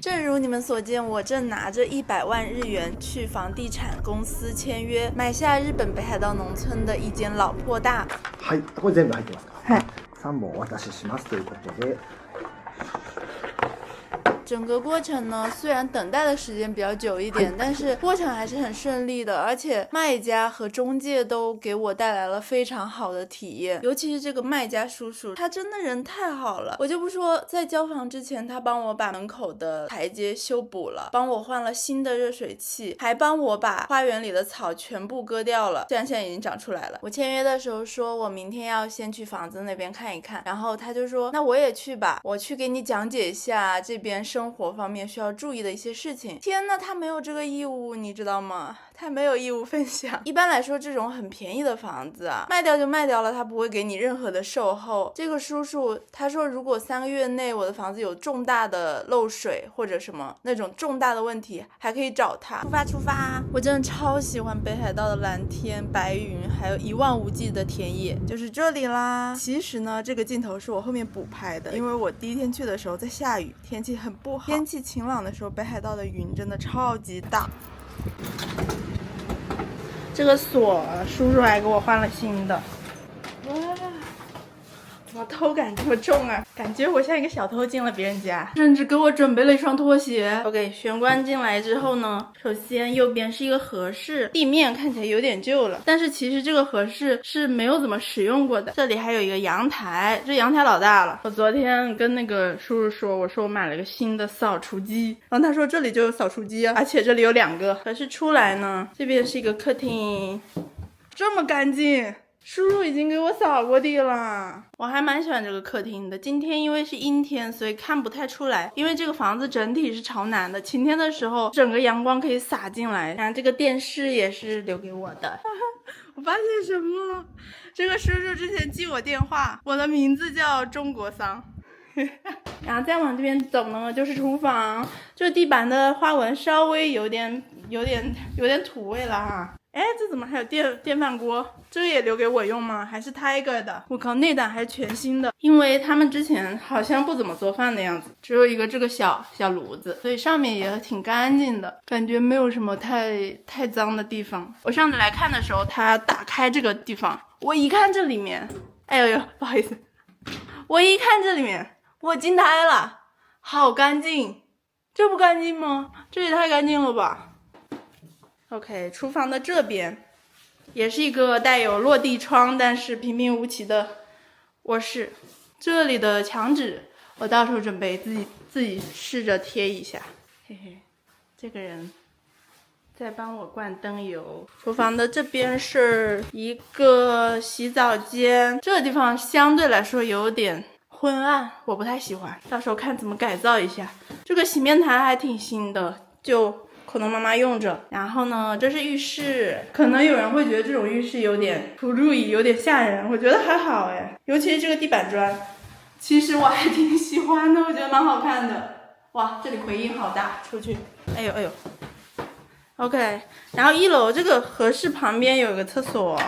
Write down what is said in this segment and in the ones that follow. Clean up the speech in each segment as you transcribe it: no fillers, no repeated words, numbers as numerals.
正如你们所见，我正拿着100万日元去房地产公司签约，买下日本北海道农村的一间老破大。はい、これ全部入ってますか？はい。3本お渡ししますということで。整个过程呢，虽然等待的时间比较久一点，但是过程还是很顺利的，而且卖家和中介都给我带来了非常好的体验，尤其是这个卖家叔叔，他真的人太好了。我就不说在交房之前，他帮我把门口的台阶修补了，帮我换了新的热水器，还帮我把花园里的草全部割掉了，虽然现在已经长出来了。我签约的时候说我明天要先去房子那边看一看，然后他就说那我也去吧，我去给你讲解一下这边生活方面需要注意的一些事情。天呐，他没有这个义务，你知道吗？他没有义务分享。一般来说，这种很便宜的房子啊，卖掉就卖掉了，他不会给你任何的售后。这个叔叔他说，如果3个月内我的房子有重大的漏水或者什么那种重大的问题，还可以找他。出发出发！我真的超喜欢北海道的蓝天白云，还有一望无际的田野，就是这里啦。其实呢，这个镜头是我后面补拍的，因为我第一天去的时候在下雨，天气很不好。天气晴朗的时候，北海道的云真的超级大。这个锁叔叔还给我换了新的。哇，怎么偷感这么重啊？感觉我像一个小偷进了别人家，甚至给我准备了一双拖鞋。OK， 玄关进来之后呢，首先右边是一个和室，地面看起来有点旧了，但是其实这个和室是没有怎么使用过的。这里还有一个阳台，这阳台老大了。我昨天跟那个叔叔说，我说我买了个新的扫除机，然后他说这里就有扫除机啊，而且这里有2个。可是出来呢，这边是一个客厅，这么干净。叔叔已经给我扫过地了，我还蛮喜欢这个客厅的。今天因为是阴天，所以看不太出来，因为这个房子整体是朝南的，晴天的时候整个阳光可以洒进来。然后这个电视也是留给我的。我发现什么？这个叔叔之前记我电话，我的名字叫中国桑。然后再往这边走呢，就是厨房。这地板的花纹稍微有点土味了哈。哎，这怎么还有电饭锅？这个也留给我用吗？还是 Tiger 的？我靠，内胆还是全新的，因为他们之前好像不怎么做饭的样子，只有一个这个小炉子，所以上面也挺干净的，感觉没有什么太脏的地方。我上次来看的时候，他打开这个地方，我一看这里面，哎呦呦，不好意思，我一看这里面，我惊呆了，好干净，这不干净吗？这也太干净了吧。OK， 厨房的这边也是一个带有落地窗但是平平无奇的卧室。这里的墙纸我到时候准备自己试着贴一下，嘿嘿。这个人在帮我灌灯油。厨房的这边是一个洗澡间，这个地方相对来说有点昏暗，我不太喜欢，到时候看怎么改造一下。这个洗面台还挺新的，就可能妈妈用着。然后呢，这是浴室，可能有人会觉得这种浴室有点不注意，有点吓人，我觉得还好哎，尤其是这个地板砖，其实我还挺喜欢的，我觉得蛮好看的。哇，这里回音好大，出去，哎呦哎呦。OK， 然后1楼这个和室旁边有一个厕所，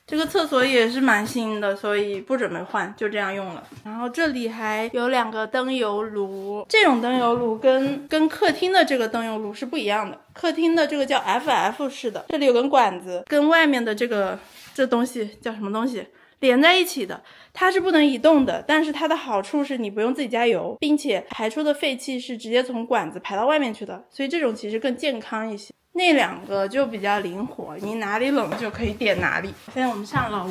这个厕所也是蛮新的，所以不准备换，就这样用了。然后这里还有2个灯油炉，这种灯油炉跟客厅的这个灯油炉是不一样的。客厅的这个叫 FF 式的，这里有根管子，跟外面的这东西叫什么东西连在一起的，它是不能移动的，但是它的好处是你不用自己加油，并且排出的废气是直接从管子排到外面去的，所以这种其实更健康一些。那2个就比较灵活，你哪里冷就可以点哪里。现在我们上楼。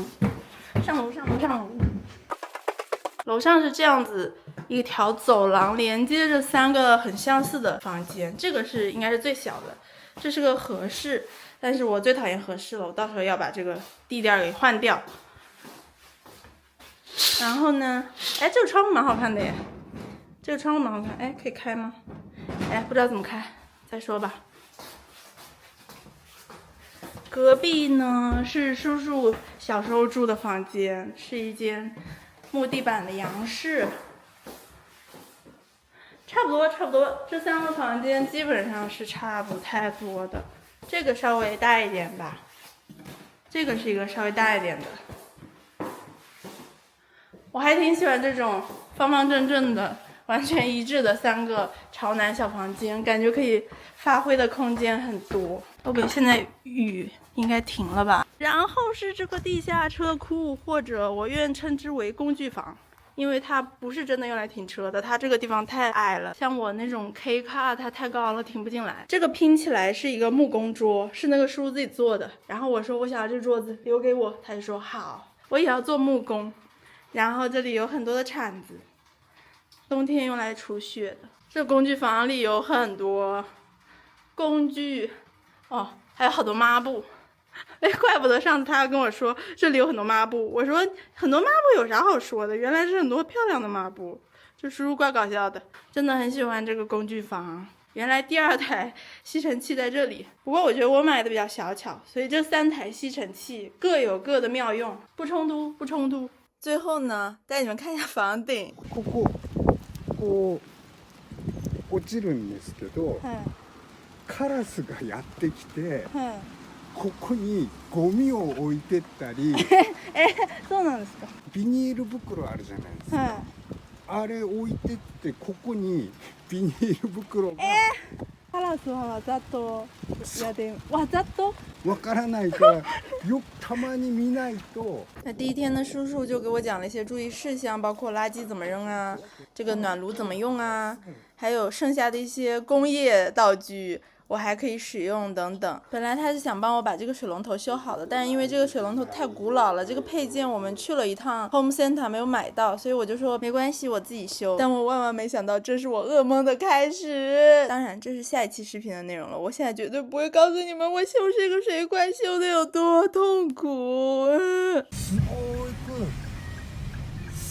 楼上是这样子一条走廊，连接着3个很相似的房间，这个应该是最小的，这是个和室，但是我最讨厌和室了，我到时候要把这个地垫给换掉。然后呢，哎，这个窗户蛮好看的耶，这个窗户蛮好看，哎，可以开吗？哎，不知道怎么开，再说吧。隔壁呢是叔叔小时候住的房间，是一间木地板的洋室。差不多，这3个房间基本上是差不太多的。这个稍微大一点吧，这个是一个稍微大一点的。我还挺喜欢这种方方正正的、完全一致的3个朝南小房间，感觉可以发挥的空间很多。OK， 现在雨应该停了吧？然后是这个地下车库，或者我愿称之为工具房。因为它不是真的用来停车的，它这个地方太矮了，像我那种 K car 它太高了，停不进来。这个拼起来是一个木工桌，是那个叔自己做的。然后我说我想要这桌子留给我，他就说好，我也要做木工。然后这里有很多的铲子，冬天用来除雪的。这工具房里有很多工具，哦，还有好多抹布。哎，怪不得上次他要跟我说这里有很多抹布，我说很多抹布有啥好说的？原来是很多漂亮的抹布，这叔叔怪搞笑的，真的很喜欢这个工具房。原来第2台吸尘器在这里，不过我觉得我买的比较小巧，所以这3台吸尘器各有各的妙用，不冲突，不冲突。最后呢，带你们看一下房顶。こう落ちるんですけど、カラスがやってきて。ここにゴミを置いてったりそうなんですか。ビニール袋あるじゃないですか、あれ置いてってここにビニール袋がカラスはわざとやでわざとわからないからよくたまに見ないと。那第1天的叔叔就给我讲了一些注意事项，包括垃圾怎么扔啊，这个暖炉怎么用啊，还有剩下的一些工业道具我还可以使用等等。本来他是想帮我把这个水龙头修好的，但是因为这个水龙头太古老了，这个配件我们去了一趟 Home Center 没有买到，所以我就说没关系，我自己修。但我万万没想到，这是我噩梦的开始。当然，这是下一期视频的内容了。我现在绝对不会告诉你们我修这个水管修的有多痛苦。すごく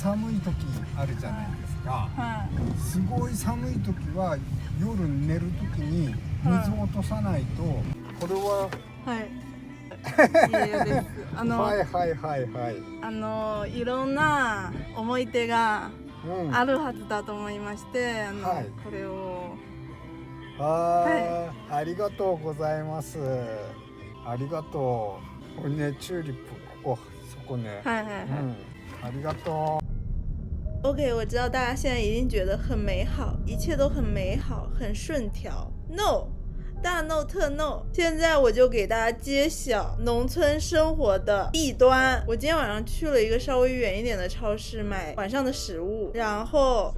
寒い時あるじゃないですか。すごい寒い時は夜寝る時に水を落とさないと、これははいいいですはいはいはいはいいろんな思い出があるはずだと思いまして、これをありがとうございます。ありがとう。これね、チューリップここそこね。ありがとう。OK， 我知道大家现在一定觉得很美好，一切都很美好，很顺调。No， 大 no 特 no。现在我就给大家揭晓农村生活的弊端。我今天晚上去了一个稍微远一点的超市买晚上的食物，然后。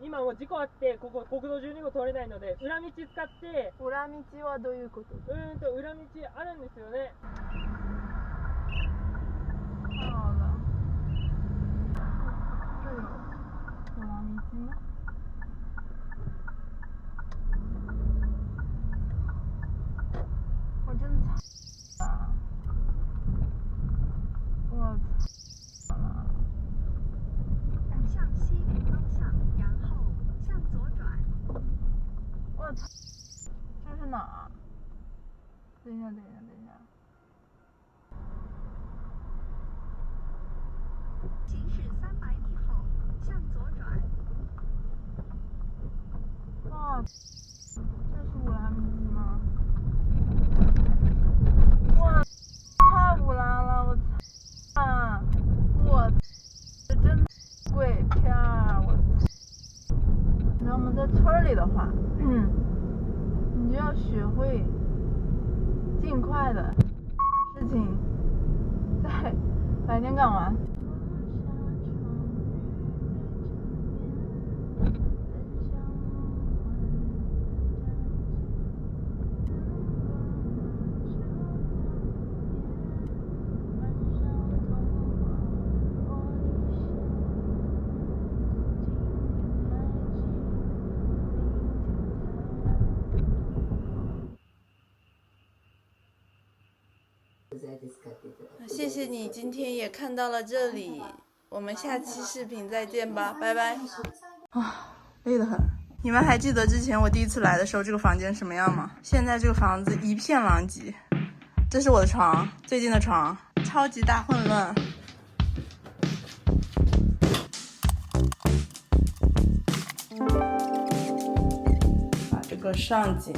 今も事故あってここ国道12号通れないので裏道使って裏道はどういうこと？裏道あるんですよね。好了。这有土狼迷津吗？我真的操啊！我操了！向西北方向，然后向左转。我操！这是哪儿？等一下。行驶300米后向左转。哇，这是乌拉密基吗？哇，太乌拉了！我操啊！我这真鬼片儿！我你知道吗？在村里的话，你就要学会尽快的事情在白天干完。谢谢你今天也看到了这里，我们下期视频再见吧，拜拜。啊，累得很。你们还记得之前我第一次来的时候这个房间什么样吗？现在这个房子一片狼藉。这是我的床，最近的床，超级大混乱。把这个上紧。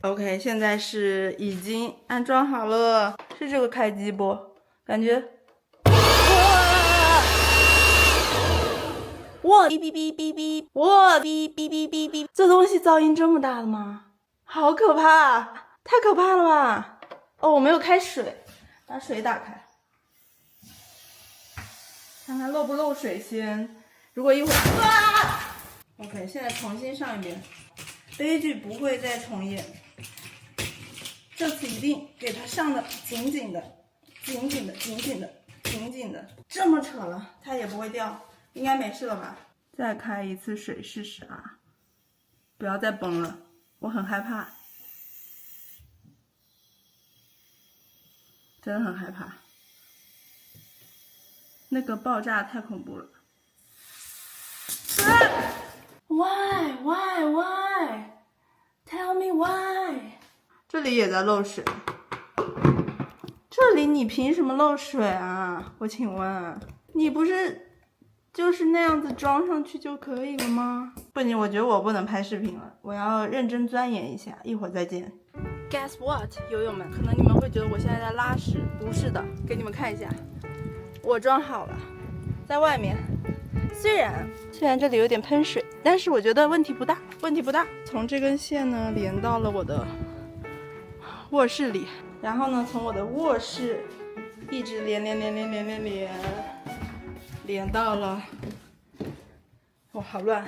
OK， 现在是已经安装好了，是这个开机不？感觉，哇！我哔哔哔哔哔，我哔哔哔哔哔，这东西噪音这么大的吗？好可怕，太可怕了吧！哦，我没有开水，把水打开，看看漏不漏水先。如果一会儿啊 ，OK， 现在重新上一遍，悲剧不会再重演。这次一定给它上的紧紧的，紧紧的，紧紧的，紧紧的。这么扯了，它也不会掉，应该没事了吧？再开一次水试试啊！不要再崩了，我很害怕，真的很害怕。那个爆炸太恐怖了。Why? Tell me why. 这里也在漏水，这里你凭什么漏水啊？我请问，你不是就是那样子装上去就可以了吗？不行，我觉得我不能拍视频了，我要认真钻研一下，一会儿再见。Guess what， 友友们，可能你们会觉得我现在在拉屎，不是的，给你们看一下，我装好了，在外面。虽然这里有点喷水，但是我觉得问题不大，问题不大。从这根线呢连到了我的卧室里，然后呢从我的卧室一直连到了，哇，好乱，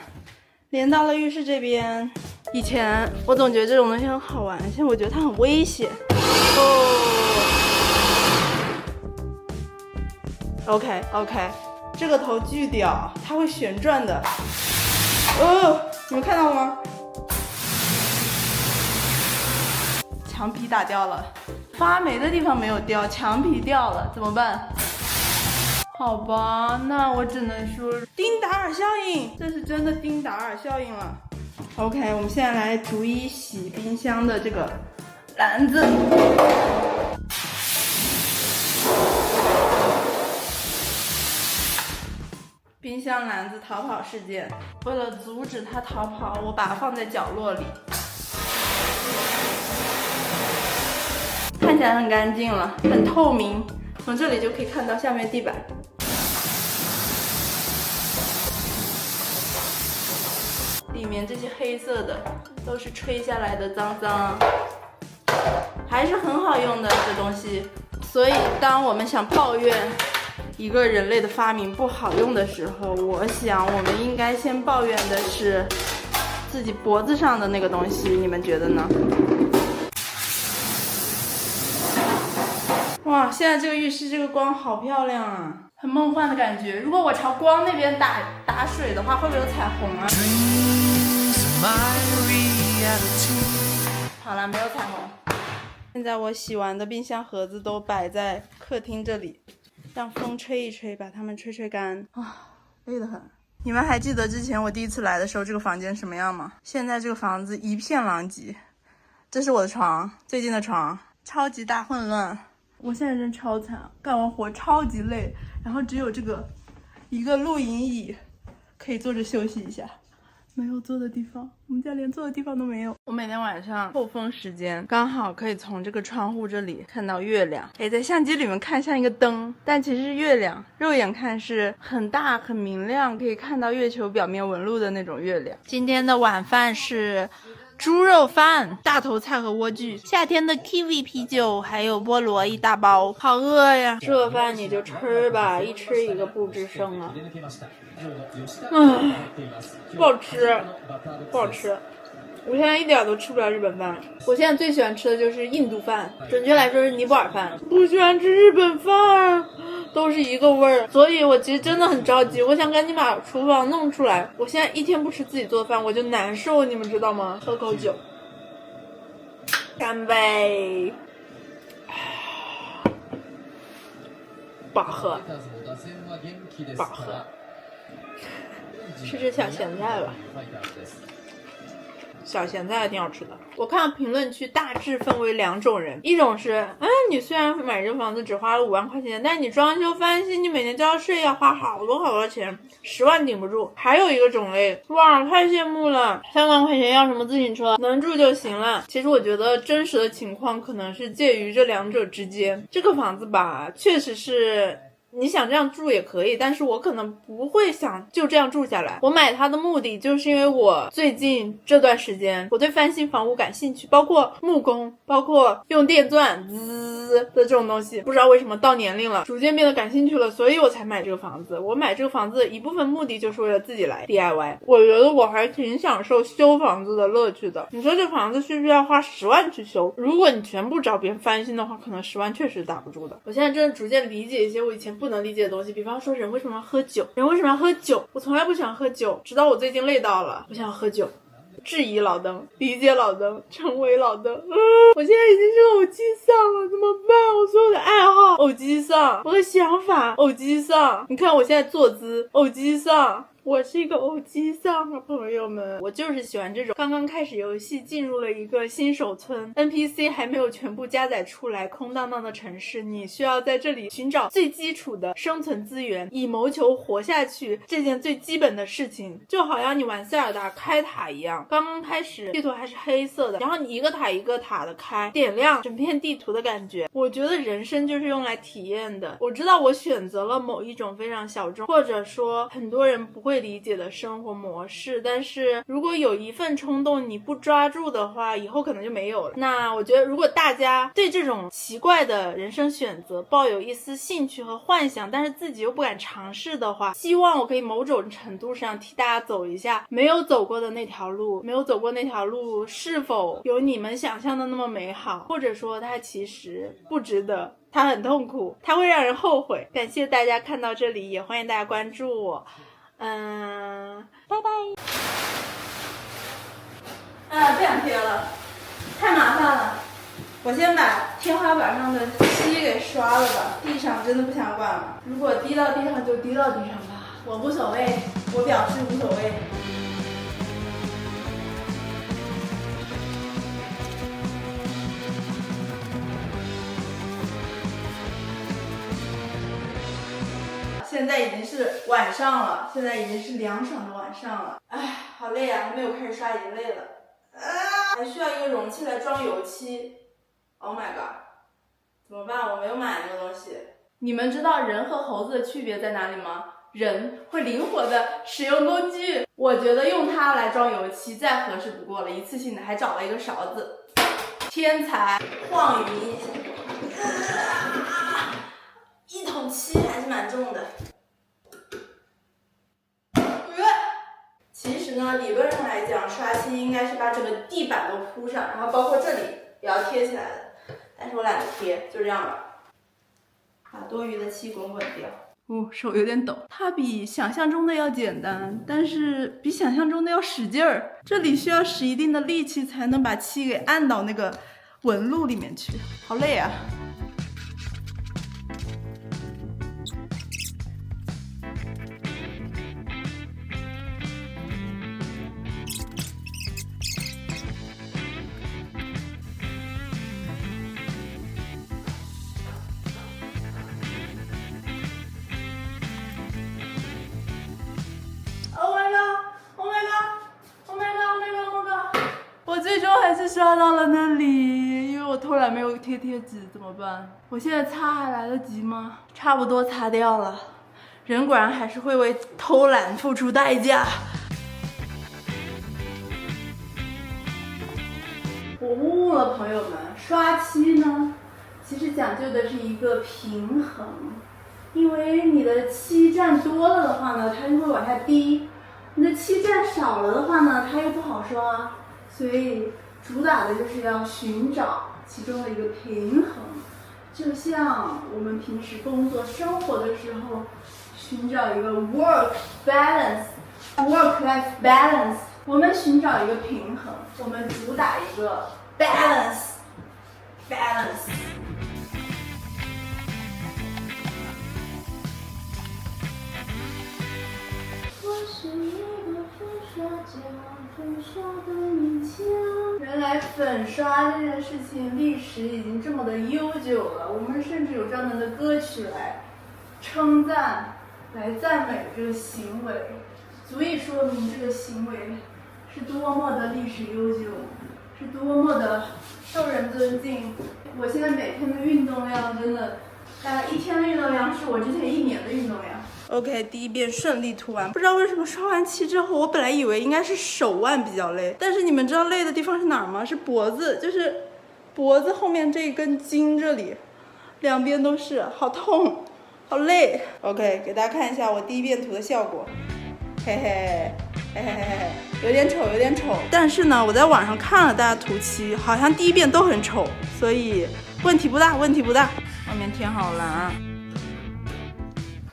连到了浴室这边。以前我总觉得这种东西很好玩，现在我觉得它很危险。OK， 这个头巨屌，它会旋转的。你们看到了吗？墙皮打掉了，发霉的地方没有掉，墙皮掉了，怎么办？好吧，那我只能说丁达尔效应，这是真的丁达尔效应了。OK， 我们现在来逐一洗冰箱的这个篮子。冰箱篮子逃跑事件，为了阻止它逃跑，我把它放在角落里，看起来很干净了，很透明，从这里就可以看到下面地板。里面这些黑色的都是吹下来的脏脏，还是很好用的这东西。所以当我们想抱怨一个人类的发明不好用的时候，我想我们应该先抱怨的是自己脖子上的那个东西，你们觉得呢？哇，现在这个浴室这个光好漂亮啊，很梦幻的感觉。如果我朝光那边打水的话，会不会有彩虹啊？好了，没有彩虹。现在我洗完的冰箱盒子都摆在客厅这里，让风吹一吹，把它们吹干啊，累得很。你们还记得之前我第一次来的时候这个房间什么样吗？现在这个房子一片狼藉。这是我的床，最近的床，超级大混乱。我现在真超惨，干完活超级累，然后只有这个一个露营椅可以坐着休息一下，没有坐的地方，我们家连坐的地方都没有。我每天晚上后风时间刚好可以从这个窗户这里看到月亮，在相机里面看像一个灯，但其实是月亮，肉眼看是很大很明亮，可以看到月球表面纹路的那种月亮。今天的晚饭是猪肉饭、大头菜和莴苣，夏天的 kiwi 啤酒，还有菠萝一大包，好饿呀！这饭你就吃吧，一吃一个不吱声啊。不好吃，不好吃。我现在一点都吃不了日本饭，我现在最喜欢吃的就是印度饭，准确来说是尼泊尔饭。不喜欢吃日本饭，都是一个味儿，所以我其实真的很着急，我想赶紧把厨房弄出来。我现在一天不吃自己做的饭我就难受，你们知道吗？喝口酒，干杯！不好喝，不好喝，吃吃小咸菜吧。小咸菜还挺好吃的。我看评论区大致分为两种人，一种是你虽然买这房子只花了5万块钱，但是你装修翻新，你每年交税要花好多钱，10万顶不住。还有一个种类，哇，太羡慕了，3万块钱要什么自行车，能住就行了。其实我觉得真实的情况可能是介于这两者之间。这个房子吧，确实是你想这样住也可以，但是我可能不会想就这样住下来。我买它的目的就是因为我最近这段时间我对翻新房屋感兴趣，包括木工，包括用电钻滋的这种东西，不知道为什么到年龄了逐渐变得感兴趣了，所以我才买这个房子。我买这个房子一部分目的就是为了自己来 DIY。 我觉得我还挺享受修房子的乐趣的。你说这房子需不需要花10万去修？如果你全部找别人翻新的话，可能10万确实打不住的。我现在真的逐渐理解一些我以前不能理解的东西，比方说人为什么要喝酒，人为什么要喝酒，我从来不想喝酒，直到我最近累到了我想喝酒。质疑老登，理解老登，成为老登。我现在已经是个偶机丧了，怎么办？我所有的爱好偶机丧，我的想法偶机丧。你看我现在坐姿偶机丧，我是一个偶机丧啊，朋友们。我就是喜欢这种刚刚开始游戏，进入了一个新手村， NPC 还没有全部加载出来，空荡荡的城市，你需要在这里寻找最基础的生存资源，以谋求活下去这件最基本的事情。就好像你玩塞尔达开塔一样，刚刚开始地图还是黑色的，然后你一个塔一个塔的开，点亮整片地图的感觉。我觉得人生就是用来体验的。我知道我选择了某一种非常小众，或者说很多人不会理解的生活模式，但是如果有一份冲动你不抓住的话，以后可能就没有了。那我觉得如果大家对这种奇怪的人生选择抱有一丝兴趣和幻想，但是自己又不敢尝试的话，希望我可以某种程度上替大家走一下没有走过的那条路。没有走过那条路是否有你们想象的那么美好，或者说它其实不值得，它很痛苦，它会让人后悔。感谢大家看到这里，也欢迎大家关注我。拜拜。不想贴了，太麻烦了。我先把天花板上的漆给刷了吧，地上真的不想管了。如果滴到地上就滴到地上吧，我无所谓，我表示无所谓。现在已经是晚上了，现在已经是凉爽的晚上了。哎，好累啊，还没有开始刷已经累了。还需要一个容器来装油漆。Oh my god， 怎么办？我没有买那个东西。你们知道人和猴子的区别在哪里吗？人会灵活的使用工具，我觉得用它来装油漆再合适不过了，一次性的，还找了一个勺子。天才，晃匀一下。一桶漆还是蛮重的。其实呢，理论上来讲，刷漆应该是把整个地板都铺上，然后包括这里也要贴起来的，但是我懒得贴，就这样吧。把多余的漆滚滚掉。手有点抖，它比想象中的要简单，但是比想象中的要使劲儿。这里需要使一定的力气才能把漆给按到那个纹路里面去，好累啊。我最终还是刷到了那里，因为我偷懒没有贴贴纸，怎么办？我现在擦还来得及吗？差不多擦掉了。人果然还是会为偷懒付出代价。我悟了，朋友们，刷漆呢，其实讲究的是一个平衡，因为你的漆占多了的话呢，它就会往下滴；你的漆占少了的话呢，它又不好刷。所以主打的就是要寻找其中的一个平衡，就像我们平时工作生活的时候，寻找一个 work life balance， 我们寻找一个平衡，我们主打一个 balance。我是一个粉刷匠，粉刷的名匠。原来粉刷这件事情历史已经这么的悠久了，我们甚至有专门的歌曲来称赞、来赞美这个行为，足以说明这个行为是多么的历史悠久，是多么的受人尊敬。我现在每天的运动量真的大概1天的运动量是我之前1年的运动量。OK， 第一遍顺利涂完。不知道为什么刷完漆之后，我本来以为应该是手腕比较累，但是你们知道累的地方是哪儿吗？是脖子，就是脖子后面这一根筋这里，两边都是，好痛，好累。OK， 给大家看一下我第一遍涂的效果，嘿嘿。嘿嘿嘿嘿，有点丑，有点丑。但是呢，我在网上看了大家涂漆，好像第一遍都很丑，所以问题不大，问题不大。外面天好蓝。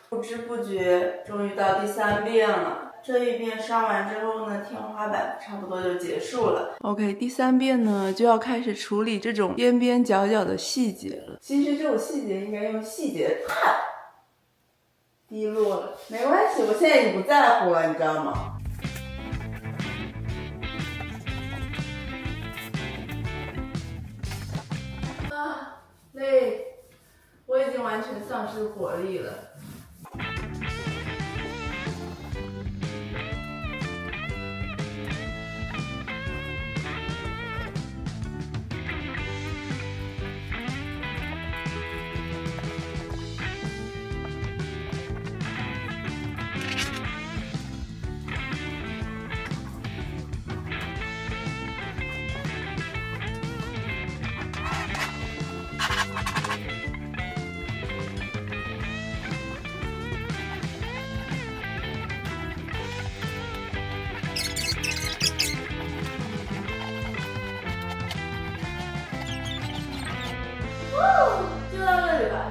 不知不觉，终于到第3遍了。这一遍上完之后呢，天花板差不多就结束了。OK， 第3遍呢就要开始处理这种边边角角的细节了。其实这种细节应该用细节炭滴落了，没关系，我现在已经不在乎了，你知道吗？累，我已经完全丧失活力了。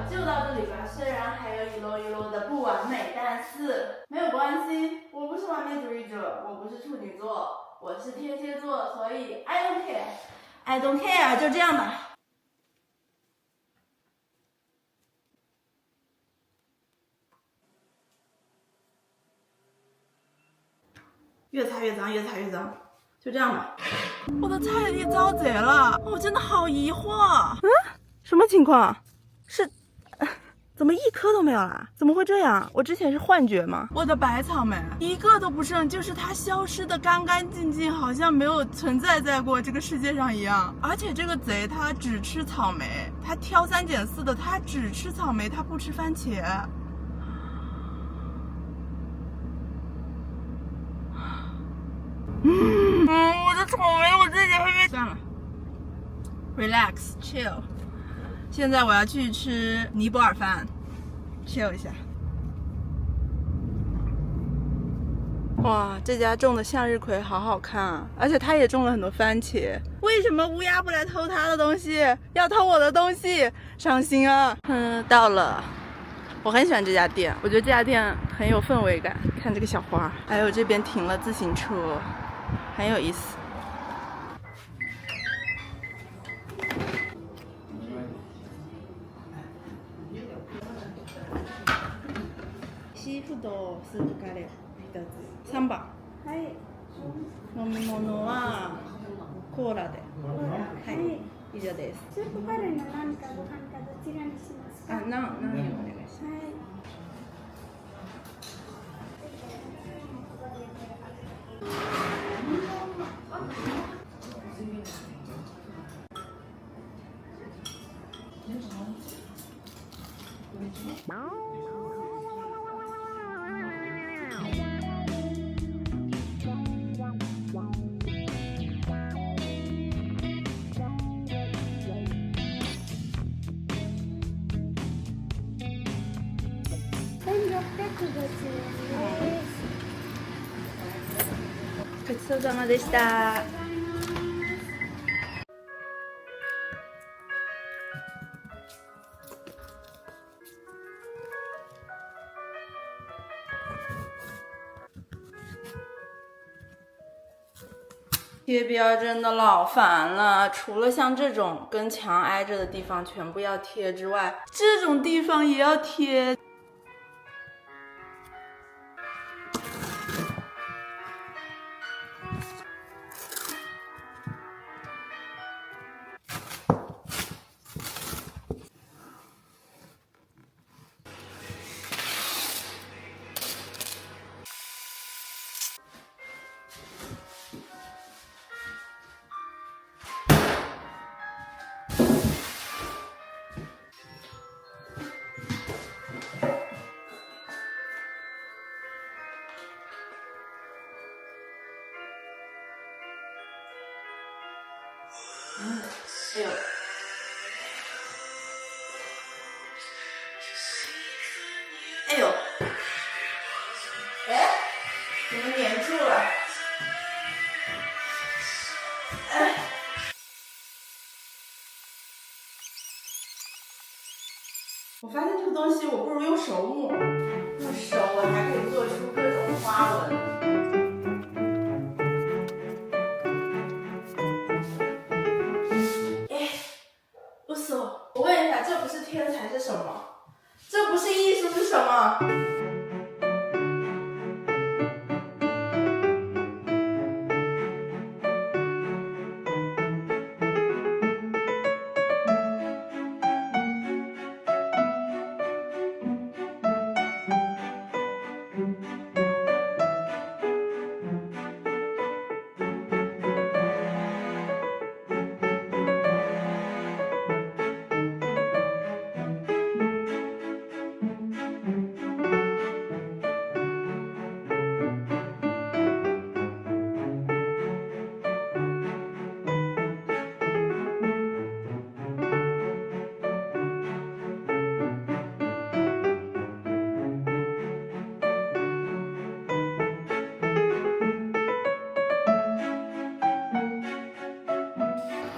就到这里吧。虽然还有一篓一篓的不完美，但是没有关系。我不是完美主义者，我不是处女座，我是天蝎座，所以 I don't care，I don't care， 就这样吧。越擦越脏，越擦越脏，就这样吧。我的菜地遭贼了，我真的好疑惑。什么情况？是，怎么一颗都没有啦？怎么会这样？我之前是幻觉吗？我的白草莓一个都不剩，就是它消失的干干净净，好像没有存在在过这个世界上一样。而且这个贼他只吃草莓，他挑3拣4的，他只吃草莓，他不吃番茄。我的草莓我自己还没。算了 ，relax chill。现在我要去吃尼泊尔饭 ，chill 一下。哇，这家种的向日葵好好看啊！而且他也种了很多番茄。为什么乌鸦不来偷他的东西，要偷我的东西？伤心啊！到了。我很喜欢这家店，我觉得这家店很有氛围感。看这个小花，还有这边停了自行车，很有意思。シーフードスープカレー2つ。3番。はい。飲み物はコーラで。はい。以上です。スープカレーの何かご飯かどちらにしますか？何をお願いします。はい。ごちそうさまでした。贴标真的老烦了，除了像这种跟墙挨着的地方全部要贴之外，这种地方也要贴。哎呦，哎呦，哎，怎么粘住了？哎。我发现这个东西我不如用手抹，用手我还可以做出各种花纹。哎，乌索，我问一下，这不是天才是什么？这不是艺术是什么？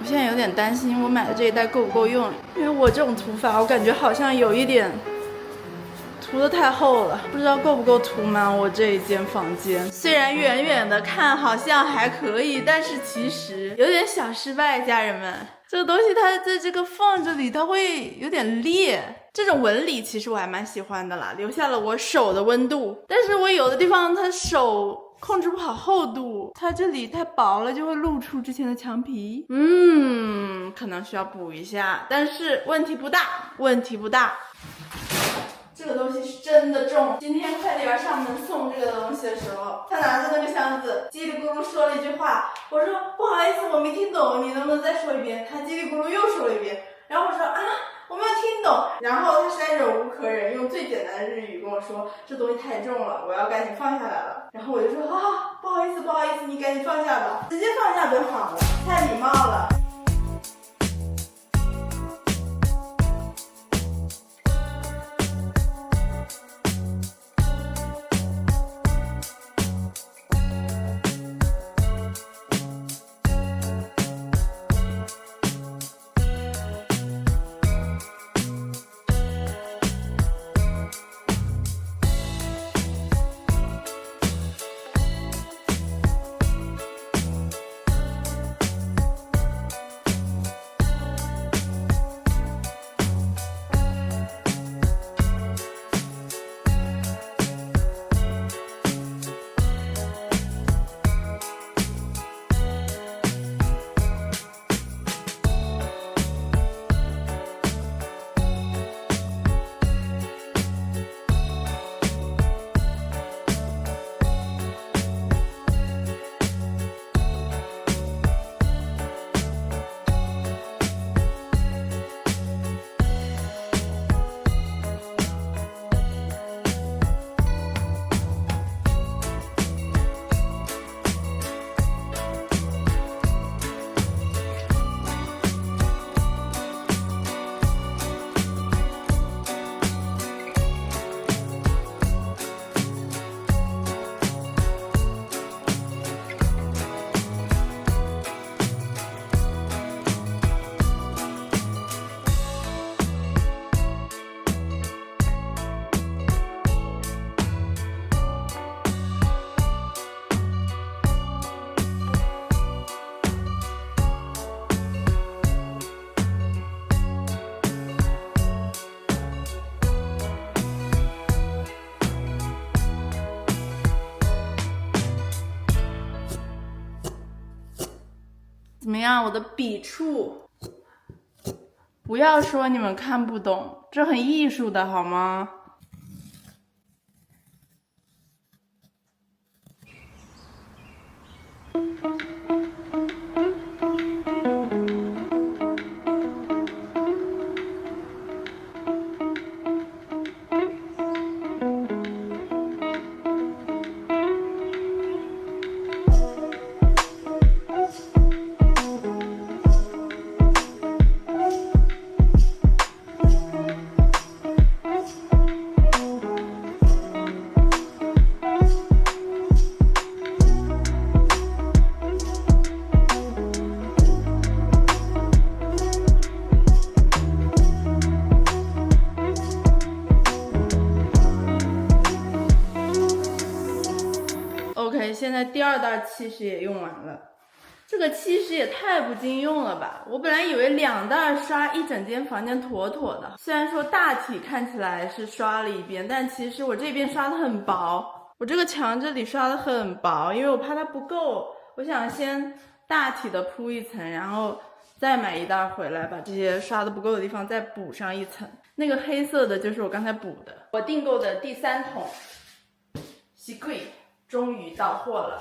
我现在有点担心我买的这一袋够不够用，因为我这种涂法我感觉好像有一点涂得太厚了，不知道够不够涂满我这一间房间。虽然远远的看好像还可以，但是其实有点小失败，家人们。这个东西它在这个缝这里它会有点裂，这种纹理其实我还蛮喜欢的啦，留下了我手的温度。但是我有的地方它手控制不好厚度，它这里太薄了，就会露出之前的墙皮。可能需要补一下，但是问题不大，问题不大。这个东西是真的重。今天快递员上门送这个东西的时候，他拿着那个箱子，叽里咕噜说了一句话，我说不好意思，我没听懂，你能不能再说一遍？他叽里咕噜又说了一遍，然后我说啊，我没有听懂。然后他实在忍无可忍，用最简单的日语跟我说，这东西太重了，我要赶紧放下来了。然后我就说啊，不好意思，不好意思，你赶紧放下吧，直接放下就好了，太礼貌了。怎么样，我的笔触？不要说你们看不懂，这很艺术的好吗？现在第2袋漆石也用完了。这个漆石也太不经用了吧！我本来以为2袋刷一整间房间妥妥的，虽然说大体看起来是刷了一遍，但其实我这边刷的很薄，我这个墙这里刷的很薄，因为我怕它不够，我想先大体的铺一层，然后再买一袋回来，把这些刷的不够的地方再补上一层。那个黑色的就是我刚才补的，我订购的第3桶洗柜终于到货了。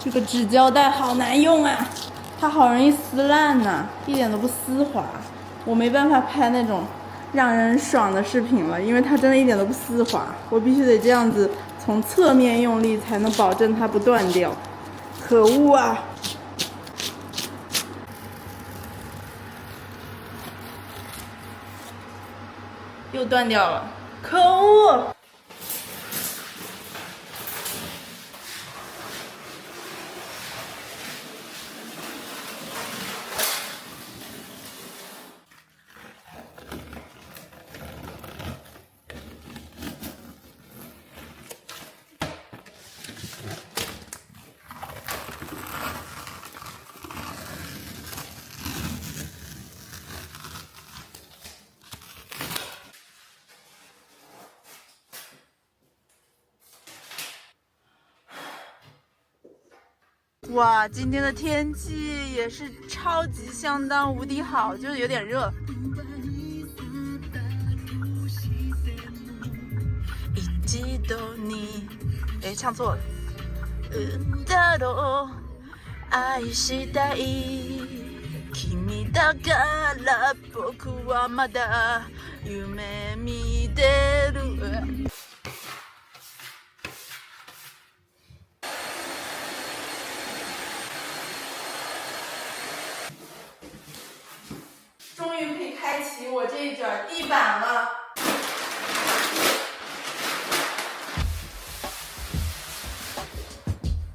这个纸胶带好难用啊，它好容易撕烂呐，一点都不丝滑。我没办法拍那种让人爽的视频了，因为它真的一点都不丝滑。我必须得这样子从侧面用力，才能保证它不断掉。可恶啊！又断掉了，可恶！哇，今天的天气也是超级相当无敌好，就是有点热。一度に，唱错了。だろう愛したい君だから僕はまだ夢見てる。终于可以开启我这一卷地板了。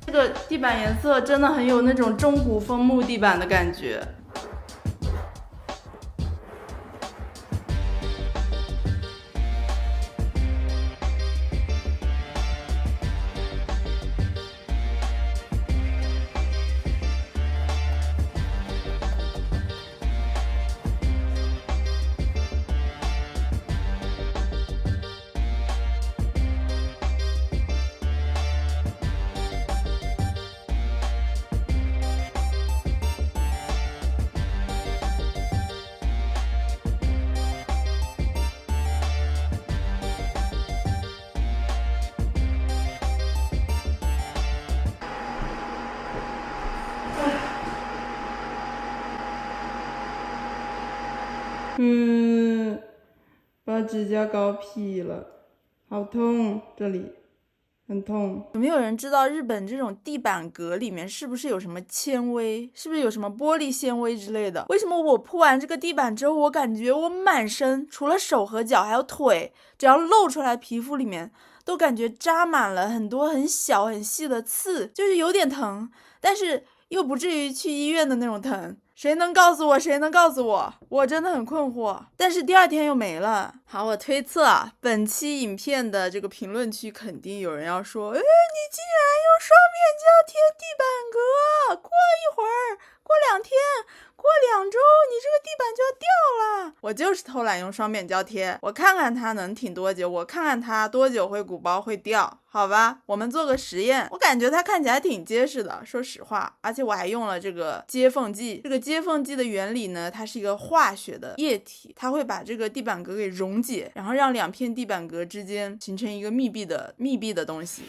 这个地板颜色真的很有那种中古风木地板的感觉。把指甲膏劈了，好痛，这里很痛。有没有人知道日本这种地板革里面是不是有什么纤维？是不是有什么玻璃纤维之类的？为什么我铺完这个地板之后，我感觉我满身除了手和脚还有腿，只要露出来皮肤里面都感觉扎满了很多很小很细的刺，就是有点疼，但是又不至于去医院的那种疼。谁能告诉我？谁能告诉我？我真的很困惑。但是第二天又没了。好，我推测啊，本期影片的这个评论区肯定有人要说，你竟然用双面胶贴地板革，过一会儿，过2天，过2周，你这个地板就要掉了。我就是偷懒用双面胶贴，我看看它能挺多久，我看看它多久会鼓包会掉，好吧？我们做个实验，我感觉它看起来挺结实的，说实话，而且我还用了这个接缝剂。这个接缝剂的原理呢，它是一个化学的液体，它会把这个地板革给溶解，然后让2片地板革之间形成一个密闭的东西。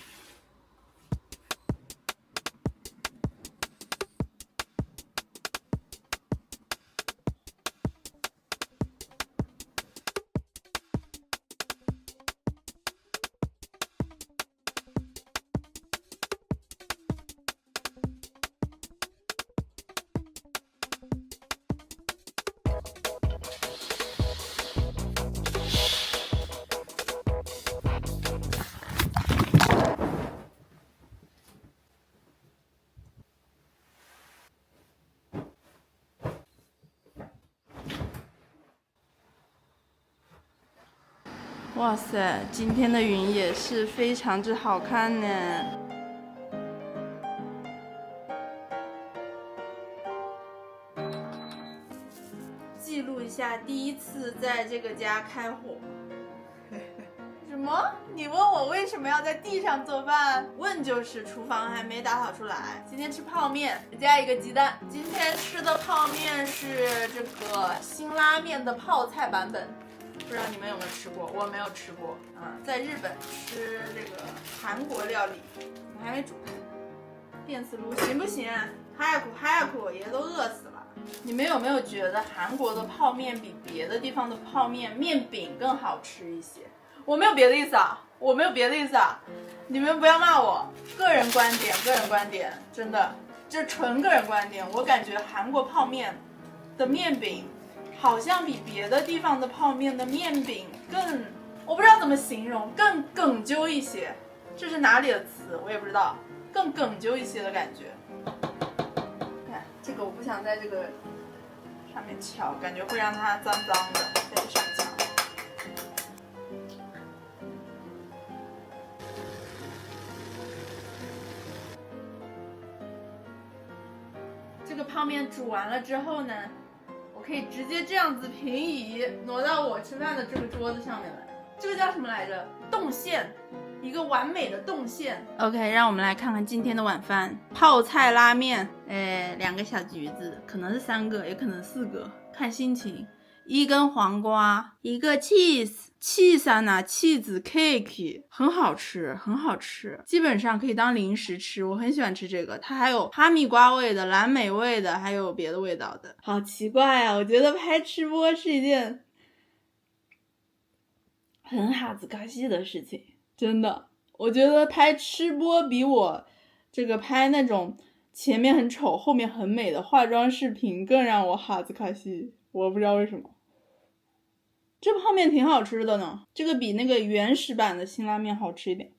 哇塞，今天的云也是非常之好看呢。记录一下第一次在这个家开火。什么？你问我为什么要在地上做饭？问就是厨房还没打扫出来。今天吃泡面，加一个鸡蛋。今天吃的泡面是这个辛拉面的泡菜版本。不知道你们有没有吃过？我没有吃过啊。在日本吃这个韩国料理，我还没煮开。电磁炉行不行？哈呀苦，爷都饿死了。你们有没有觉得韩国的泡面比别的地方的泡面面饼更好吃一些？我没有别的意思啊，你们不要骂我，个人观点，真的，这纯个人观点。我感觉韩国泡面的面饼好像比别的地方的泡面的面饼更，我不知道怎么形容，更梗究一些。这是哪里的词我也不知道，更梗究一些的感觉。看这个，我不想在这个上面敲，感觉会让它脏脏的，在这上面敲。这个泡面煮完了之后呢，我可以直接这样子平移挪到我吃饭的这个桌子上面来。这个叫什么来着？动线，一个完美的动线。OK， 让我们来看看今天的晚饭：泡菜拉面，2个小橘子，可能是3个，也可能4个，看心情。1根黄瓜，1个 cheese 呢，cheese cake， 很好吃，基本上可以当零食吃，我很喜欢吃这个。它还有哈密瓜味的、蓝莓味的，还有别的味道的。好奇怪啊，我觉得拍吃播是一件很哈兹卡西的事情，真的。我觉得拍吃播比我这个拍那种前面很丑后面很美的化妆视频更让我哈兹卡西，我不知道为什么。这泡面挺好吃的呢，这个比那个原始版的辛拉面好吃一点。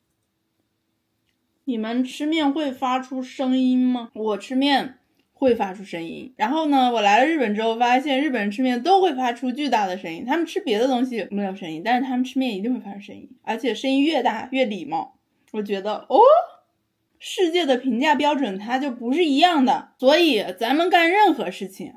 你们吃面会发出声音吗？我吃面会发出声音。然后呢，我来了日本之后发现日本人吃面都会发出巨大的声音，他们吃别的东西没有声音，但是他们吃面一定会发出声音，而且声音越大越礼貌。我觉得世界的评价标准它就不是一样的，所以咱们干任何事情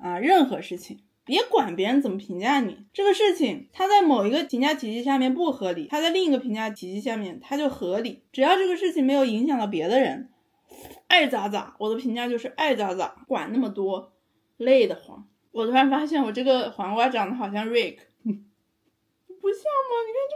别管别人怎么评价你，这个事情它在某一个评价体系下面不合理，它在另一个评价体系下面它就合理，只要这个事情没有影响到别的人，爱咋咋，我的评价就是爱咋咋，管那么多，累得慌。我突然发现我这个黄瓜长得好像 Rick， 不像吗？你看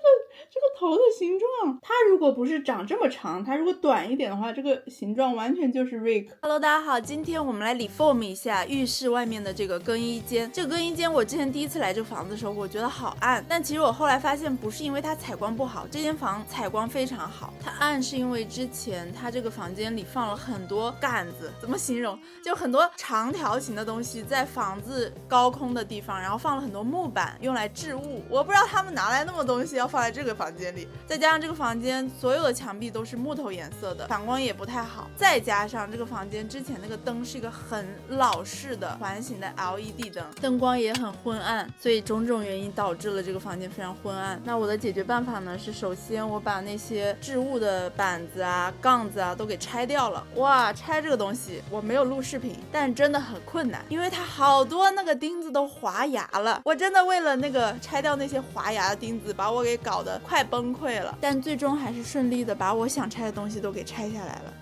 这个头的形状，它如如果不是长这么长，它如果短一点的话，这个形状完全就是 Rick。Hello， 大家好，今天我们来reform一下浴室外面的这个更衣间。这个更衣间我之前第一次来这个房子的时候，我觉得好暗，但其实我后来发现不是因为它采光不好，这间房采光非常好。它暗是因为之前它这个房间里放了很多杆子，怎么形容？就很多长条形的东西在房子高空的地方，然后放了很多木板用来置物。我不知道他们拿来那么东西要放在这个房间里，再加上这个房间所有的墙壁都是木头颜色的，反光也不太好，再加上这个房间之前那个灯是一个很老式的环形的 LED 灯，灯光也很昏暗，所以种种原因导致了这个房间非常昏暗。那我的解决办法呢是，首先我把那些置物的板子啊、杠子啊都给拆掉了。哇，拆这个东西我没有录视频，但真的很困难，因为它好多那个钉子都滑牙了。我真的为了那个拆掉那些滑牙的钉子，把我给搞得快崩溃了。但最终还是顺利的把我想拆的东西都给拆下来了。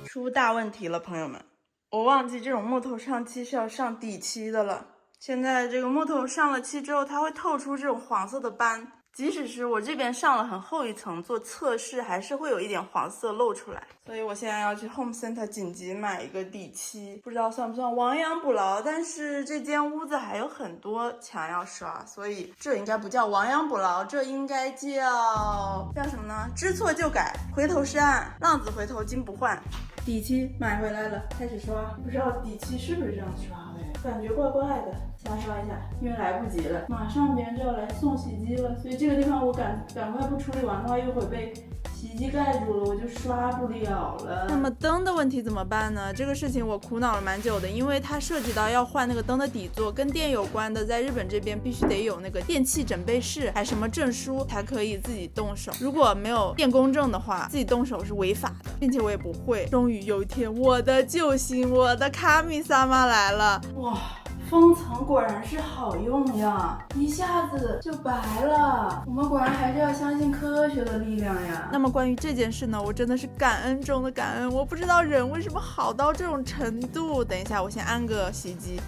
出大问题了，朋友们，我忘记这种木头上漆是要上底漆的了。现在这个木头上了漆之后，它会透出这种黄色的斑，即使是我这边上了很厚一层做测试，还是会有一点黄色露出来。所以我现在要去 Home Center 紧急买一个底漆，不知道算不算亡羊补牢，但是这间屋子还有很多墙要刷，所以这应该不叫亡羊补牢，这应该叫什么呢？知错就改，回头是岸，浪子回头金不换。底漆买回来了，开始刷，不知道底漆是不是这样刷的，感觉怪怪的，瞎刷一下，因为来不及了，马上别人就要来送洗衣机了，所以这个地方我赶快不处理完的话，一会儿被洗衣机盖住了，我就刷不了了。那么灯的问题怎么办呢？这个事情我苦恼了蛮久的，因为它涉及到要换那个灯的底座，跟电有关的，在日本这边必须得有那个电器整备室还什么证书才可以自己动手，如果没有电工证的话，自己动手是违法的，并且我也不会。终于有一天，我的救星，我的卡米萨玛来了，哇！封层果然是好用呀，一下子就白了。我们果然还是要相信科学的力量呀。那么关于这件事呢，我真的是感恩中的感恩，我不知道人为什么好到这种程度。等一下，我先安个洗衣机。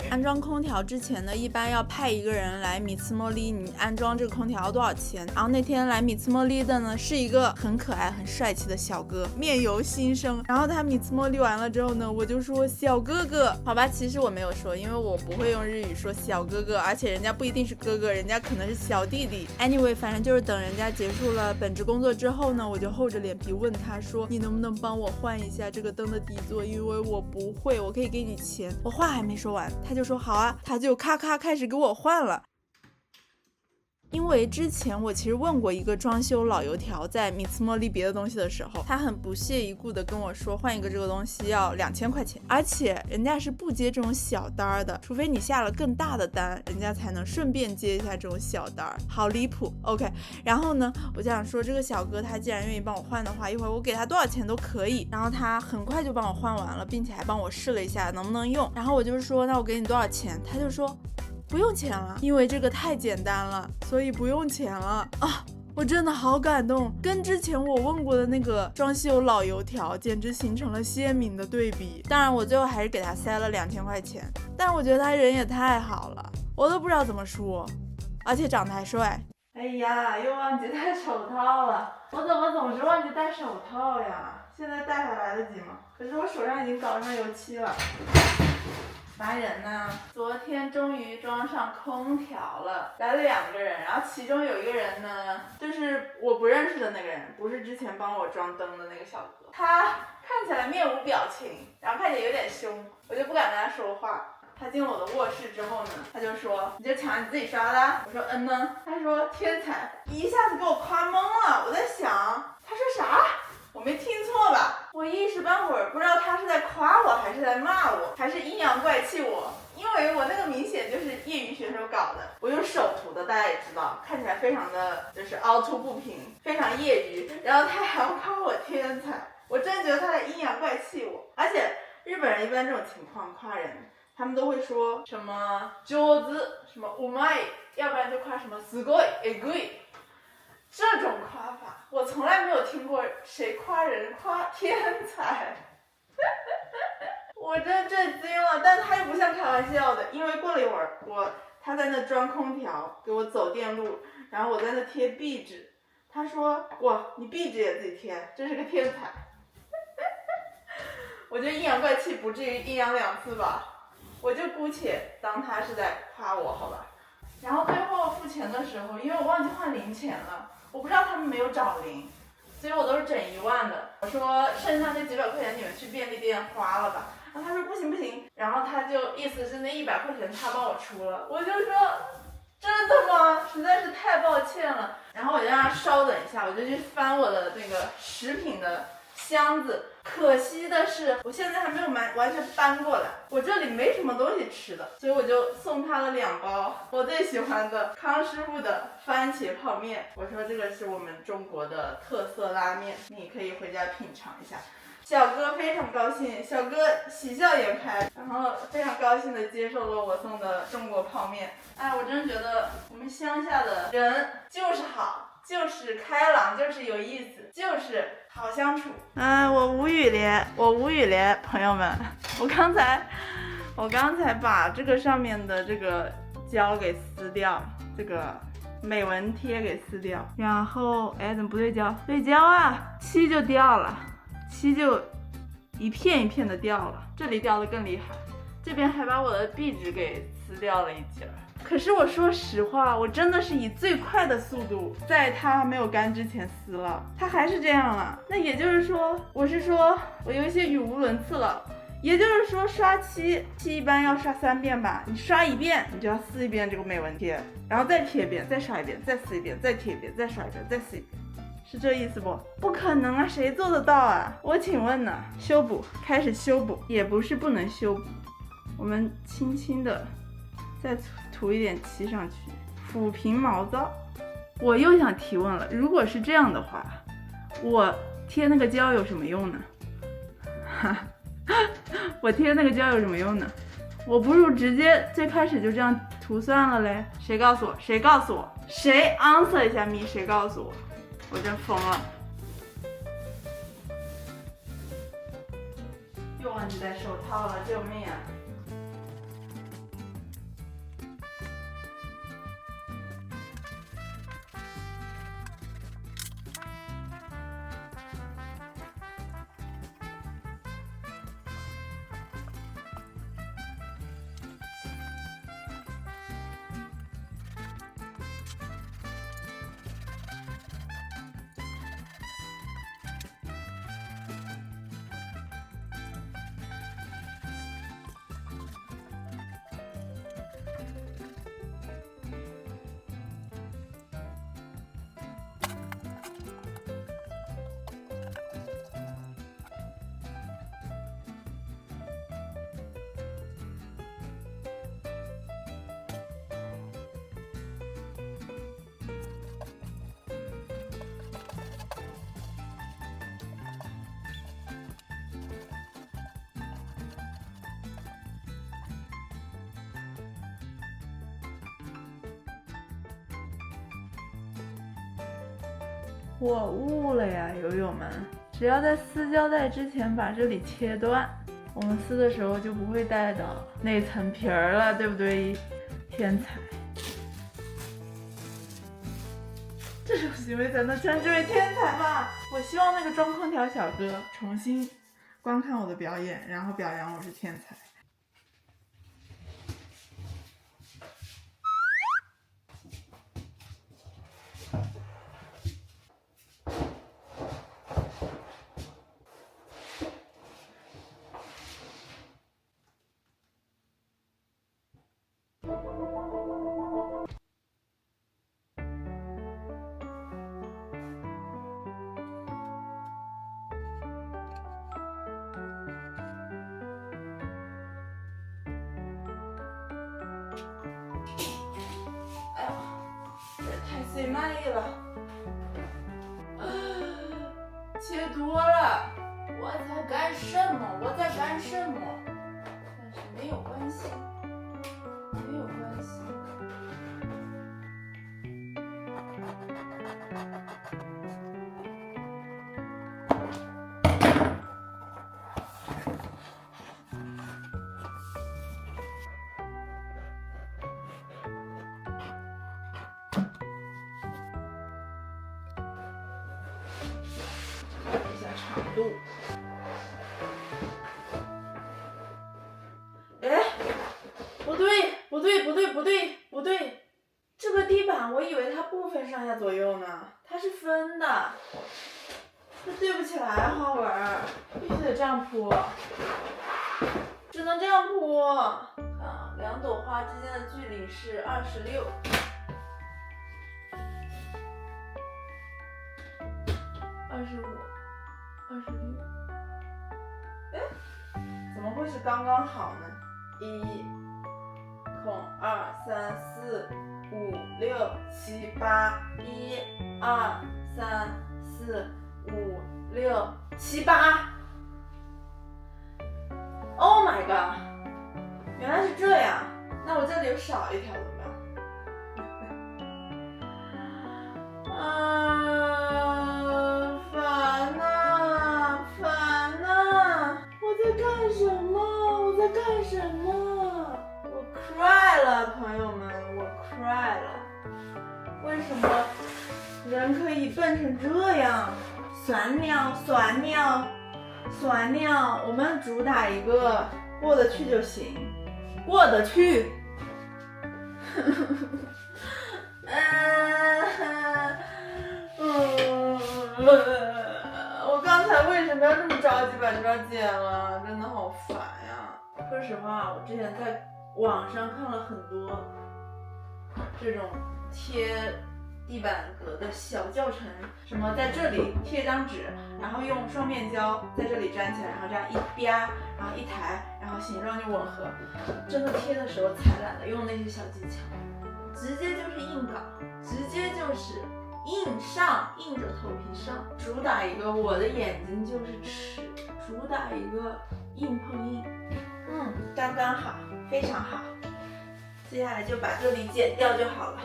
安装空调之前呢，一般要派一个人来米茨莫利，你安装这个空调要多少钱？然后那天来米茨莫利的呢，是一个很可爱很帅气的小哥，面由心生。然后他米茨莫利完了之后呢，我就说小哥哥，好吧，其实我没有说，因为我不会用日语说小哥哥，而且人家不一定是哥哥，人家可能是小弟弟。Anyway， 反正就是等人家结束了本职工作之后呢，我就厚着脸皮问他说，你能不能帮我换一下这个灯的底座，因为我不会，我可以给你钱。我话还没说完，他就说好啊，他就咔咔开始给我换了。因为之前我其实问过一个装修老油条在米茨莫利别的东西的时候，他很不屑一顾的跟我说换一个这个东西要2000块钱，而且人家是不接这种小单的，除非你下了更大的单，人家才能顺便接一下这种小单，好离谱。 OK， 然后呢我就想说这个小哥他既然愿意帮我换的话，一会儿我给他多少钱都可以。然后他很快就帮我换完了，并且还帮我试了一下能不能用。然后我就说那我给你多少钱，他就说不用钱了，因为这个太简单了，所以不用钱了啊！我真的好感动，跟之前我问过的那个装修老油条简直形成了鲜明的对比。当然我最后还是给他塞了2000块钱，但我觉得他人也太好了，我都不知道怎么说，而且长得还帅。哎呀，又忘记戴手套了，我怎么总是忘记戴手套呀？现在戴还来得及吗？可是我手上已经搞上油漆了。烦人呢！昨天终于装上空调了，来了2个人，然后其中有一个人呢，就是我不认识的那个人，不是之前帮我装灯的那个小哥，他看起来面无表情，然后看起来有点凶，我就不敢跟他说话。他进了我的卧室之后呢，他就说你这墙你自己刷的？我说呢。他说天才，一下子给我夸懵了。我在想他说啥？我没听错吧？我一时半会儿不知道他是在夸我还是在骂我，还是阴阳怪气我，因为我那个明显就是业余选手搞的，我用手涂的，大家也知道，看起来非常的就是凹凸不平，非常业余。然后他还要夸我天才，我真觉得他在阴阳怪气我。而且日本人一般这种情况夸人，他们都会说什么上手，什么うまい，要不然就夸什么すごい、えぐい。这种夸法我从来没有听过谁夸人夸天才我真震惊了。但他又不像开玩笑的，因为过了一会儿他在那装空调，给我走电路，然后我在那贴壁纸。他说：“哇，你壁纸也自己贴，真是个天才。”我就阴阳怪气，不至于阴阳2次吧，我就姑且当他是在夸我，好吧。然后最后付钱的时候，因为我忘记换零钱了，我不知道他们没有找零，所以我都是整1万的。我说剩下那几百块钱你们去便利店花了吧。然后他说不行不行，然后他就意思是那100块钱他帮我出了，我就说真的吗？实在是太抱歉了。然后我就让他稍等一下，我就去翻我的那个食品的箱子。可惜的是，我现在还没有完全搬过来，我这里没什么东西吃的，所以我就送他了2包我最喜欢的康师傅的番茄泡面。我说这个是我们中国的特色拉面，你可以回家品尝一下。小哥非常高兴，小哥喜笑颜开，然后非常高兴地接受了我送的中国泡面。哎，我真觉得我们乡下的人就是好，就是开朗，就是有意思，就是好相处。我无语了，朋友们，我刚才把这个上面的这个胶给撕掉，这个美纹贴给撕掉，然后怎么不对焦？对焦啊，漆就掉了。漆就一片一片的掉了，这里掉的更厉害，这边还把我的壁纸给撕掉了一截。可是我说实话，我真的是以最快的速度在它没有干之前撕了，它还是这样了。那也就是说，我有一些语无伦次了。也就是说，刷漆一般要刷3遍吧，你刷1遍，你就要撕一遍这个美纹贴，然后再贴一遍，再刷一遍，再撕一遍，再贴一遍，再刷一遍，再撕一遍。是这意思不？不可能啊，谁做得到啊？我请问呢？修补，开始修补，也不是不能修补，我们轻轻的再涂一点漆上去，抚平毛躁。我又想提问了，如果是这样的话，我贴那个胶有什么用呢？我贴那个胶有什么用呢？我不如直接最开始就这样涂算了嘞。谁告诉我？谁 answer 一下咪？谁告诉我？我真疯了，又忘记戴手套了，救命啊！我悟了呀，友友们，只要在撕胶带之前把这里切断，我们撕的时候就不会带到那层皮儿了，对不对？天才，这种行为才能称之为天才吧？我希望那个装空调小哥重新观看我的表演，然后表扬我是天才。太慢了，切多了，我在干什么？但是没有关系，长度。哎，不对，这个地板我以为它不分上下左右呢，它是分的，这对不起来，花纹必须得这样铺，只能这样铺。啊，2朵花之间的距离是26。25、26，哎，怎么会是刚刚好呢？1孔2、3、4、5、6、7、8，1、2、3、4、5、6、7、8。Oh my god！ 原来是这样，那我这里有少一条怎么办？干什么？我 cry 了，朋友们，我 cry 了。为什么人可以笨成这样？酸尿。我们主打一个过得去就行，过得去。我刚才为什么要这么着急把这边剪了？真的好烦呀！说实话，我之前在网上看了很多这种贴地板革的小教程，什么在这里贴一张纸，然后用双面胶在这里粘起来，然后这样一啪，然后一抬，然后形状就吻合。真的贴的时候才懒得用那些小技巧，直接就是硬搞，直接就是硬上，硬着头皮上，主打一个我的眼睛就是尺，主打一个硬碰硬。刚刚好，非常好。接下来就把这里剪掉就好了。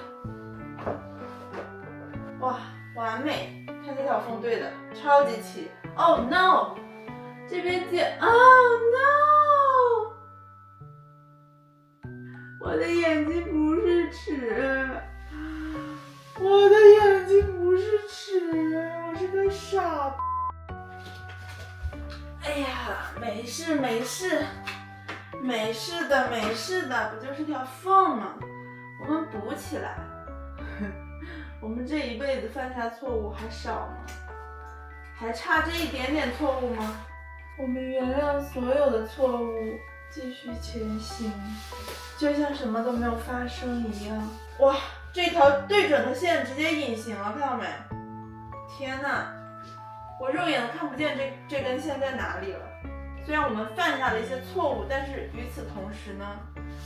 哇，完美！看这条缝对的，超级齐。Oh no！ 这边剪 ，Oh no！ 我的眼睛不是尺，我的眼睛不是尺，我是个傻。哎呀，没事的，不就是条缝吗？我们补起来。我们这一辈子犯下错误还少吗？还差这一点点错误吗？我们原谅所有的错误，继续前行，就像什么都没有发生一样。哇，这条对准的线直接隐形了，看到没？天哪，我肉眼都看不见这根线在哪里了。虽然我们犯下了一些错误，但是与此同时呢，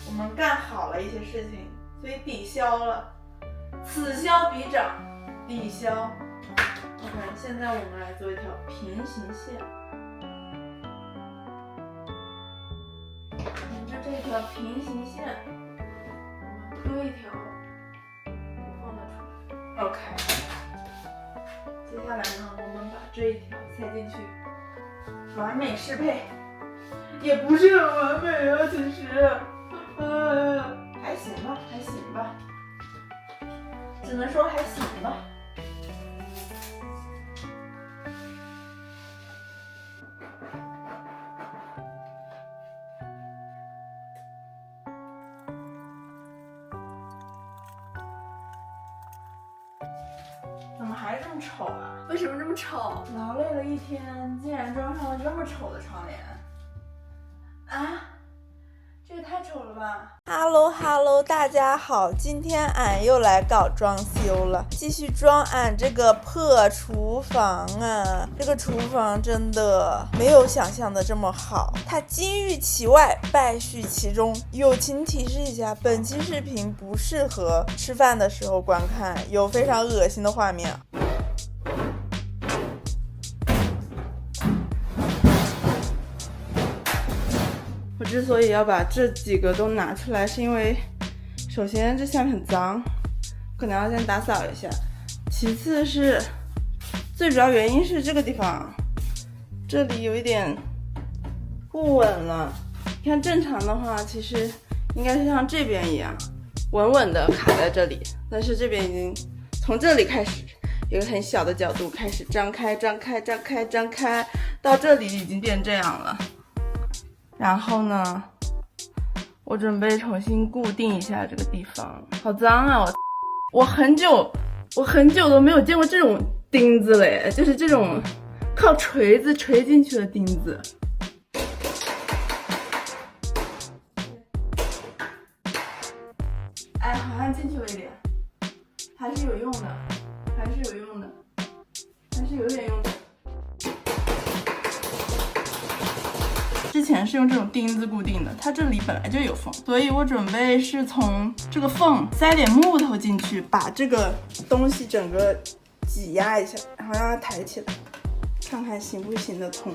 我们干好了一些事情，所以抵消了。此消彼长，抵消。OK， 现在我们来做一条平行线，沿着这条平行线，我们割一条，放得出来。OK， 接下来呢，我们把这一条塞进去。完美适配，也不是很完美啊，其实，还行吧，只能说还行吧。怎么还这么丑啊？为什么这么丑？劳累了一天，竟然装上了这么丑的窗帘啊！这也太丑了吧 ！Hello， 大家好，今天俺又来搞装修了，继续装俺这个破厨房啊！这个厨房真的没有想象的这么好，它金玉其外，败絮其中。友情提示一下，本期视频不适合吃饭的时候观看，有非常恶心的画面。我之所以要把这几个都拿出来，是因为首先这下面很脏，可能要先打扫一下。其次是最主要原因是这个地方，这里有一点不稳了。你看正常的话，其实应该是像这边一样，稳稳的卡在这里，但是这边已经从这里开始一个很小的角度开始张开，到这里已经变这样了。然后呢，我准备重新固定一下这个地方。好脏啊！我很久都没有见过这种钉子嘞，就是这种靠锤子锤进去的钉子。哎，好像进去了一点，还是有用的，还是有点用的。之前是用这种钉子固定的，它这里本来就有缝，所以我准备是从这个缝塞点木头进去，把这个东西整个挤压一下，然后让它抬起来，看看行不行得通。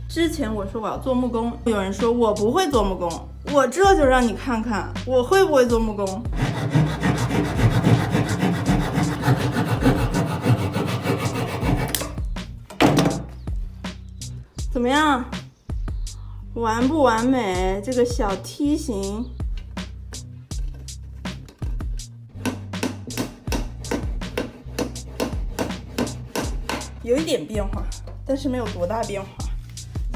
之前我说我要做木工，有人说我不会做木工，我这就让你看看我会不会做木工。怎么样？完不完美？这个小梯形，有一点变化，但是没有多大变化。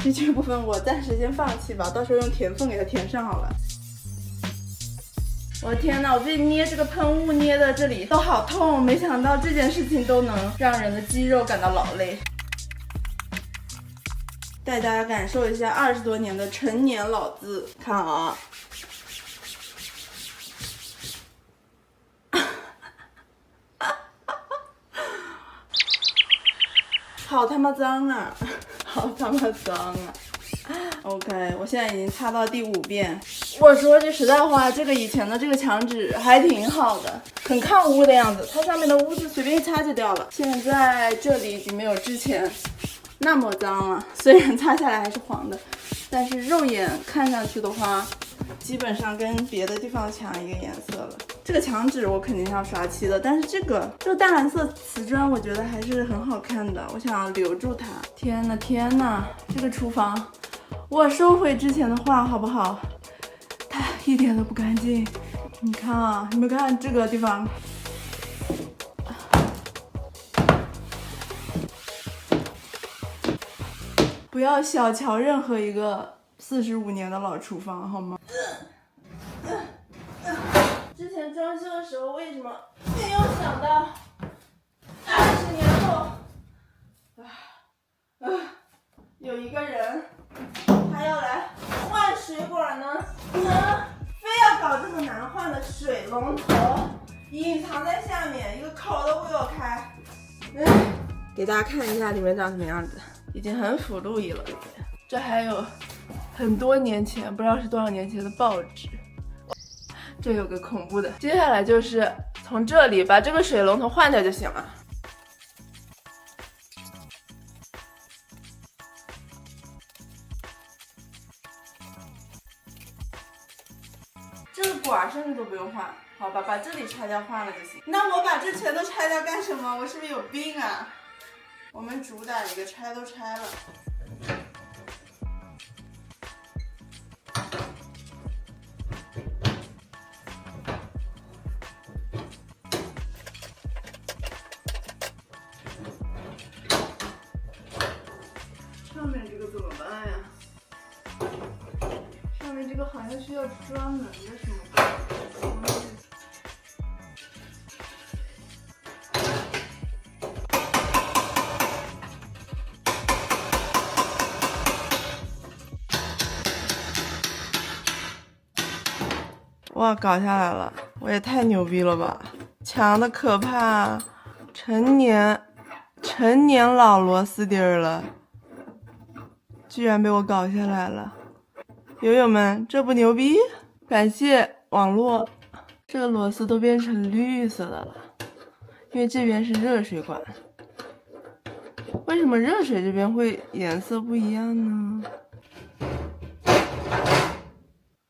所以这部分我暂时先放弃吧，到时候用填缝给它填上好了。我的天哪，我最近捏这个喷雾捏的这里都好痛，没想到这件事情都能让人的肌肉感到劳累。带大家感受一下20多年的陈年老字，看啊，好他妈脏啊，好他妈脏啊 ！OK， 我现在已经擦到第5遍。我说句实在话，这个以前的这个墙纸还挺好的，很抗污的样子，它上面的污渍随便一擦就掉了。现在这里已经没有之前那么脏了，虽然擦下来还是黄的，但是肉眼看上去的话，基本上跟别的地方的墙一个颜色了。这个墙纸我肯定是要刷漆的，但是这个淡蓝色瓷砖我觉得还是很好看的，我想留住它。天呐天呐，这个厨房，我收回之前的话好不好？它一点都不干净。你看啊，你们看这个地方。不要小瞧任何一个45年的老厨房，好吗？之前装修的时候为什么没有想到20年后，有一个人他要来换水管呢？非要搞这么难换的水龙头，隐藏在下面，一个口都不给我开。给大家看一下里面长什么样子。已经很腐路一了，这还有很多年前，不知道是多少年前的报纸。这有个恐怖的，接下来就是从这里把这个水龙头换掉就行了。这个管甚至都不用换，好吧，把这里拆掉换了就行。那我把这全都拆掉干什么？我是不是有病啊？我们主打一个拆都拆了。上面这个怎么办呀？上面这个好像需要专门的什么东西。哇，搞下来了！我也太牛逼了吧！强的可怕，成年老螺丝钉了，居然被我搞下来了！友友们，这不牛逼？感谢网络，这个螺丝都变成绿色的了，因为这边是热水管。为什么热水这边会颜色不一样呢？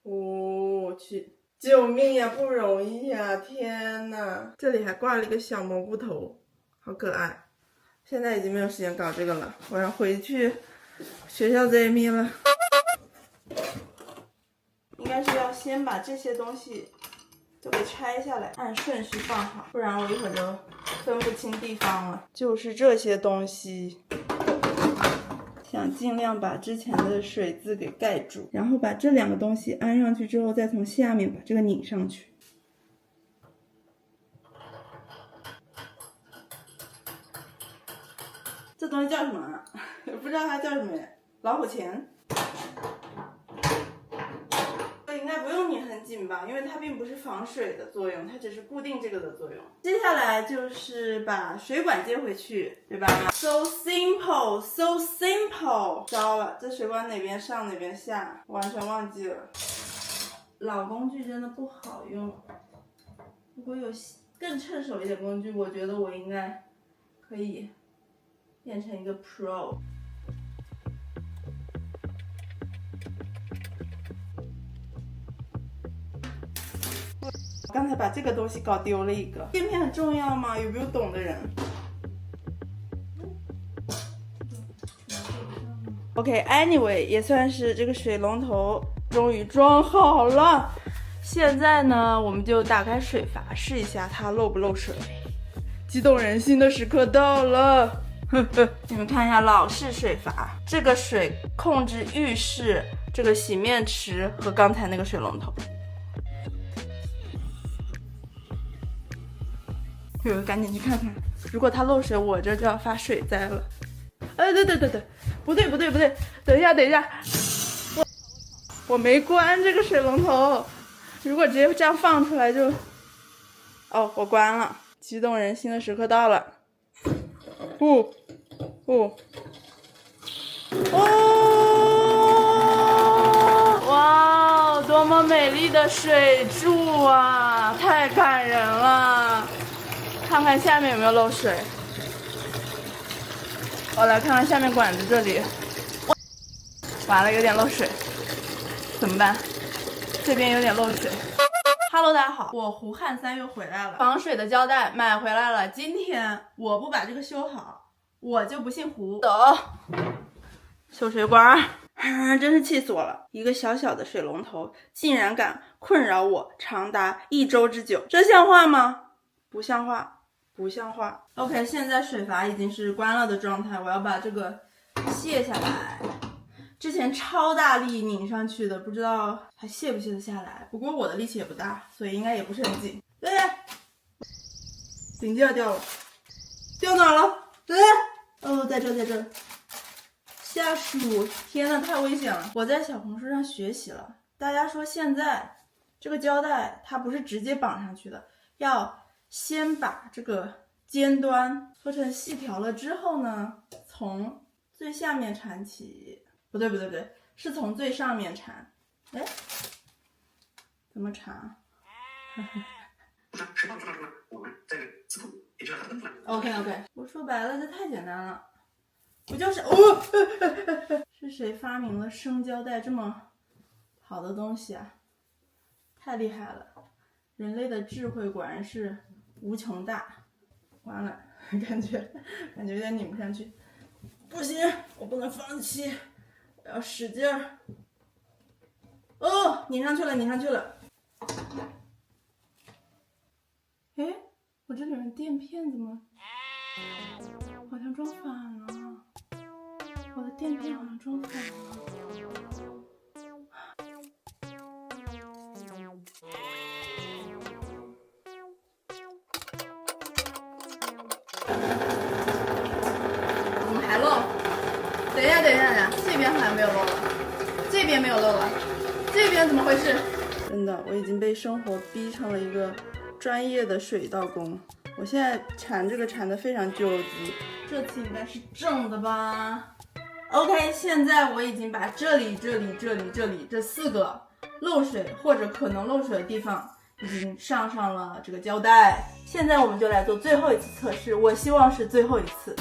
我去！救命呀，不容易呀！天哪，这里还挂了一个小蘑菇头，好可爱。现在已经没有时间搞这个了，我要回去学校 ZME 了。应该是要先把这些东西都给拆下来，按顺序放好，不然我一会儿就分不清地方了。就是这些东西，想尽量把之前的水渍给盖住，然后把这两个东西安上去之后，再从下面把这个拧上去。这东西叫什么啊？不知道它叫什么呀？老虎钳。应该不用拧很紧吧，因为它并不是防水的作用，它只是固定这个的作用。接下来就是把水管接回去，对吧 ？So simple, so simple。糟了，这水管哪边上哪边下，完全忘记了。老工具真的不好用，如果有更趁手一点工具，我觉得我应该可以变成一个 pro。刚才把这个东西搞丢了一个，垫片很重要吗？有没有懂的人 ？OK，anyway， 也算是这个水龙头终于装好了。现在呢，我们就打开水阀试一下它漏不漏水。激动人心的时刻到了，你们看一下老式水阀，这个水控制浴室这个洗面池和刚才那个水龙头。赶紧去看看，如果它漏水，我这就要发水灾了。对，不对，等一下，我没关这个水龙头，如果直接这样放出来就，哦，我关了。激动人心的时刻到了，哇，多么美丽的水柱啊，太感人了。看看下面有没有漏水，我来看看下面管子这里，完了有点漏水，怎么办？这边有点漏水。Hello， 大家好，我胡汉三又回来了，防水的胶带买回来了。今天我不把这个修好，我就不姓胡。走，修水管，真是气死我了！一个小小的水龙头竟然敢困扰我长达1周之久，这像话吗？不像话。OK， 现在水阀已经是关了的状态，我要把这个卸下来。之前超大力拧上去的，不知道还卸不卸得下来。不过我的力气也不大，所以应该也不是很紧。对，顶就要掉了，掉哪了？对，哦，在这。下属，天呐，太危险了！我在小红书上学习了，大家说现在这个胶带它不是直接绑上去的，要先把这个尖端搓成细条了之后呢，从最下面缠起，不对，是从最上面缠。哎，怎么缠？OK， 我说白了，这太简单了，不就是是谁发明了生胶带这么好的东西啊？太厉害了，人类的智慧果然是无穷大。完了，感觉有点拧不上去，不行，我不能放弃，我要使劲儿。哦，拧上去了。哎，我这里面垫片怎么好像装反了？我的垫片好像装反了。怎么还漏？等一下，这边好像没有漏了，这边没有漏了，这边怎么回事？真的，我已经被生活逼成了一个专业的水道工。我现在缠这个缠得非常纠结，这次应该是正的吧 ？OK， 现在我已经把这里这4个漏水或者可能漏水的地方已经上了这个胶带。现在我们就来做最后一次测试，我希望是最后一次。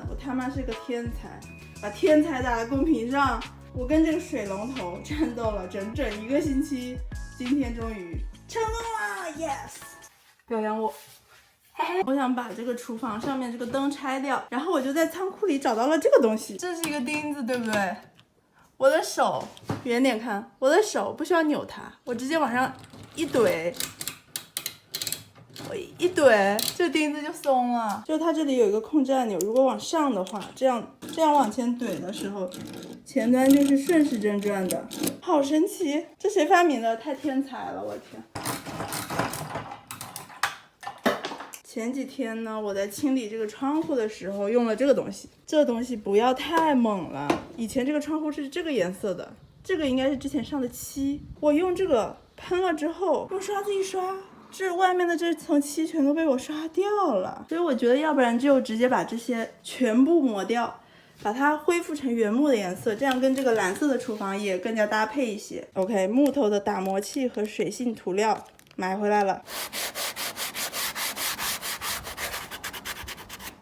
我他妈是个天才，把天才打在公屏上。我跟这个水龙头战斗了整整1个星期，今天终于成功了 ，yes！表扬我，我想把这个厨房上面这个灯拆掉，然后我就在仓库里找到了这个东西，这是一个钉子，对不对？我的手远点看，我的手不需要扭它，我直接往上一怼，我一怼，这钉子就松了。就它这里有一个控制按钮，如果往上的话，这样往前怼的时候，前端就是顺时针转的，好神奇！这谁发明的？太天才了，我天！前几天呢，我在清理这个窗户的时候用了这个东西，这东西不要太猛了。以前这个窗户是这个颜色的，这个应该是之前上的漆。我用这个喷了之后，用刷子一刷，这外面的这层漆全都被我刷掉了。所以我觉得，要不然就直接把这些全部磨掉，把它恢复成原木的颜色，这样跟这个蓝色的厨房也更加搭配一些。OK， 木头的打磨器和水性涂料买回来了。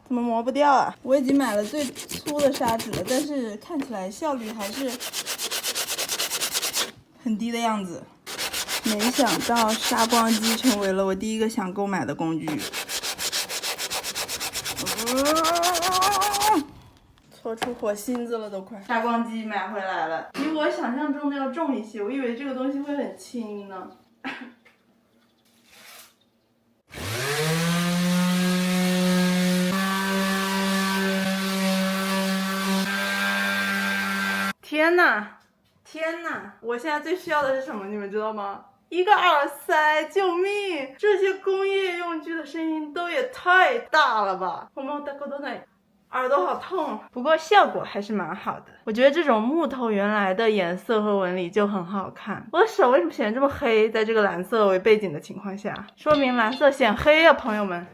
怎么磨不掉啊？我已经买了最粗的砂纸了，但是看起来效率还是很低的样子。没想到砂光机成为了我第一个想购买的工具。搓出火星子了都快！砂光机买回来了，比我想象中的要重一些，我以为这个东西会很轻呢。天呐，天呐！我现在最需要的是什么？你们知道吗？一个耳塞！救命！这些工业用具的声音都也太大了吧！我们耳朵好痛，不过效果还是蛮好的。我觉得这种木头原来的颜色和纹理就很好看。我的手为什么显得这么黑？在这个蓝色为背景的情况下，说明蓝色显黑啊，朋友们。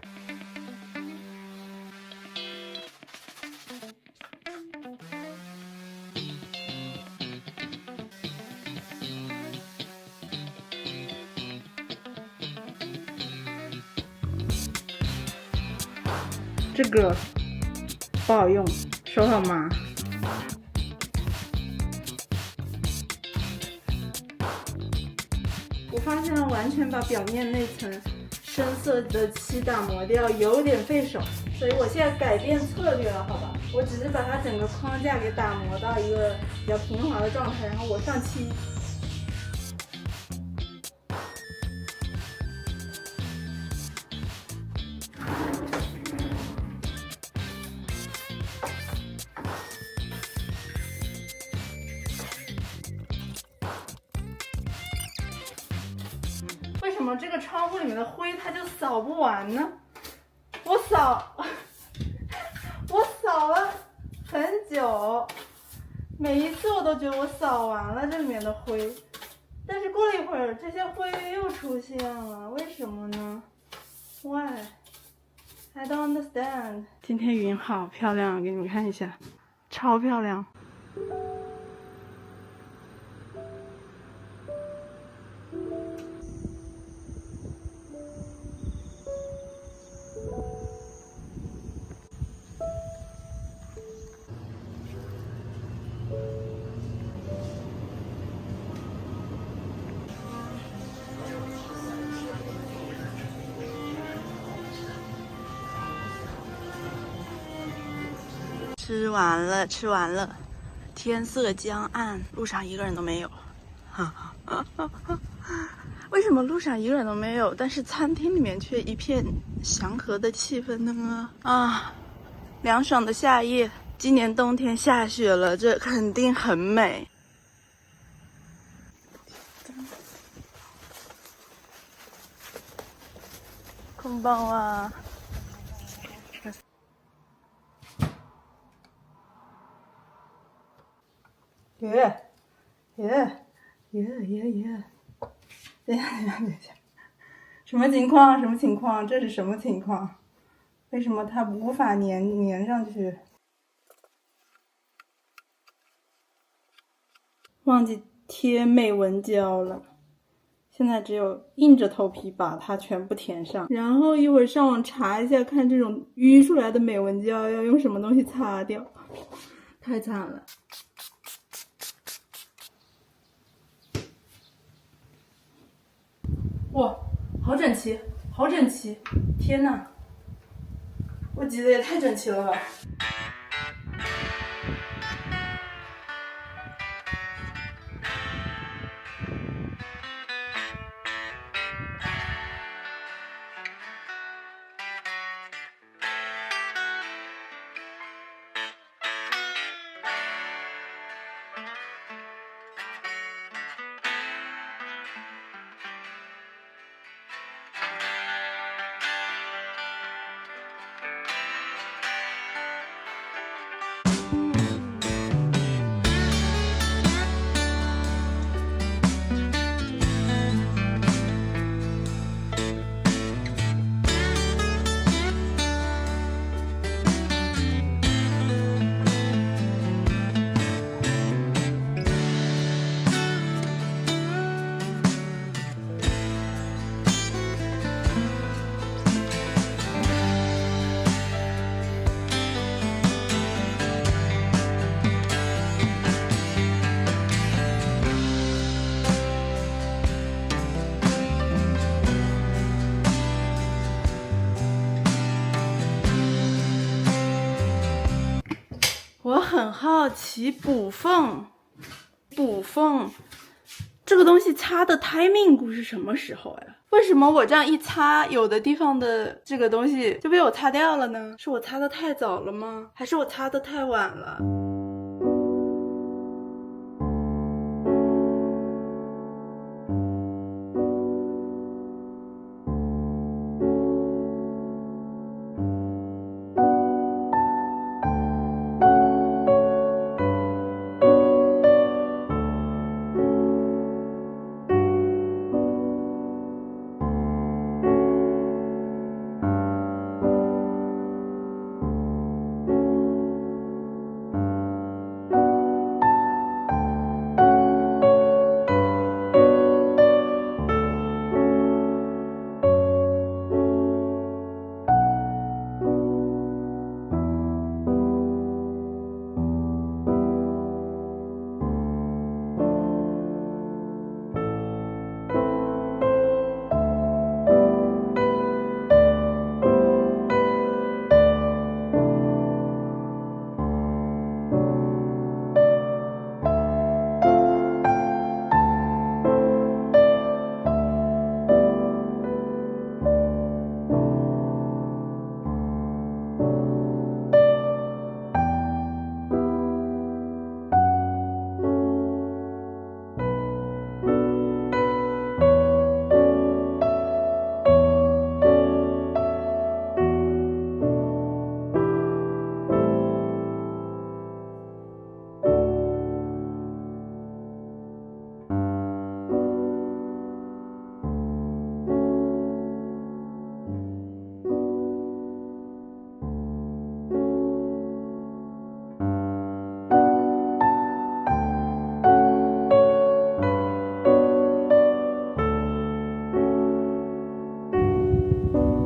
这个不好用，手很麻。我发现了，完全把表面那层深色的漆打磨掉有点费手，所以我现在改变策略了，好吧？我只是把它整个框架给打磨到一个比较平滑的状态，然后我上漆。为什么这个窗户里面的灰它就扫不完呢？我扫了很久，每一次我都觉得我扫完了这里面的灰，但是过了一会儿，这些灰又出现了，为什么呢 ？Why? I don't understand. 今天云好漂亮，给你们看一下，超漂亮。吃完了，天色将暗，路上一个人都没有。为什么路上一个人都没有，但是餐厅里面却一片祥和的气氛呢？啊，凉爽的夏夜，今年冬天下雪了，这肯定很美。こんばんは。耶，等一下，什么情况？什么情况？这是什么情况？为什么它无法粘上去？忘记贴美纹胶了，现在只有硬着头皮把它全部填上，然后一会儿上网查一下，看这种淤出来的美纹胶要用什么东西擦掉，太惨了。哇，好整齐，好整齐！天哪，我挤得也太整齐了吧。我很好奇补缝这个东西擦的 timing 是什么时候呀？为什么我这样一擦，有的地方的这个东西就被我擦掉了呢？是我擦的太早了吗？还是我擦的太晚了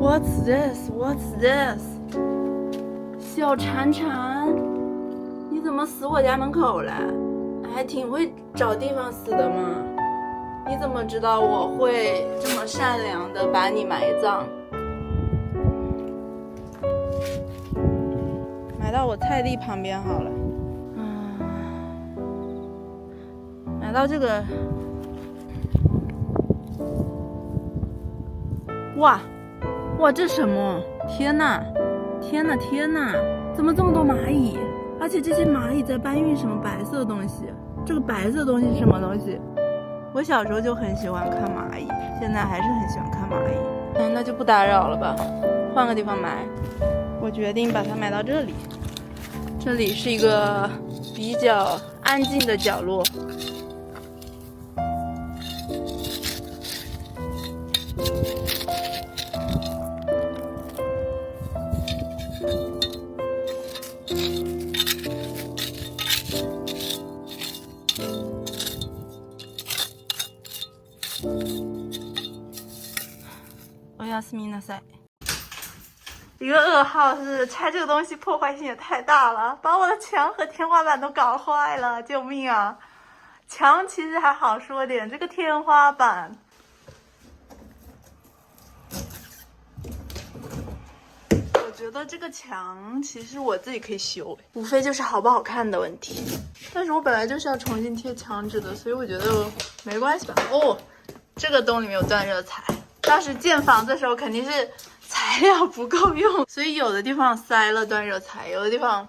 ？What's this? What's this? 小铲铲，你怎么死我家门口了？还挺会找地方死的嘛。你怎么知道我会这么善良的把你埋葬？埋到我菜地旁边好了。埋到这个。哇，这什么？天哪！怎么这么多蚂蚁？而且这些蚂蚁在搬运什么白色的东西？这个白色的东西是什么东西？我小时候就很喜欢看蚂蚁，现在还是很喜欢看蚂蚁。那就不打扰了吧，换个地方埋。我决定把它埋到这里。这里是一个比较安静的角落。おやすみなさい。一个噩耗是拆这个东西破坏性也太大了，把我的墙和天花板都搞坏了，救命啊！墙其实还好说点，这个天花板，我觉得这个墙其实我自己可以修，无非就是好不好看的问题。但是我本来就是要重新贴墙纸的，所以我觉得没关系吧。哦，这个洞里面有断热材，当时建房子的时候肯定是材料不够用，所以有的地方塞了断热材，有的地方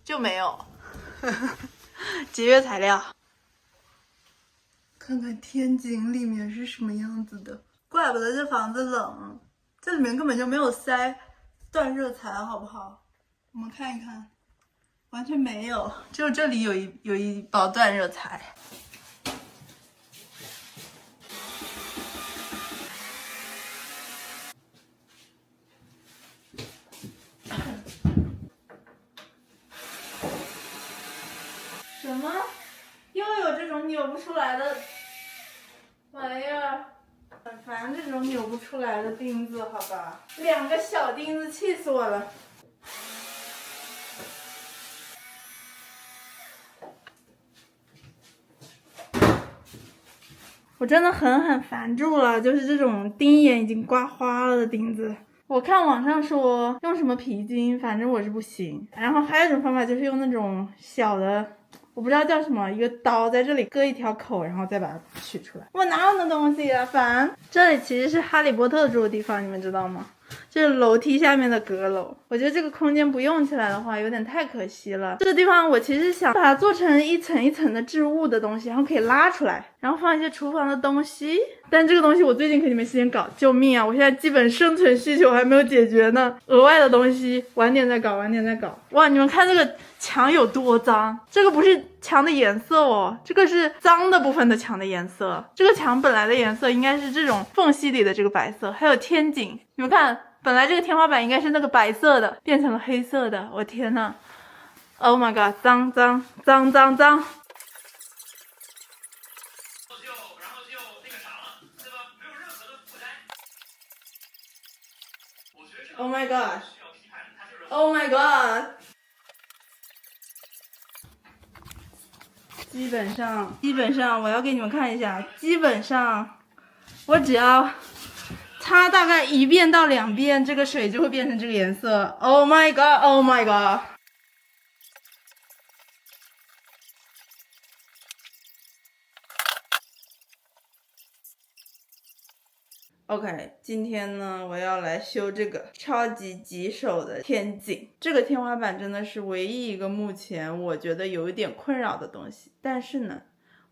就没有。节约材料。看看天井里面是什么样子的，怪不得这房子冷，这里面根本就没有塞断热材，好不好？我们看一看，完全没有，只有这里有一包断热材。什么？又有这种扭不出来的玩意儿？很烦这种扭不出来的钉子，好吧？2个小钉子，气死我了！我真的很烦住了，就是这种钉眼已经刮花了的钉子。我看网上说用什么皮筋，反正我是不行。然后还有一种方法就是用那种小的，我不知道叫什么，一个刀在这里割一条口，然后再把它取出来。我哪有那东西啊，烦！这里其实是哈利波特住的地方，你们知道吗？就是楼梯下面的阁楼。我觉得这个空间不用起来的话，有点太可惜了。这个地方我其实想把它做成一层一层的置物的东西，然后可以拉出来，然后放一些厨房的东西。但这个东西我最近肯定没时间搞，救命啊！我现在基本生存需求还没有解决呢，额外的东西晚点再搞，晚点再搞。哇，你们看这个墙有多脏？这个不是墙的颜色哦，这个是脏的部分的墙的颜色。这个墙本来的颜色应该是这种缝隙里的这个白色，还有天井，你们看，本来这个天花板应该是那个白色的，变成了黑色的。我天呐 ，Oh my god， 脏脏脏脏脏！ Oh my god! Oh my god! 基本上我要给你们看一下，基本上我只要擦大概1遍到2遍，这个水就会变成这个颜色。Oh my god! Oh my god! OK， 今天呢，我要来修这个超级棘手的天井。这个天花板真的是唯一一个目前我觉得有一点困扰的东西，但是呢，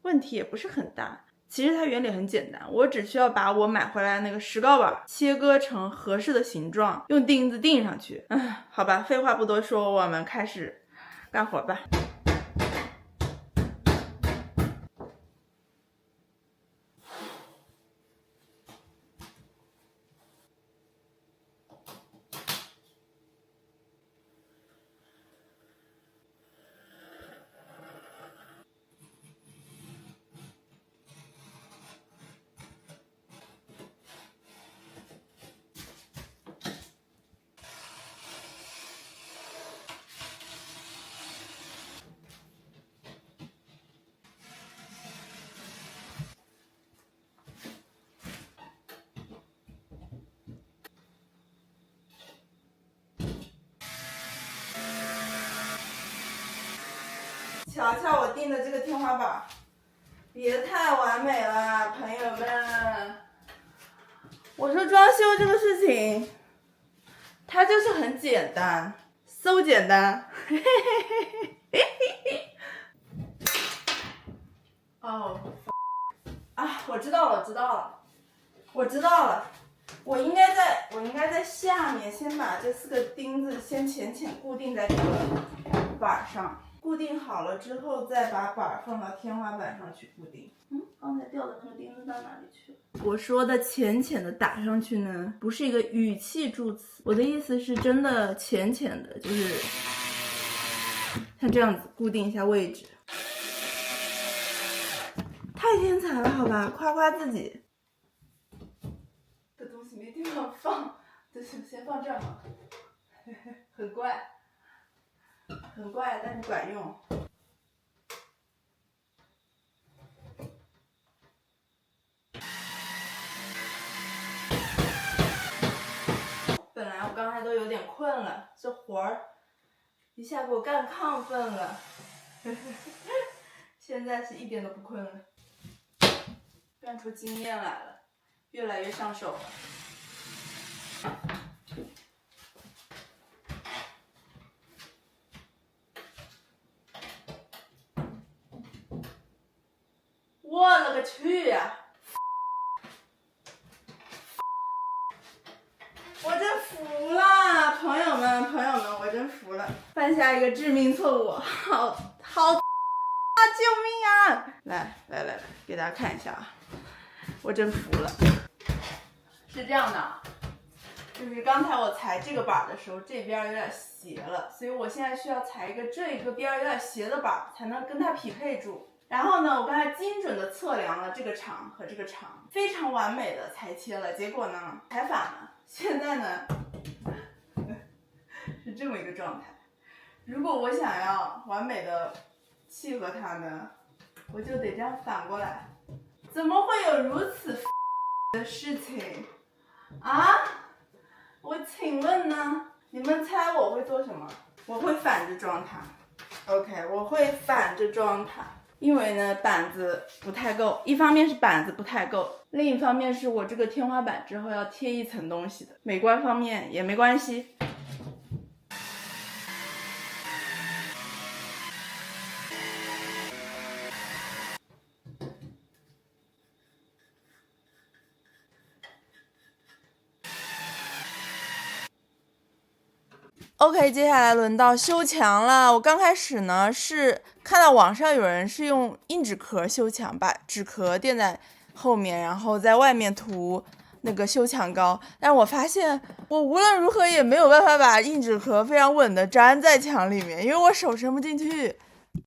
问题也不是很大。其实它原理很简单，我只需要把我买回来的那个石膏板切割成合适的形状，用钉子钉上去。好吧，废话不多说，我们开始干活吧。瞧瞧我钉的这个天花板，别太完美了，朋友们。我说装修这个事情，它就是很简单，so 简单。哦，啊，我知道了，我应该在下面先把这4个钉子先浅浅固定在这个板上。固定好了之后，再把板放到天花板上去固定。刚才掉的那个钉子到哪里去了？我说的浅浅的打上去呢，不是一个语气助词，我的意思是真的浅浅的，就是像这样子固定一下位置。太天才了，好吧，夸夸自己。这东西没地方放，就先放这儿吧。很怪。很怪，但是管用。本来我刚才都有点困。困了，这活儿一下给我干亢奋了，现在是一点都不困了，干出经验来了，越来越上手了。我勒个去呀！我真服了，朋友们，我真服了，犯下一个致命错误，好啊，救命啊！来，给大家看一下啊，我真服了。是这样的啊，就是刚才我裁这个板的时候，这边有点斜了，所以我现在需要裁一个这个边有点斜的板，才能跟它匹配住。然后呢，我刚才精准的测量了这个长和这个长，非常完美的裁切了，结果呢裁反了，现在呢是这么一个状态。如果我想要完美的契合它呢，我就得这样反过来。怎么会有如此的事情啊？我请问呢？你们猜我会做什么？我会反着装它。OK， 我会反着装它。因为呢板子不太够，一方面是板子不太够，另一方面是我这个天花板之后要贴一层东西的，美观方面也没关系。OK， 接下来轮到修墙了。我刚开始呢是看到网上有人是用硬纸壳修墙，把纸壳垫在后面，然后在外面涂那个修墙膏。但我发现我无论如何也没有办法把硬纸壳非常稳的粘在墙里面，因为我手伸不进去。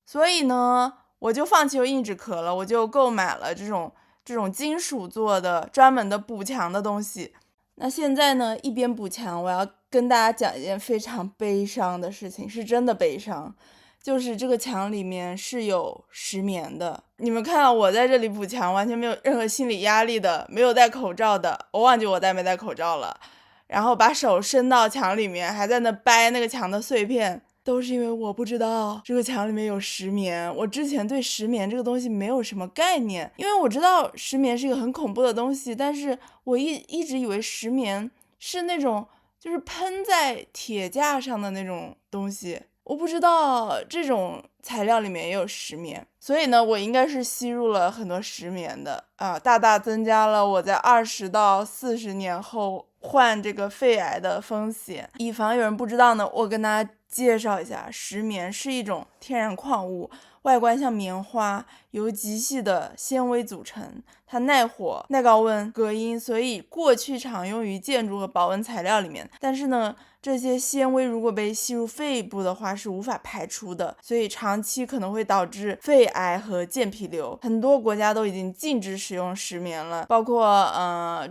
所以呢，我就放弃用硬纸壳了，我就购买了这种金属做的专门的补墙的东西。那现在呢，一边补墙，我要跟大家讲一件非常悲伤的事情，是真的悲伤，就是这个墙里面是有石棉的。你们看到我在这里补墙，完全没有任何心理压力的，没有戴口罩的，我忘记我戴没戴口罩了，然后把手伸到墙里面，还在那掰那个墙的碎片，都是因为我不知道这个墙里面有石棉。我之前对石棉这个东西没有什么概念，因为我知道石棉是一个很恐怖的东西，但是我一直以为石棉是那种就是喷在铁架上的那种东西，我不知道这种材料里面也有石棉，所以呢我应该是吸入了很多石棉的啊，大大增加了我在20到40年后患这个肺癌的风险。以防有人不知道呢，我跟大家介绍一下，石棉是一种天然矿物，外观像棉花，由极细的纤维组成，它耐火、耐高温、隔音，所以过去常用于建筑和保温材料里面。但是呢，这些纤维如果被吸入肺部的话是无法排出的，所以长期可能会导致肺癌和健脾瘤。很多国家都已经禁止使用石棉了，包括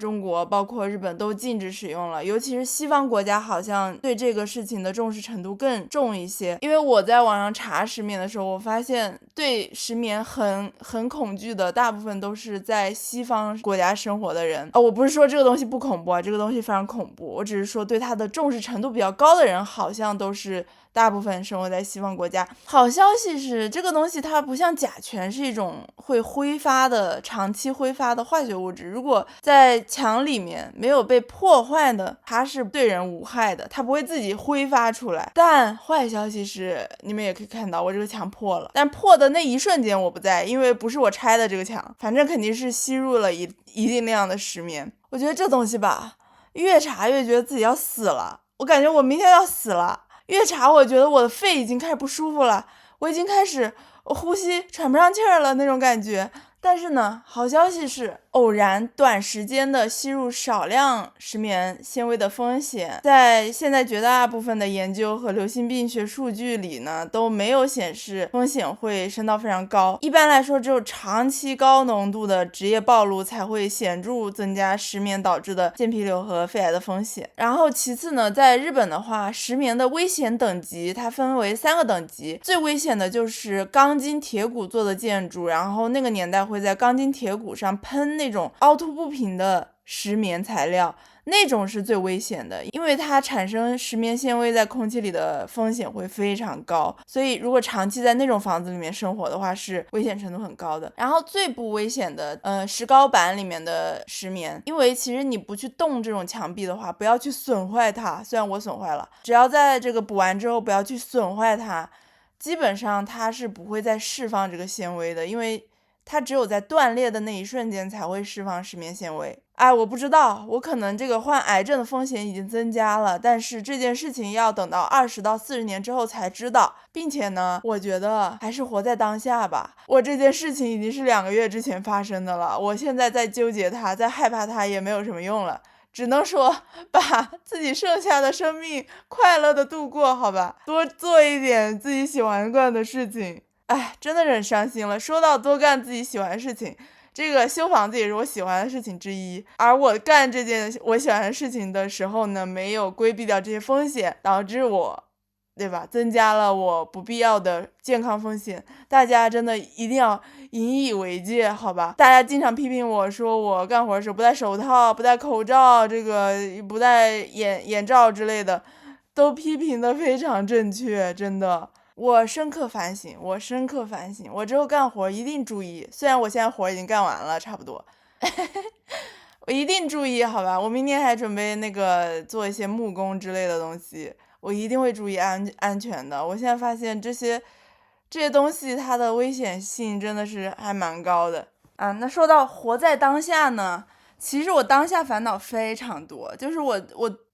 中国，包括日本都禁止使用了。尤其是西方国家好像对这个事情的重视程度更重一些。因为我在网上查石棉的时候，我发现对石棉很恐惧的大部分都是在西方国家生活的人。我不是说这个东西不恐怖啊，这个东西非常恐怖，我只是说对它的重视程度比较高的人好像都是大部分生活在西方国家。好消息是这个东西它不像甲醛是一种会挥发的长期挥发的化学物质，如果在墙里面没有被破坏的，它是对人无害的，它不会自己挥发出来。但坏消息是你们也可以看到我这个墙破了，但破的那一瞬间我不在，因为不是我拆的这个墙，反正肯定是吸入了一定量的石棉。我觉得这东西吧，越查越觉得自己要死了，我感觉我明天要死了。越查我觉得我的肺已经开始不舒服了，我已经开始呼吸喘不上气儿了那种感觉。但是呢，好消息是偶然短时间的吸入少量石棉纤维的风险，在现在绝大部分的研究和流行病学数据里呢，都没有显示风险会升到非常高。一般来说，只有长期高浓度的职业暴露才会显著增加石棉导致的健脾瘤和肺癌的风险。然后其次呢，在日本的话，石棉的危险等级它分为3个等级，最危险的就是钢筋铁骨做的建筑，然后那个年代会在钢筋铁骨上喷那种凹凸不平的石棉材料，那种是最危险的，因为它产生石棉纤维在空气里的风险会非常高，所以如果长期在那种房子里面生活的话，是危险程度很高的。然后最不危险的，石膏板里面的石棉，因为其实你不去动这种墙壁的话，不要去损坏它，虽然我损坏了，只要在这个补完之后不要去损坏它，基本上它是不会再释放这个纤维的，因为它只有在断裂的那一瞬间才会释放石棉纤维。我不知道，我可能这个患癌症的风险已经增加了，但是这件事情要等到20到40年之后才知道，并且呢，我觉得还是活在当下吧。我这件事情已经是2个月之前发生的了，我现在在纠结它，在害怕它也没有什么用了，只能说把自己剩下的生命快乐的度过，好吧，多做一点自己喜欢干的事情。真的是很伤心了。说到多干自己喜欢的事情，这个修房子也是我喜欢的事情之一，而我干这件我喜欢的事情的时候呢，没有规避掉这些风险，导致我，对吧，增加了我不必要的健康风险。大家真的一定要引以为戒，好吧？大家经常批评我说我干活的时候不戴手套、不戴口罩，这个不戴眼罩之类的，都批评的非常正确，真的。我深刻反省，我之后干活一定注意，虽然我现在活已经干完了差不多我一定注意，好吧，我明天还准备做一些木工之类的东西，我一定会注意安全的。我现在发现这些东西它的危险性真的是还蛮高的那说到活在当下呢，其实我当下烦恼非常多，就是我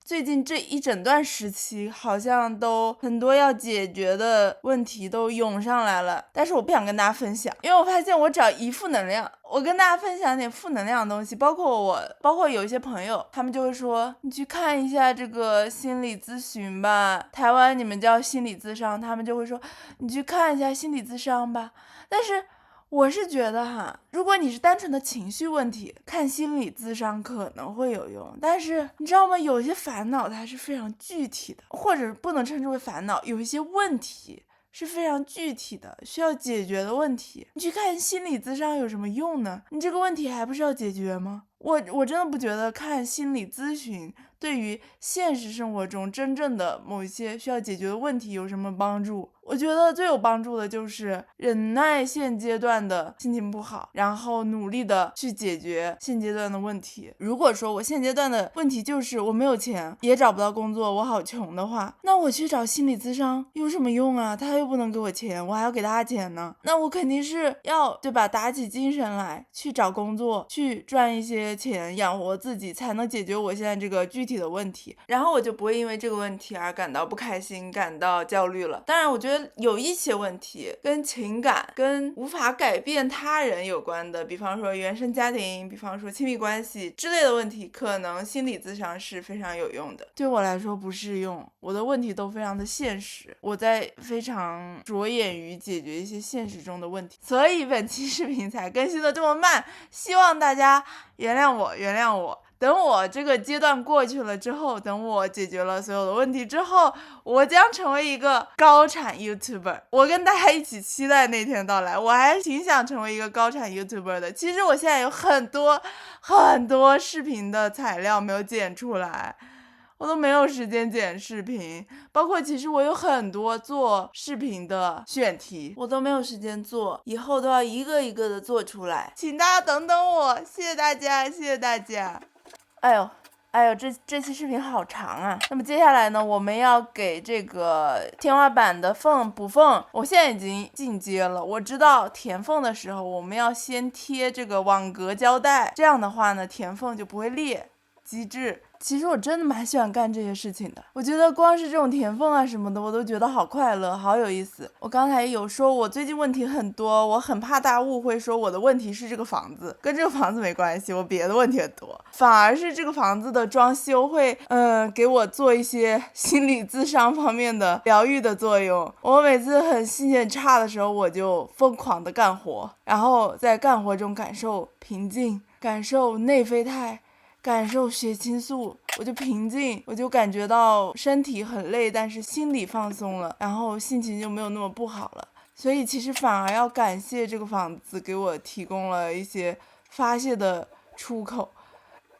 最近这一整段时期好像都很多要解决的问题都涌上来了，但是我不想跟大家分享，因为我发现我只要一负能量，我跟大家分享点负能量的东西，包括有一些朋友，他们就会说你去看一下这个心理咨询吧，台湾你们叫心理咨商，他们就会说你去看一下心理咨商吧。但是我是觉得如果你是单纯的情绪问题，看心理咨商可能会有用，但是你知道吗，有一些烦恼它是非常具体的，或者不能称之为烦恼，有一些问题是非常具体的需要解决的问题，你去看心理咨商有什么用呢？你这个问题还不是要解决吗？我真的不觉得看心理咨询对于现实生活中真正的某一些需要解决的问题有什么帮助。我觉得最有帮助的就是忍耐现阶段的心情不好，然后努力的去解决现阶段的问题。如果说我现阶段的问题就是我没有钱，也找不到工作，我好穷的话，那我去找心理咨商有什么用啊？他又不能给我钱，我还要给他钱呢，那我肯定是要，对吧，打起精神来去找工作，去赚一些钱养活自己，才能解决我现在这个具体的问题，然后我就不会因为这个问题而感到不开心，感到焦虑了。当然我觉得有一些问题跟情感跟无法改变他人有关的，比方说原生家庭，比方说亲密关系之类的问题，可能心理咨商是非常有用的。对我来说不适用，我的问题都非常的现实，我在非常着眼于解决一些现实中的问题，所以本期视频才更新的这么慢，希望大家原谅我。等我这个阶段过去了之后，等我解决了所有的问题之后，我将成为一个高产 YouTuber。我跟大家一起期待那天到来，我还挺想成为一个高产 YouTuber 的。其实我现在有很多视频的材料没有剪出来，我都没有时间剪视频，包括其实我有很多做视频的选题，我都没有时间做，以后都要一个一个的做出来，请大家等等我，谢谢大家，谢谢大家。哎呦，这期视频好长啊。那么接下来呢，我们要给这个天花板的补缝，我现在已经进阶了。我知道填缝的时候，我们要先贴这个网格胶带，这样的话呢，填缝就不会裂，机智。其实我真的蛮喜欢干这些事情的，我觉得光是这种填缝啊什么的，我都觉得好快乐，好有意思。我刚才有说我最近问题很多，我很怕大家误会说我的问题是这个房子，跟这个房子没关系，我别的问题很多，反而是这个房子的装修会给我做一些心理咨商方面的疗愈的作用。我每次很心情差的时候，我就疯狂的干活，然后在干活中感受平静，感受内啡肽，感受血清素，我就平静，我就感觉到身体很累，但是心理放松了，然后心情就没有那么不好了。所以其实反而要感谢这个房子给我提供了一些发泄的出口。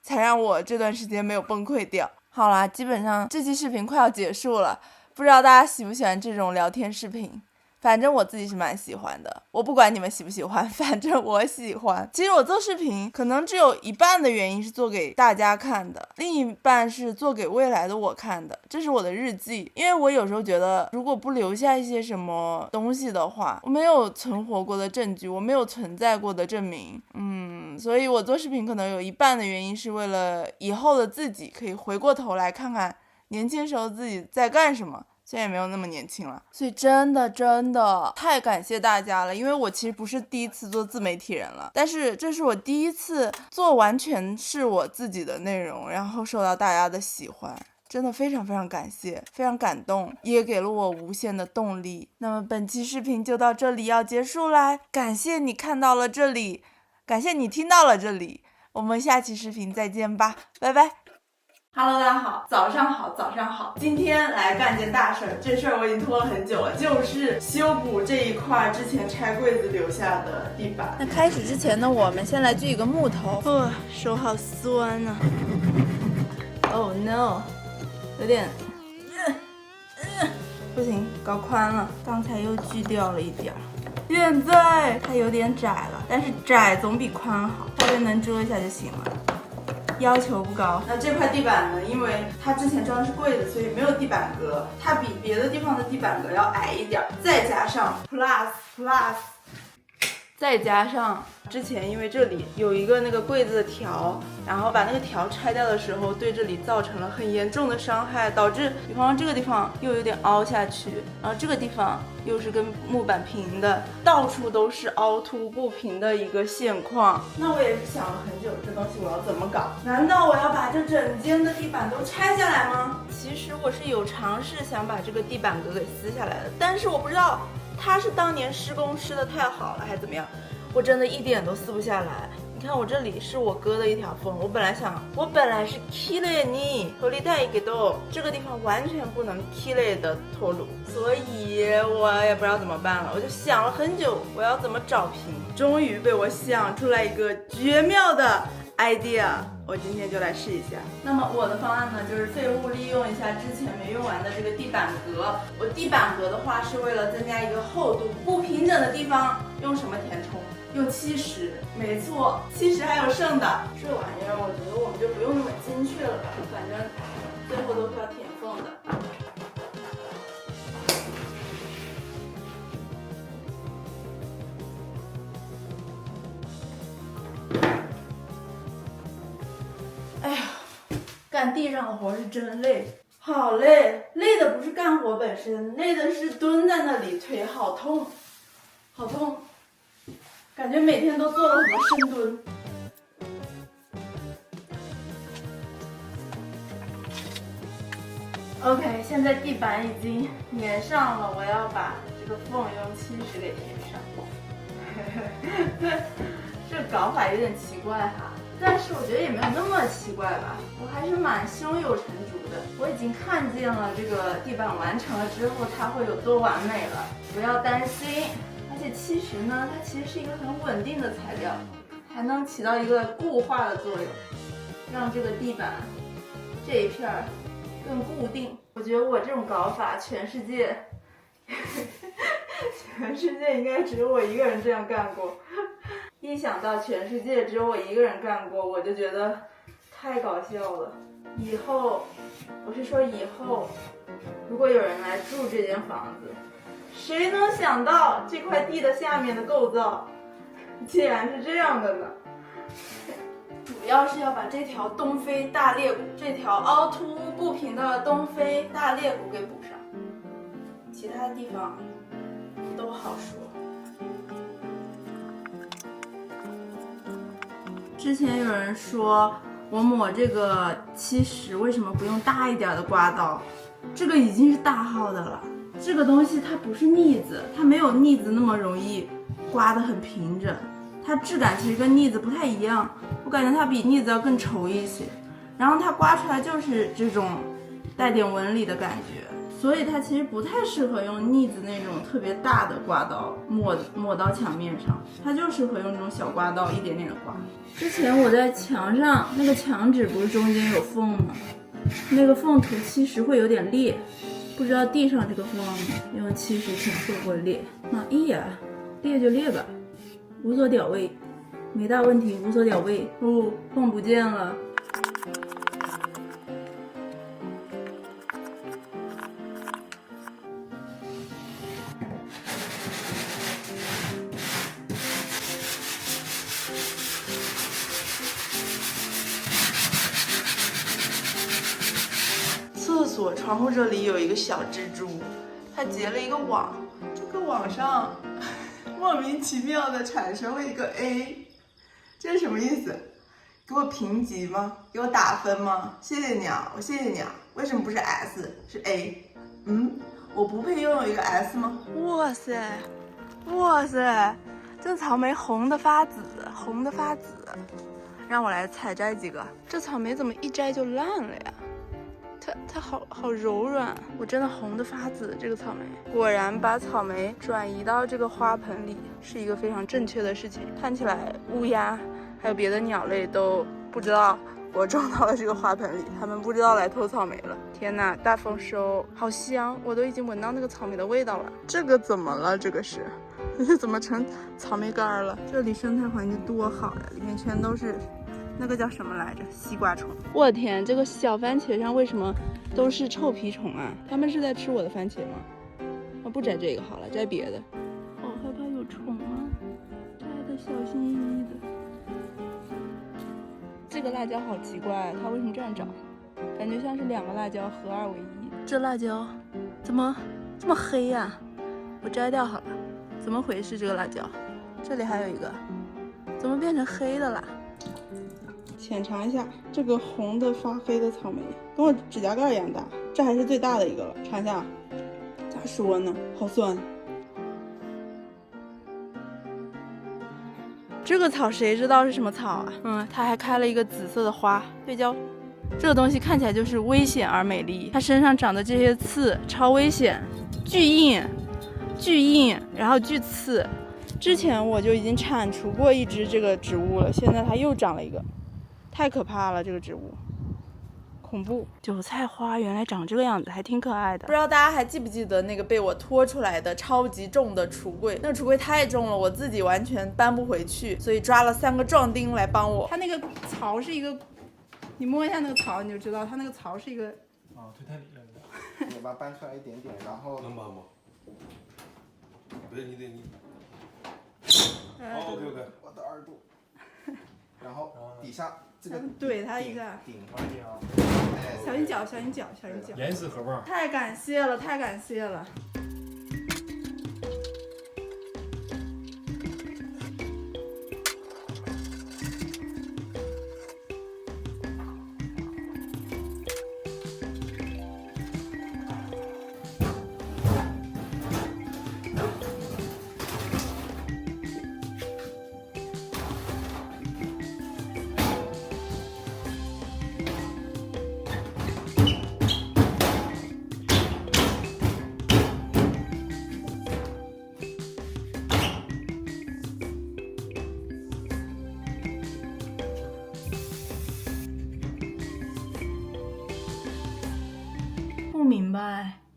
才让我这段时间没有崩溃掉。好啦，基本上这期视频快要结束了，不知道大家喜不喜欢这种聊天视频。反正我自己是蛮喜欢的，我不管你们喜不喜欢，反正我喜欢。其实我做视频可能只有一半的原因是做给大家看的，另一半是做给未来的我看的，这是我的日记。因为我有时候觉得如果不留下一些什么东西的话，我没有存活过的证据，我没有存在过的证明，所以我做视频可能有一半的原因是为了以后的自己可以回过头来看看年轻时候自己在干什么，现在也没有那么年轻了。所以真的太感谢大家了，因为我其实不是第一次做自媒体人了，但是这是我第一次做完全是我自己的内容，然后受到大家的喜欢，真的非常非常感谢，非常感动，也给了我无限的动力。那么本期视频就到这里要结束啦，感谢你看到了这里，感谢你听到了这里，我们下期视频再见吧，拜拜。Hello， 大家好，早上好，今天来干件大事儿，这事儿我已经拖了很久了，就是修补这一块之前拆柜子留下的地板。那开始之前呢，我们先来锯一个木头。手好酸啊。Oh no， 有点，不行，搞宽了，刚才又锯掉了一点儿。现在它有点窄了，但是窄总比宽好，稍微能遮一下就行了。要求不高。那这块地板呢，因为它之前装的是柜子，所以没有地板革，它比别的地方的地板革要矮一点，再加上 plus， 再加上之前因为这里有一个那个柜子的条，然后把那个条拆掉的时候，对这里造成了很严重的伤害，导致比方说这个地方又有点凹下去，然后这个地方又是跟木板平的，到处都是凹凸不平的一个现况。那我也是想了很久，这东西我要怎么搞？难道我要把这整间的地板都拆下来吗？其实我是有尝试想把这个地板革给撕下来的，但是我不知道它是当年施工施得太好了还是怎么样，我真的一点都撕不下来。你看我这里是我割的一条缝，我本来是綺麗に取りたいけど这个地方完全不能綺麗的脱落，所以我也不知道怎么办了，我就想了很久我要怎么找平，终于被我想出来一个绝妙的 idea， 我今天就来试一下。那么我的方案呢，就是废物利用一下之前没用完的这个地板革。我地板革的话是为了增加一个厚度，不平整的地方用什么填充？用70，没错，70还有剩的。这玩意儿我觉得我们就不用那么精确了吧，反正最后都是要填缝的。哎呀，干地上的活是真累，好累，累的不是干活本身，累的是蹲在那里，腿好痛，好痛。感觉每天都做了很多深蹲。OK， 现在地板已经粘上了，我要把这个缝用70给填上。这搞法有点奇怪哈，但是我觉得也没有那么奇怪吧，我还是蛮胸有成竹的。我已经看见了这个地板完成了之后它会有多完美了，不要担心。而且70呢，它其实是一个很稳定的材料，还能起到一个固化的作用，让这个地板这一片更固定。我觉得我这种搞法，全世界应该只有我一个人这样干过。一想到全世界只有我一个人干过，我就觉得太搞笑了。以后，我是说以后，如果有人来住这间房子，谁能想到这块地的下面的构造竟然是这样的呢？主要是要把这条东非大裂谷，这条凹凸不平的东非大裂谷给补上，其他的地方都好说。之前有人说我抹这个70为什么不用大一点的刮刀，这个已经是大号的了。这个东西它不是腻子，它没有腻子那么容易刮得很平整，它质感其实跟腻子不太一样，我感觉它比腻子要更稠一些，然后它刮出来就是这种带点纹理的感觉，所以它其实不太适合用腻子那种特别大的刮刀抹到墙面上，它就适合用这种小刮刀一点点的刮。之前我在墙上那个墙纸不是中间有缝吗？那个缝涂漆时会有点裂，不知道地上这个缝用漆时前会不会裂？满意呀，裂就裂吧，无所屌味，没大问题，无所屌味。哦，缝不见了。厕所窗户这里有一个小蜘蛛，它结了一个网，这个网上莫名其妙的产生了一个 A， 这是什么意思？给我评级吗？给我打分吗？谢谢你啊，我谢谢你啊。为什么不是 S 是 A？ 我不配拥有一个 S 吗？哇塞，哇塞，这草莓红的发紫，红的发紫。让我来采摘几个。这草莓怎么一摘就烂了呀？它好柔软，我真的红的发紫。这个草莓果然把草莓转移到这个花盆里是一个非常正确的事情。看起来乌鸦还有别的鸟类都不知道我种到了这个花盆里，他们不知道来偷草莓了。天哪，大丰收，好香，我都已经闻到那个草莓的味道了。这个怎么了？这个是怎么成草莓干了？这里生态环境多好呀，里面全都是那个叫什么来着？西瓜虫。我的天，这个小番茄上为什么都是臭皮虫啊？他们是在吃我的番茄吗？我不摘这个好了，摘别的。好害怕有虫啊，摘的小心翼翼的。这个辣椒好奇怪，它为什么这样长？感觉像是两个辣椒合二为一。这辣椒怎么这么黑呀？我摘掉好了。怎么回事？这个辣椒，这里还有一个，怎么变成黑的啦？浅尝一下这个红的发黑的草莓，跟我指甲盖一样大，这还是最大的一个了。尝一下，咋说呢？好酸。这个草谁知道是什么草啊？它还开了一个紫色的花。对焦，这个东西看起来就是危险而美丽。它身上长的这些刺超危险，巨硬，然后巨刺。之前我就已经铲除过一只这个植物了，现在它又长了一个。太可怕了，这个植物恐怖。韭菜花原来长这个样子，还挺可爱的。不知道大家还记不记得那个被我拖出来的超级重的橱柜？那个橱柜太重了，我自己完全搬不回去，所以抓了3个壮丁来帮我。它那个槽是一个，你摸一下那个槽，你就知道它那个槽是一个。哦，推太理了。你把它搬出来一点点，然后能搬吗？不是你得你。OK。我的耳朵，然后底下。这个怼它一下，顶上去啊！小心脚。严丝合缝。太感谢了。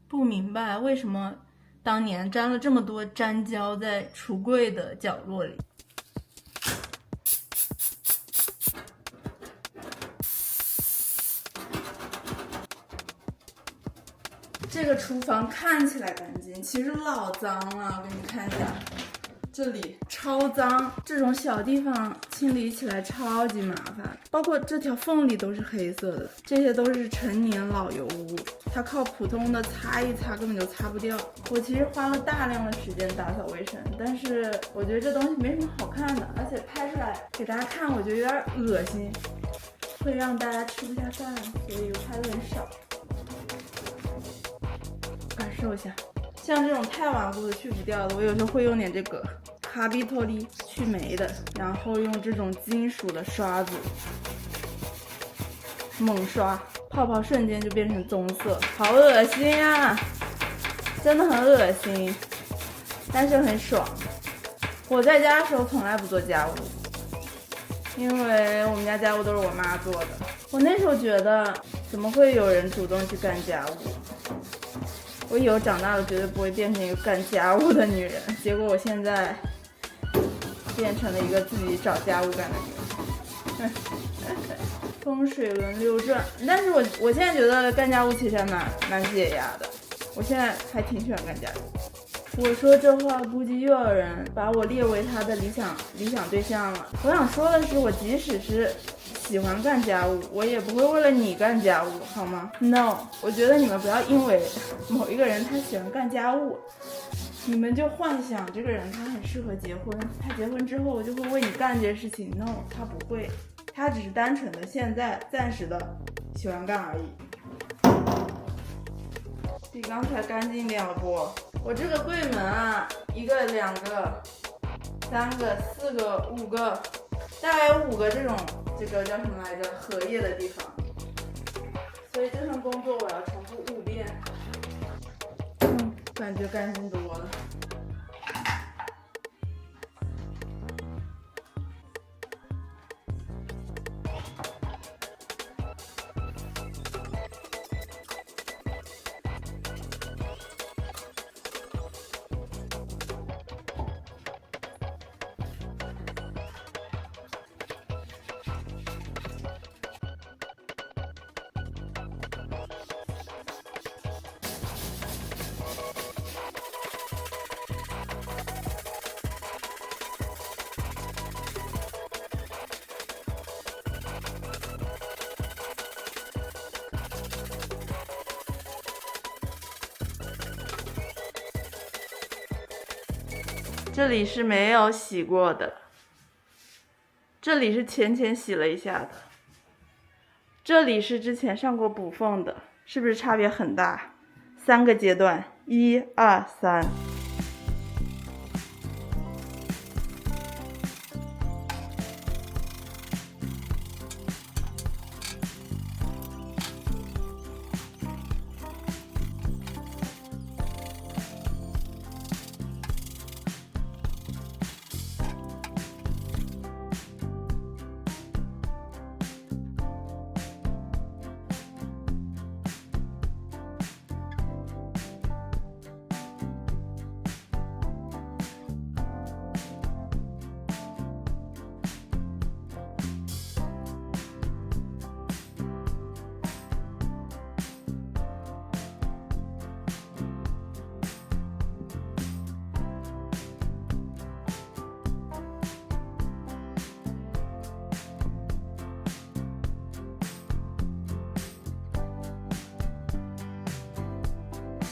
不明白为什么当年粘了这么多粘胶在橱柜的角落里。这个厨房看起来干净，其实老脏了，我给你看一下。这里超脏，这种小地方清理起来超级麻烦，包括这条缝里都是黑色的，这些都是陈年老油污，它靠普通的擦一擦根本就擦不掉。我其实花了大量的时间打扫卫生，但是我觉得这东西没什么好看的，而且拍出来给大家看，我觉得有点恶心，会让大家吃不下饭，所以我拍的很少。感受一下。像这种太顽固的去不掉的，我有时候会用点这个卡比托利去霉的，然后用这种金属的刷子猛刷，泡泡瞬间就变成棕色，好恶心啊！真的很恶心，但是很爽。我在家的时候从来不做家务，因为我们家家务都是我妈做的。我那时候觉得，怎么会有人主动去干家务？我以后长大了绝对不会变成一个干家务的女人。结果我现在变成了一个自己找家务干的女人。风水轮流转，但是我现在觉得干家务其实还蛮解压的。我现在还挺喜欢干家务。我说这话，估计又有人把我列为他的理想对象了。我想说的是，我即使是喜欢干家务，我也不会为了你干家务，好吗 ？No， 我觉得你们不要因为某一个人他喜欢干家务，你们就幻想这个人他很适合结婚，他结婚之后就会为你干这些事情。No， 他不会，他只是单纯的现在暂时的喜欢干而已。比刚才干净点了不？我这个柜门啊，1个、2个、3个、4个、5个，大概有5个这个叫什么来着？荷叶的地方。所以这份工作我要重复5遍。感觉干净多了。这里是没有洗过的，这里是浅洗了一下的，这里是之前上过补缝的，是不是差别很大？3个阶段，1、2、3。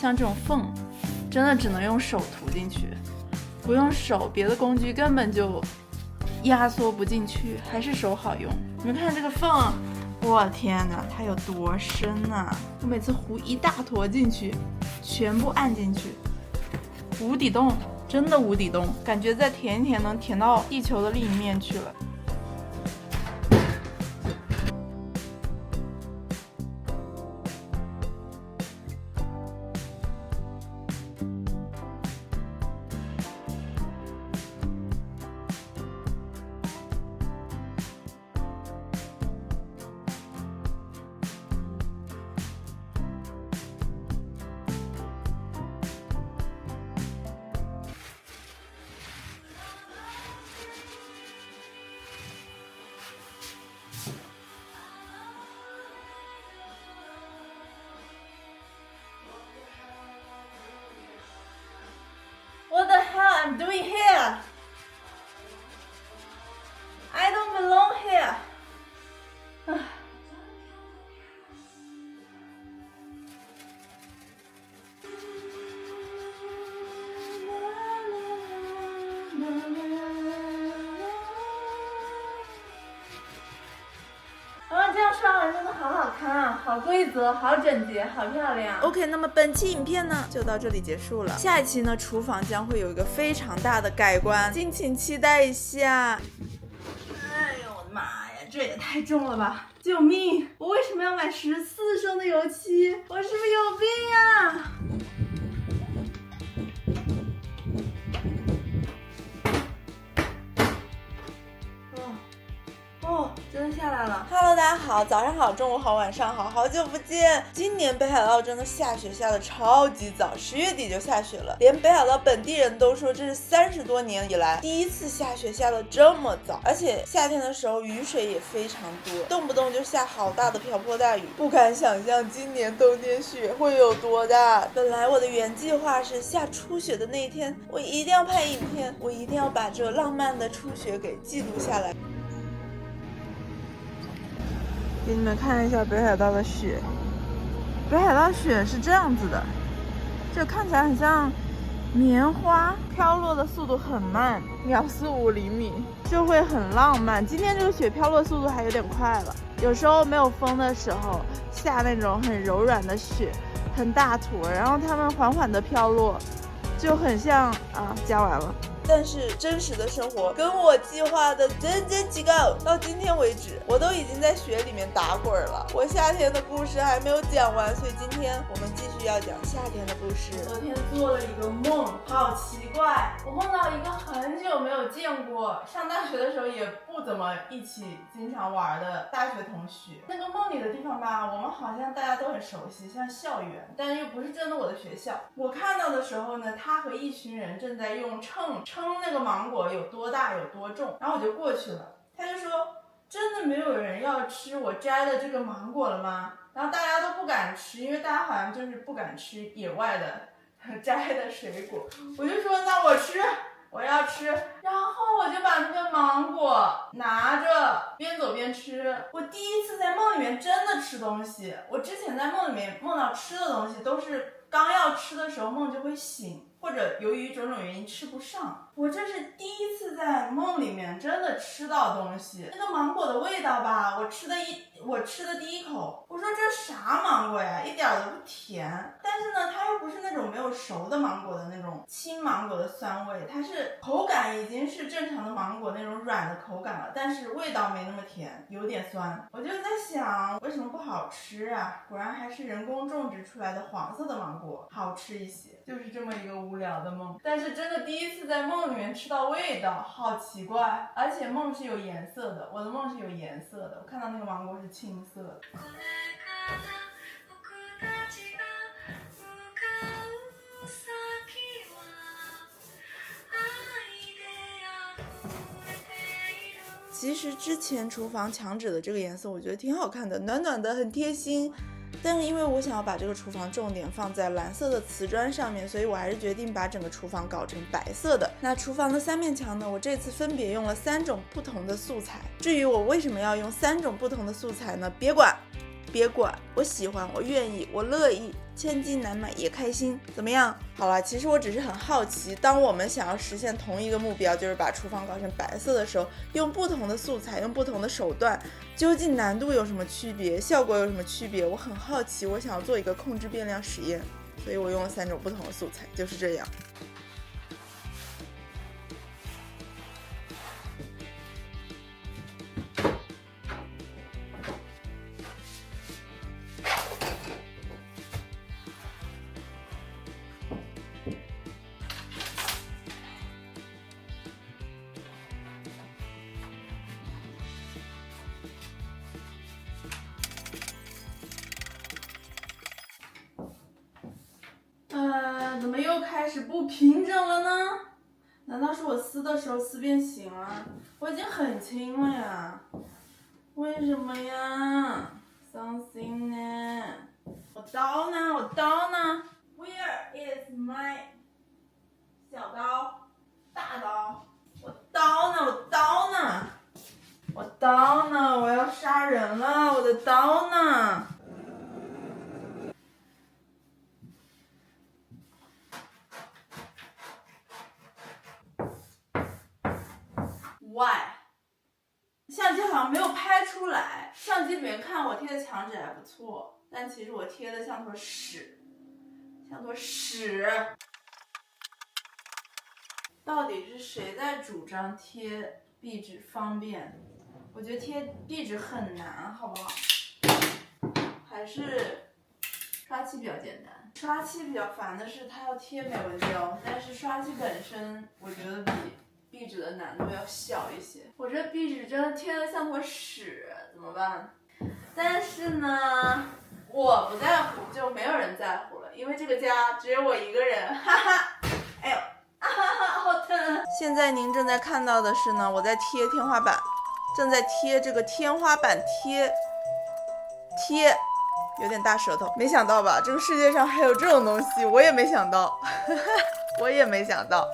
像这种缝，真的只能用手涂进去，不用手，别的工具根本就压缩不进去，还是手好用。你们看这个缝，我天哪，它有多深啊！我每次糊一大坨进去，全部按进去，无底洞，真的无底洞，感觉再填一填能填到地球的另一面去了。What the hell I'm doing here? I don't belong here. 这样刷完真的好好看啊，好规则，好整洁，好漂亮。OK， 那么本期影片呢就到这里结束了。下一期呢，厨房将会有一个非常大的改观，敬请期待一下。哎呦我的妈呀，这也太重了吧！救命！我为什么要买14升的油漆？我是不是有病呀？真的下来了。Hello， 大家好，早上好，中午好，晚上好，好久不见。今年北海道真的下雪下的超级早，10月底就下雪了，连北海道本地人都说这是30多年以来第一次下雪下的这么早，而且夏天的时候雨水也非常多，动不动就下好大的瓢泼大雨，不敢想象今年冬天雪会有多大。本来我的原计划是下初雪的那一天，我一定要拍影片，我一定要把这浪漫的初雪给记录下来。给你们看一下北海道的雪，北海道雪是这样子的，这看起来很像棉花，飘落的速度很慢，秒速5厘米，就会很浪漫。今天这个雪飘落速度还有点快了，有时候没有风的时候下那种很柔软的雪，很大坨，然后它们缓缓的飘落，就很像加完了。但是真实的生活跟我计划的真違う，到今天为止我都已经在雪里面打滚了，我夏天的故事还没有讲完，所以今天我们继续要讲夏天的故事。昨天做了一个梦，好奇怪，我梦到一个很久没有见过，上大学的时候也不怎么一起经常玩的大学同学。那个梦里的地方吧，我们好像大家都很熟悉，像校园，但又不是真的我的学校。我看到的时候呢，他和一群人正在用秤那个芒果有多大有多重，然后我就过去了，他就说真的没有人要吃我摘的这个芒果了吗？然后大家都不敢吃，因为大家好像就是不敢吃野外的摘的水果。我就说那我吃，我要吃，然后我就把那个芒果拿着边走边吃。我第一次在梦里面真的吃东西，我之前在梦里面梦到吃的东西都是刚要吃的时候梦就会醒，或者由于种种原因吃不上。我这是第一次在梦里面真的吃到东西，那个芒果的味道吧，我吃的第一口，我说这啥芒果呀，一点都不甜，但是呢它又不是那种没有熟的芒果的那种青芒果的酸味，它是口感已经是正常的芒果那种软的口感了，但是味道没那么甜，有点酸。我就在想为什么不好吃啊，果然还是人工种植出来的黄色的芒果好吃一些，就是这么一个无聊的梦。但是真的第一次在梦里面吃到味道，好奇怪，而且梦是有颜色的，我的梦是有颜色的，我看到那个芒果是青色的。其实之前厨房墙纸的这个颜色我觉得挺好看的，暖暖的，很贴心。但是因为我想要把这个厨房重点放在蓝色的瓷砖上面，所以我还是决定把整个厨房搞成白色的。那厨房的3面墙呢，我这次分别用了3种不同的素材。至于我为什么要用3种不同的素材呢？别管，我喜欢，我愿意，我乐意，千金难买也开心。怎么样？好了，其实我只是很好奇，当我们想要实现同一个目标，就是把厨房搞成白色的时候，用不同的素材，用不同的手段，究竟难度有什么区别，效果有什么区别？我很好奇，我想要做一个控制变量实验，所以我用了3种不同的素材，就是这样。怎么又开始不平整了呢？难道是我撕的时候撕变形了？我已经很轻了呀，为什么呀？伤心呢。我刀呢 ？Where is my 小刀？大刀？我刀呢？我要杀人了！我的刀呢？相机好像没有拍出来，相机里面看我贴的墙纸还不错，但其实我贴的像坨屎。到底是谁在主张贴壁纸方便。我觉得贴壁纸很难，好不好？还是刷漆比较简单。刷漆比较烦的是它要贴美纹胶，但是刷漆本身我觉得比壁纸的难度要小一些。我这壁纸真的贴得像坨屎，怎么办？但是呢，我不在乎，就没有人在乎了，因为这个家只有我一个人，哈哈。哎呦，啊哈哈，好疼！现在您正在看到的是呢，我在贴天花板，正在贴这个天花板贴，有点大舌头，没想到吧？这个世界上还有这种东西，我也没想到，我也没想到。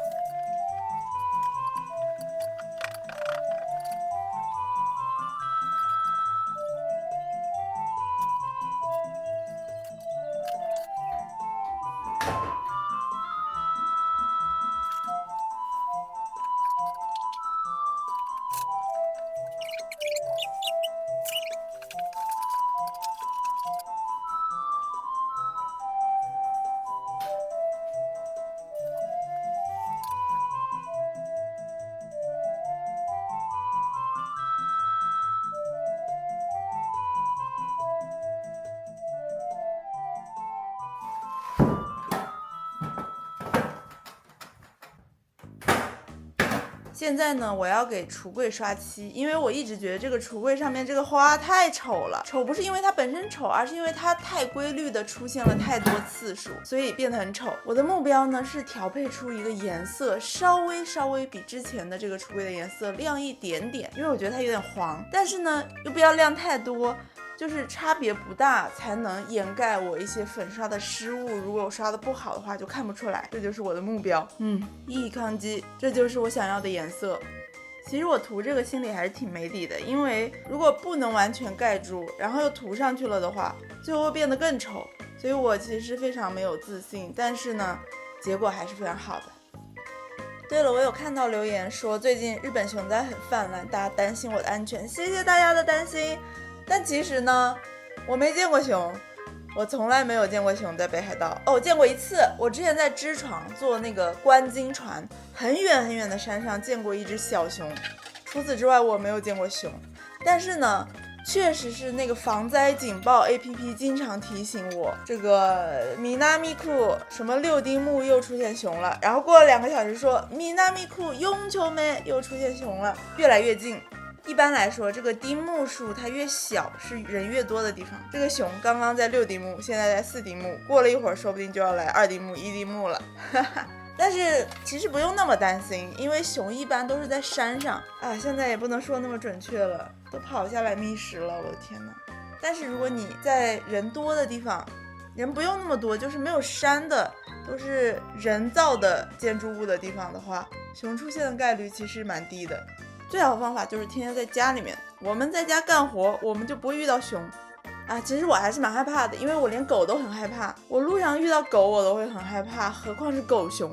现在呢，我要给橱柜刷漆，因为我一直觉得这个橱柜上面这个花太丑了。丑不是因为它本身丑，而是因为它太规律的出现了太多次数，所以变得很丑。我的目标呢是调配出一个颜色稍微比之前的这个橱柜的颜色亮一点点，因为我觉得它有点黄，但是呢又不要亮太多。就是差别不大，才能掩盖我一些粉刷的失误。如果我刷的不好的话，就看不出来。这就是我的目标。一康基，这就是我想要的颜色。其实我涂这个心里还是挺没底的，因为如果不能完全盖住，然后又涂上去了的话，最后会变得更丑。所以我其实非常没有自信，但是呢，结果还是非常好的。对了，我有看到留言说最近日本熊灾很泛滥，大家担心我的安全，谢谢大家的担心。但其实呢，我没见过熊，我从来没有见过熊在北海道。哦，见过一次，我之前在支床坐那个观鲸船，很远的山上见过一只小熊。除此之外，我没有见过熊。但是呢，确实是那个防灾警报 APP 经常提醒我，这个米纳米库什么六丁目又出现熊了，然后过了2个小时说米纳米库雍丘梅又出现熊了，越来越近。一般来说，这个丁目数它越小，是人越多的地方。这个熊刚刚在6丁目，现在在4丁目，过了一会儿说不定就要来2丁目、1丁目了。但是其实不用那么担心，因为熊一般都是在山上啊。现在也不能说那么准确了，都跑下来觅食了，我的天哪！但是如果你在人多的地方，人不用那么多，就是没有山的，都是人造的建筑物的地方的话，熊出现的概率其实蛮低的。最好的方法就是天天在家里面，我们在家干活，我们就不会遇到熊啊。其实我还是蛮害怕的，因为我连狗都很害怕，我路上遇到狗我都会很害怕，何况是狗熊。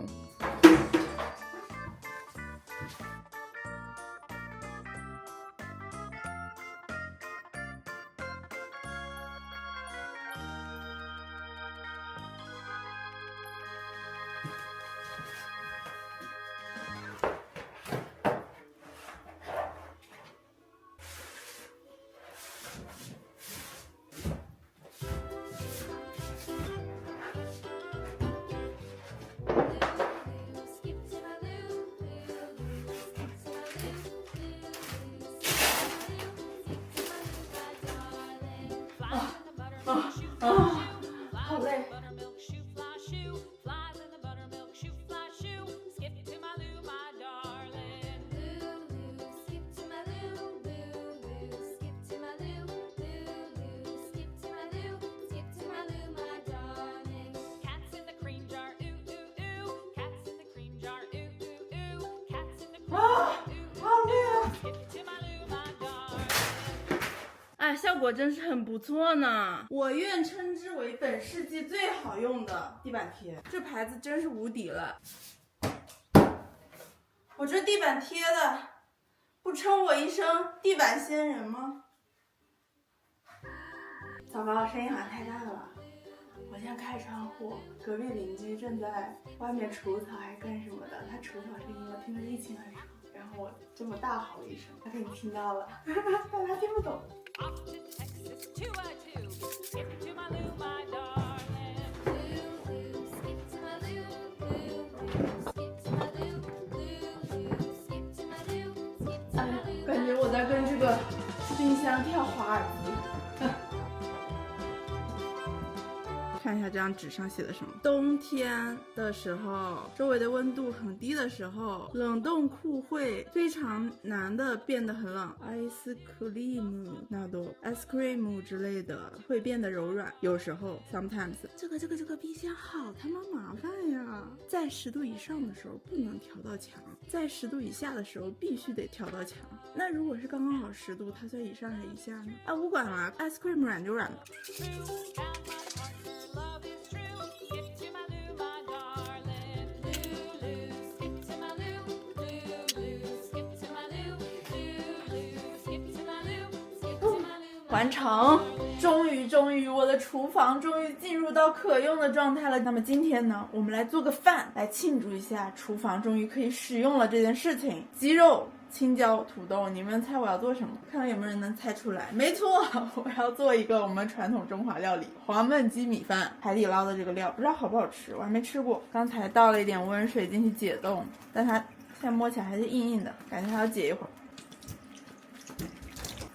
好累。哎，效果真是很不错呢，我愿称之为本世纪最好用的地板贴，这牌子真是无敌了。我这地板贴的，不称我一声地板仙人吗？糟糕，声音好像太大了。我先开窗户，隔壁邻居正在外面除草还干什么的，他除草声音我听得一清二楚。然然后我这么大吼了一声，他肯定听到了，但他听不懂。哎呀，感觉我在跟这个冰箱跳华尔兹。看一下这张纸上写的什么？冬天的时候，周围的温度很低的时候，冷冻库会非常难的变得很冷。ice cream 那都 ice cream 之类的会变得柔软，有时候 sometimes。这个冰箱好他妈麻烦呀！在10度以上的时候不能调到强，在10度以下的时候必须得调到强。那如果是刚刚好10度，它算以上还是以下呢？啊，我管了 ，ice cream 软就软了。完成，终于，我的厨房终于进入到可用的状态了。那么今天呢，我们来做个饭，来庆祝一下厨房终于可以使用了这件事情。鸡肉、青椒、土豆，你们猜我要做什么？看看有没有人能猜出来。没错，我要做一个我们传统中华料理——黄焖鸡米饭。海底捞的这个料，不知道好不好吃，我还没吃过。刚才倒了一点温水进去解冻，但它现在摸起来还是硬硬的，感觉还要解一会儿。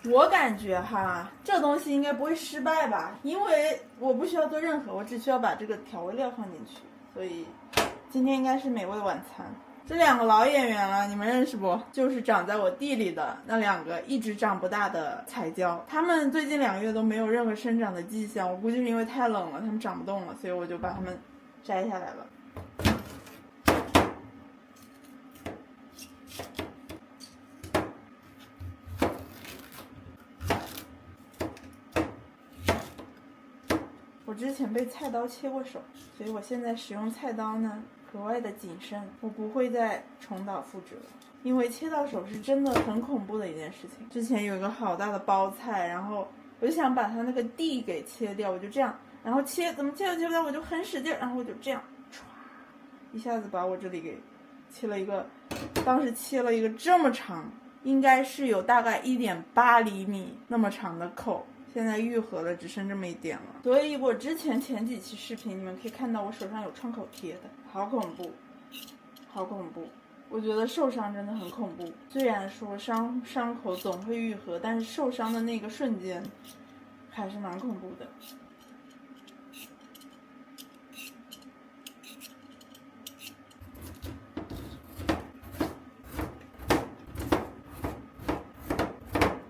我感觉哈，这东西应该不会失败吧，因为我不需要做任何，我只需要把这个调味料放进去，所以今天应该是美味的晚餐。这2个老演员了，你们认识不？就是长在我地里的那2个一直长不大的彩椒，他们最近2个月都没有任何生长的迹象，我估计是因为太冷了，他们长不动了，所以我就把它们摘下来了。我之前被菜刀切过手，所以我现在使用菜刀呢格外的谨慎，我不会再重蹈覆辙，因为切到手是真的很恐怖的一件事情。之前有一个好大的包菜，然后我就想把它那个蒂给切掉，我就这样，然后怎么切都切不掉，我就很使劲，然后我就这样唰一下子把我这里给切了一个，当时切了一个这么长，应该是有大概1.8厘米那么长的口，现在愈合了，只剩这么一点了。所以我前几期视频你们可以看到我手上有创口贴的，好恐怖，好恐怖。我觉得受伤真的很恐怖，虽然说伤口总会愈合，但是受伤的那个瞬间还是蛮恐怖的。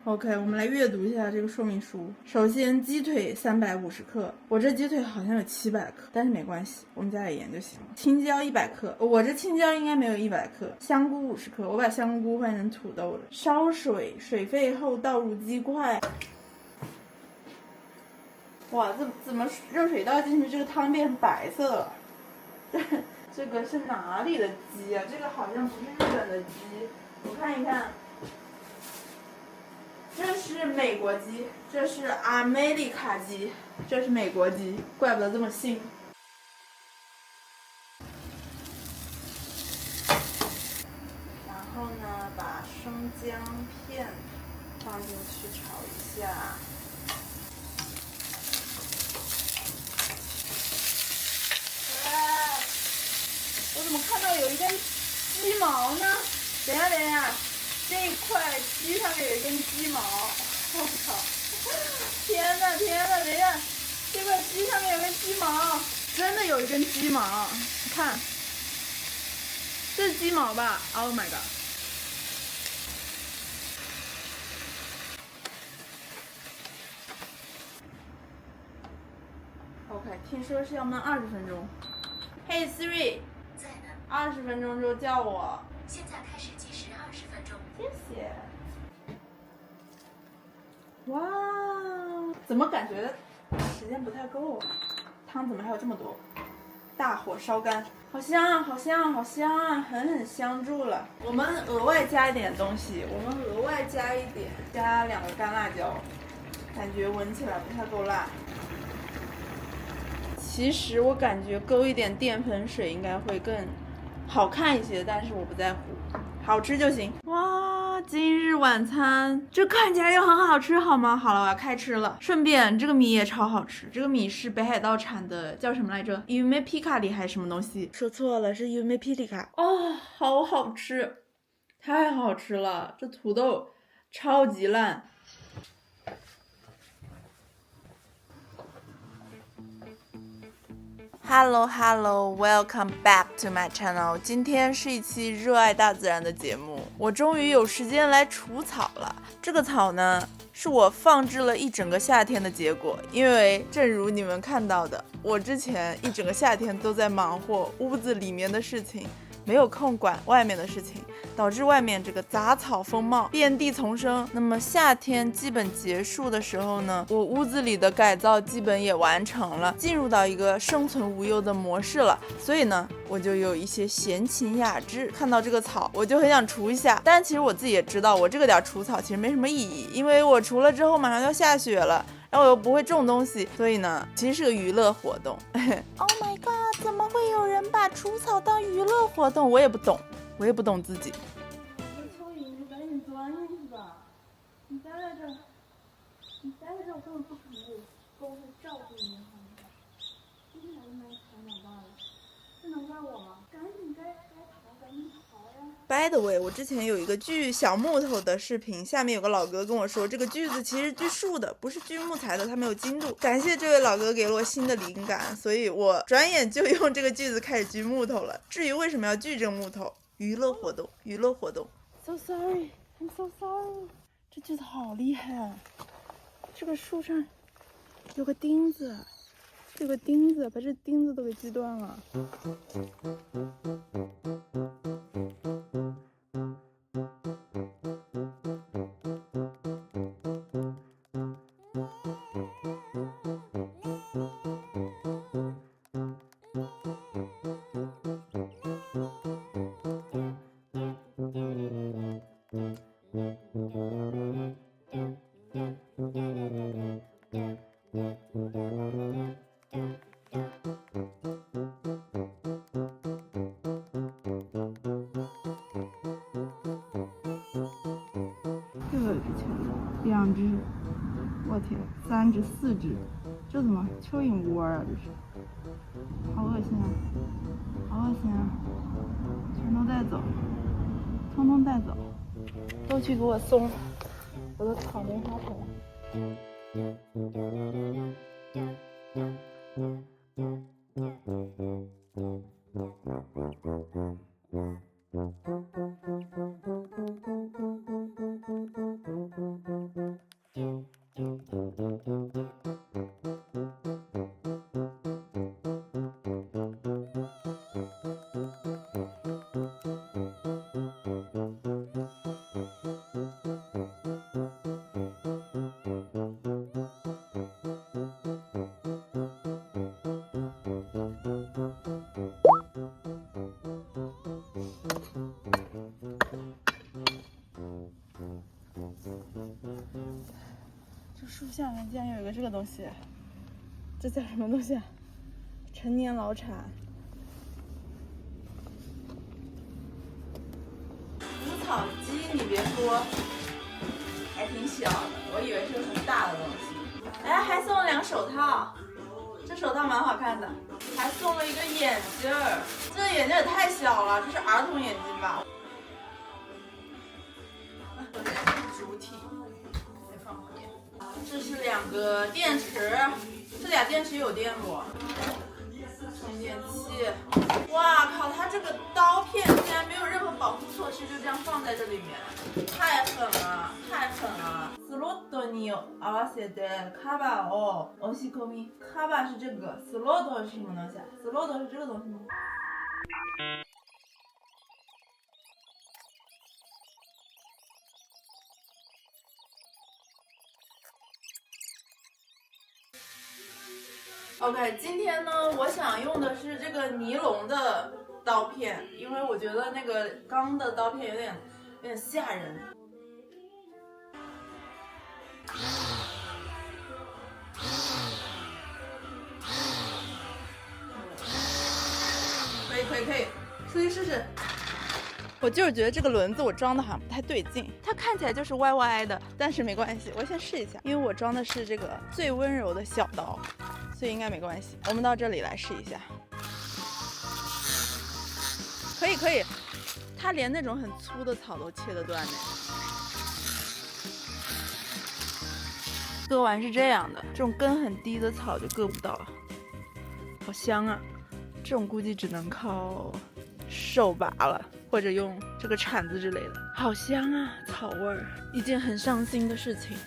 OK， 我们来阅读一下这个说明书。首先，鸡腿350克，我这鸡腿好像有700克，但是没关系，我们加点盐就行了。青椒100克，我这青椒应该没有100克。香菇50克，我把香菇换成土豆了。烧水，水沸后倒入鸡块。哇，怎么热水倒进去，这个汤变成白色了？这个是哪里的鸡啊？这个好像不是日本的鸡，我看一看。这是美国鸡，这是阿美利卡鸡，这是美国鸡，怪不得这么腥。然后呢，把生姜片放进去炒一下。我怎么看到有一根鸡毛呢？等一下。这一块鸡上面有一根鸡毛，我操！天哪，等一下，这块鸡上面有根鸡毛，真的有一根鸡毛，你看，这是鸡毛吧 ？Oh my god！ OK， 听说是要焖20分钟。Hey Siri， 在呢。20分钟之后叫我。现在开始计时20分钟。谢谢。哇，怎么感觉时间不太够？汤怎么还有这么多？大火烧干，好香啊，好香啊，好香啊，很香住了。我们额外加一点东西，加2个干辣椒，感觉闻起来不太够辣。其实我感觉勾一点淀粉水应该会更好看一些，但是我不在乎。好吃就行。哇，今日晚餐这看起来就很好吃，好吗？好了，我要开吃了。顺便这个米也超好吃，这个米是北海道产的，叫什么来着？Yume Pika 还是什么东西？说错了，是 Yume Pika。哦，好好吃，太好吃了！这土豆超级烂。Hello, welcome back to my channel。今天是一期热爱大自然的节目，我终于有时间来除草了。这个草呢，是我放置了一整个夏天的结果，因为正如你们看到的，我之前一整个夏天都在忙活屋子里面的事情，没有空管外面的事情，导致外面这个杂草丰茂，遍地丛生。那么夏天基本结束的时候呢，我屋子里的改造基本也完成了，进入到一个生存无忧的模式了。所以呢，我就有一些闲情雅致，看到这个草，我就很想除一下。但其实我自己也知道，我这个点除草其实没什么意义，因为我除了之后马上要下雪了。然后我又不会种东西，所以呢，其实是个娱乐活动。Oh my god， 怎么会有人把除草当娱乐活动？我也不懂，我也不懂自己。蚯蚓，你赶紧钻进去吧！你待在这儿，你待在这儿，我根本不可能有功夫照顾你，好吗？今天还没才长大了，这能怪我吗？赶紧该逃，赶紧逃呀！ By the way， 我之前有一个锯小木头的视频，下面有个老哥跟我说，这个锯子其实锯树的，不是锯木材的，它没有精度。感谢这位老哥给了我新的灵感，所以我转眼就用这个锯子开始锯木头了。至于为什么要锯这个木头，娱乐活动，娱乐活动。So sorry, I'm so sorry。这锯子好厉害啊！这个树上有个钉子，有个钉子，把这钉子都给锯断了。又有一只蚯蚓，2只，我天，3只、4只，这怎么蚯蚓窝啊？这是，好恶心啊，好恶心啊！全都带走，通通带走，都去给我送我的草莓花盆。这树下面竟然有一个这个东西，这叫什么东西啊？陈年老产。除草机，你别说，还挺小的，我以为是个很大的东西。哎，还送了2个手套，这手套蛮好看的，还送了一个眼镜儿，这个眼镜也太小了，这是儿童眼镜吧？主体再放后面。这是2个电池，这俩电池有电不？充电器。哇靠！它这个刀片竟然没有任何保护措施，就这样放在这里面，太狠了，太狠了！スロットに合わせてカバーを押し込み。カバー是这个，スロット是什么东西啊？スロット是这个东西吗？OK， 今天呢，我想用的是这个尼龙的刀片，因为我觉得那个钢的刀片有点吓人。可以，出去试试。我就是觉得这个轮子我装的好像不太对劲，它看起来就是歪歪的，但是没关系，我先试一下，因为我装的是这个最温柔的小刀，所以应该没关系。我们到这里来试一下，可以可以，它连那种很粗的草都切得断的。割完是这样的，这种根很低的草就割不到了，好香啊！这种估计只能靠手拔了，或者用这个铲子之类的。好香啊，草味儿！一件很伤心的事情，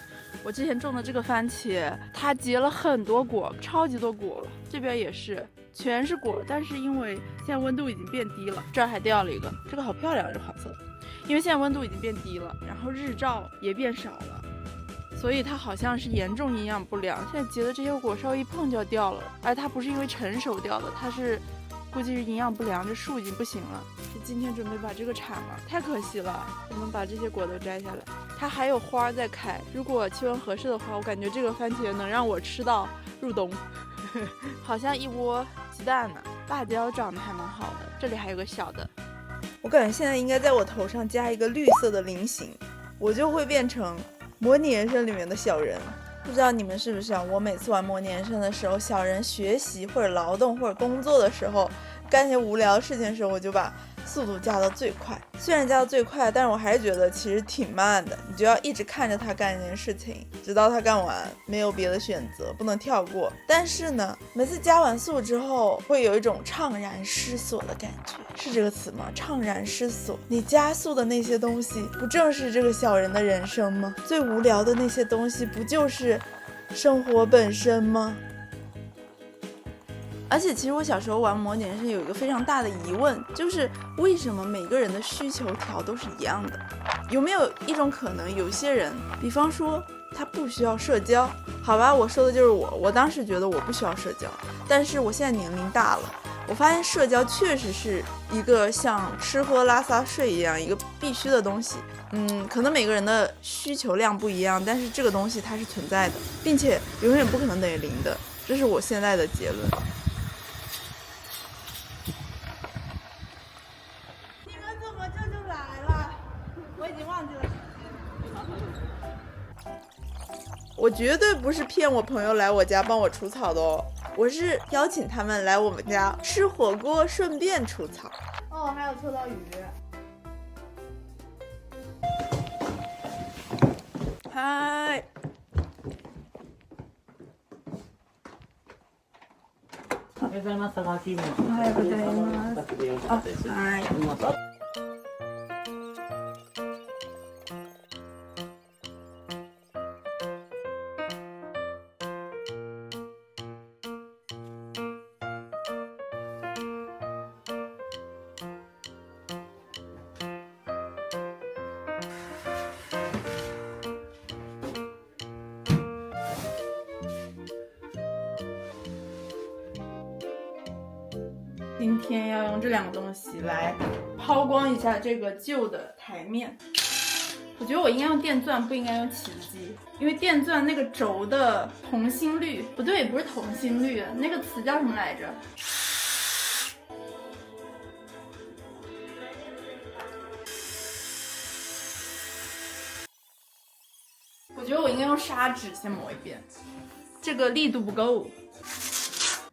我之前种的这个番茄，它结了很多果，超级多果了。这边也是，全是果，但是因为现在温度已经变低了，这儿还掉了一个，这个好漂亮，这个黄色的。因为现在温度已经变低了，然后日照也变少了，所以它好像是严重营养不良。现在结的这些果稍微一碰就要掉了，而它不是因为成熟掉的，它是估计是营养不良，这树已经不行了。今天准备把这个铲了，太可惜了。我们把这些果都摘下来，它还有花在开。如果气温合适的话，我感觉这个番茄能让我吃到入冬。好像一窝鸡蛋呢，辣椒长得还蛮好的。这里还有个小的，我感觉现在应该在我头上加一个绿色的菱形，我就会变成模拟人生里面的小人。不知道你们是不是啊？我每次玩模拟人生的时候，小人学习或者劳动或者工作的时候，干些无聊的事情的时候，我就把速度加到最快。虽然加到最快，但是我还是觉得其实挺慢的。你就要一直看着他干一件事情，直到他干完，没有别的选择，不能跳过。但是呢，每次加完速之后，会有一种怅然失所的感觉，是这个词吗？怅然失所。你加速的那些东西，不正是这个小人的人生吗？最无聊的那些东西，不就是生活本身吗？而且其实我小时候玩模拟人生有一个非常大的疑问，就是为什么每个人的需求条都是一样的？有没有一种可能，有些人，比方说他不需要社交，好吧，我说的就是我当时觉得我不需要社交，但是我现在年龄大了，我发现社交确实是一个像吃喝拉撒睡一样一个必须的东西。可能每个人的需求量不一样，但是这个东西它是存在的，并且永远不可能等于零的，这是我现在的结论。你们怎么这就来了？我已经忘记了。我绝对不是骗我朋友来我家帮我除草的哦，我是邀请他们来我们家吃火锅，顺便除草。哦，还有搓到鱼。嗨。おはようございます。佐川チームの。おはようございます。はい。今天要用这两个东西来抛光一下这个旧的台面。我觉得我应该用电钻，不应该用起子机，因为电钻那个轴的同心率不对，不是同心率，那个词叫什么来着？我觉得我应该用砂纸先磨一遍，这个力度不够。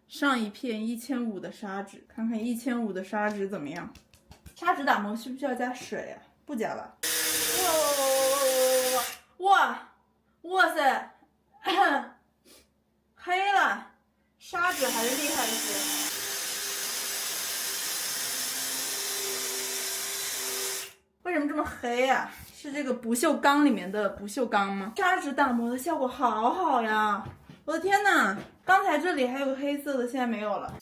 上一片1500的砂纸，看看1500的砂纸怎么样？砂纸打磨需不需要加水啊？不加吧。哇塞，黑了，砂纸还是厉害一些。为什么这么黑啊？是这个不锈钢里面的不锈钢吗？砂纸打磨的效果好好呀！我的天哪，刚才这里还有个黑色的，现在没有了。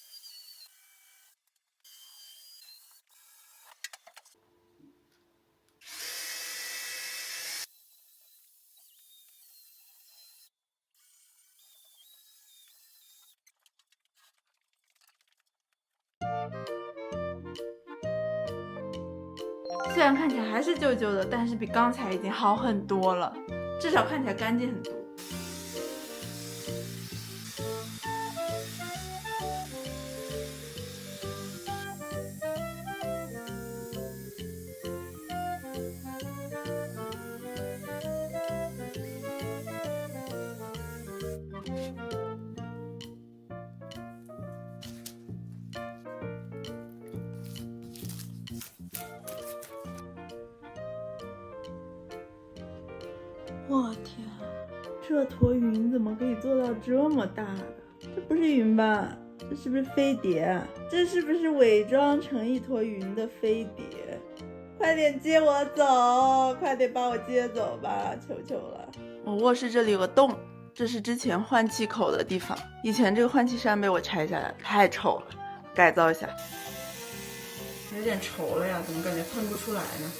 虽然看起来还是旧旧的，但是比刚才已经好很多了，至少看起来干净很多。我天，这坨云怎么可以做到这么大的？这不是云吧？这是不是飞碟啊？这是不是伪装成一坨云的飞碟？快点接我走，快点把我接走吧，求求了。我卧室这里有个洞，这是之前换气口的地方，以前这个换气扇被我拆下来，太丑了，改造一下。有点稠了呀，怎么感觉喷不出来呢？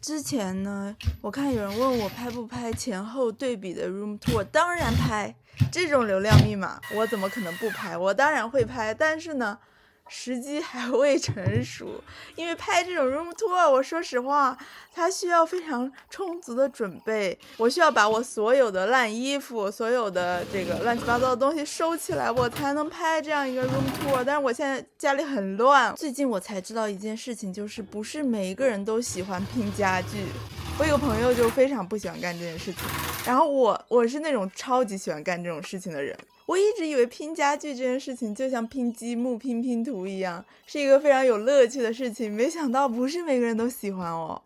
之前呢，我看有人问我拍不拍前后对比的 room tour， 我当然拍。这种流量密码我怎么可能不拍？我当然会拍，但是呢，时机还未成熟。因为拍这种 room tour， 我说实话，它需要非常充足的准备。我需要把我所有的烂衣服、所有的这个乱七八糟的东西收起来，我才能拍这样一个 room tour。但是我现在家里很乱，最近我才知道一件事情，就是不是每一个人都喜欢拼家具。我有个朋友就非常不喜欢干这件事情，然后我是那种超级喜欢干这种事情的人。我一直以为拼家具这件事情就像拼积木、拼拼图一样，是一个非常有乐趣的事情，没想到不是每个人都喜欢哦。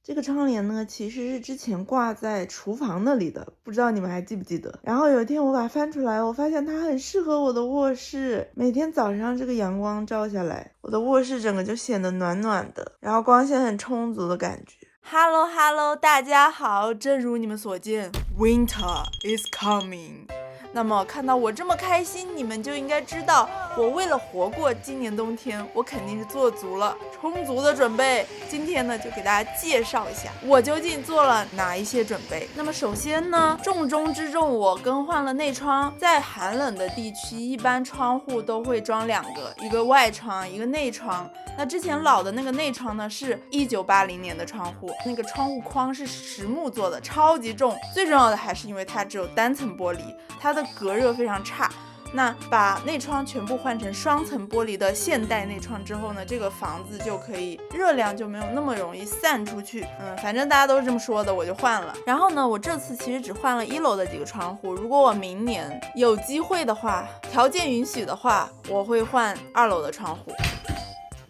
这个窗帘呢，其实是之前挂在厨房那里的，不知道你们还记不记得。然后有一天我把它翻出来，我发现它很适合我的卧室，每天早上这个阳光照下来，我的卧室整个就显得暖暖的，然后光线很充足的感觉。Hello， 大家好，正如你们所见 ，Winter is coming。那么看到我这么开心，你们就应该知道，我为了活过今年冬天，我肯定是做足了充足的准备。今天呢，就给大家介绍一下我究竟做了哪一些准备。那么首先呢，重中之重，我更换了内窗。在寒冷的地区，一般窗户都会装2个，一个外窗，一个内窗。那之前老的那个内窗呢，是1980年的窗户，那个窗户框是实木做的，超级重。最重要的还是因为它只有单层玻璃，它的隔热非常差。那把内窗全部换成双层玻璃的现代内窗之后呢，这个房子就可以热量就没有那么容易散出去。反正大家都是这么说的，我就换了。然后呢，我这次其实只换了1楼的几个窗户，如果我明年有机会的话，条件允许的话，我会换2楼的窗户。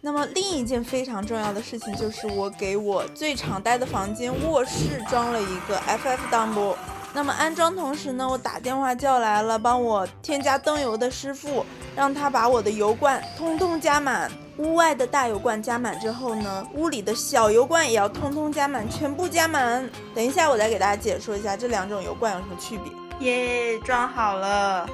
那么另一件非常重要的事情就是我给我最常待的房间卧室装了一个 FF 档波。那么安装同时呢，我打电话叫来了帮我添加灯油的师傅，让他把我的油罐通通加满。屋外的大油罐加满之后呢，屋里的小油罐也要通通加满，全部加满。等一下我再给大家解说一下这2种油罐有什么区别。耶，装好了，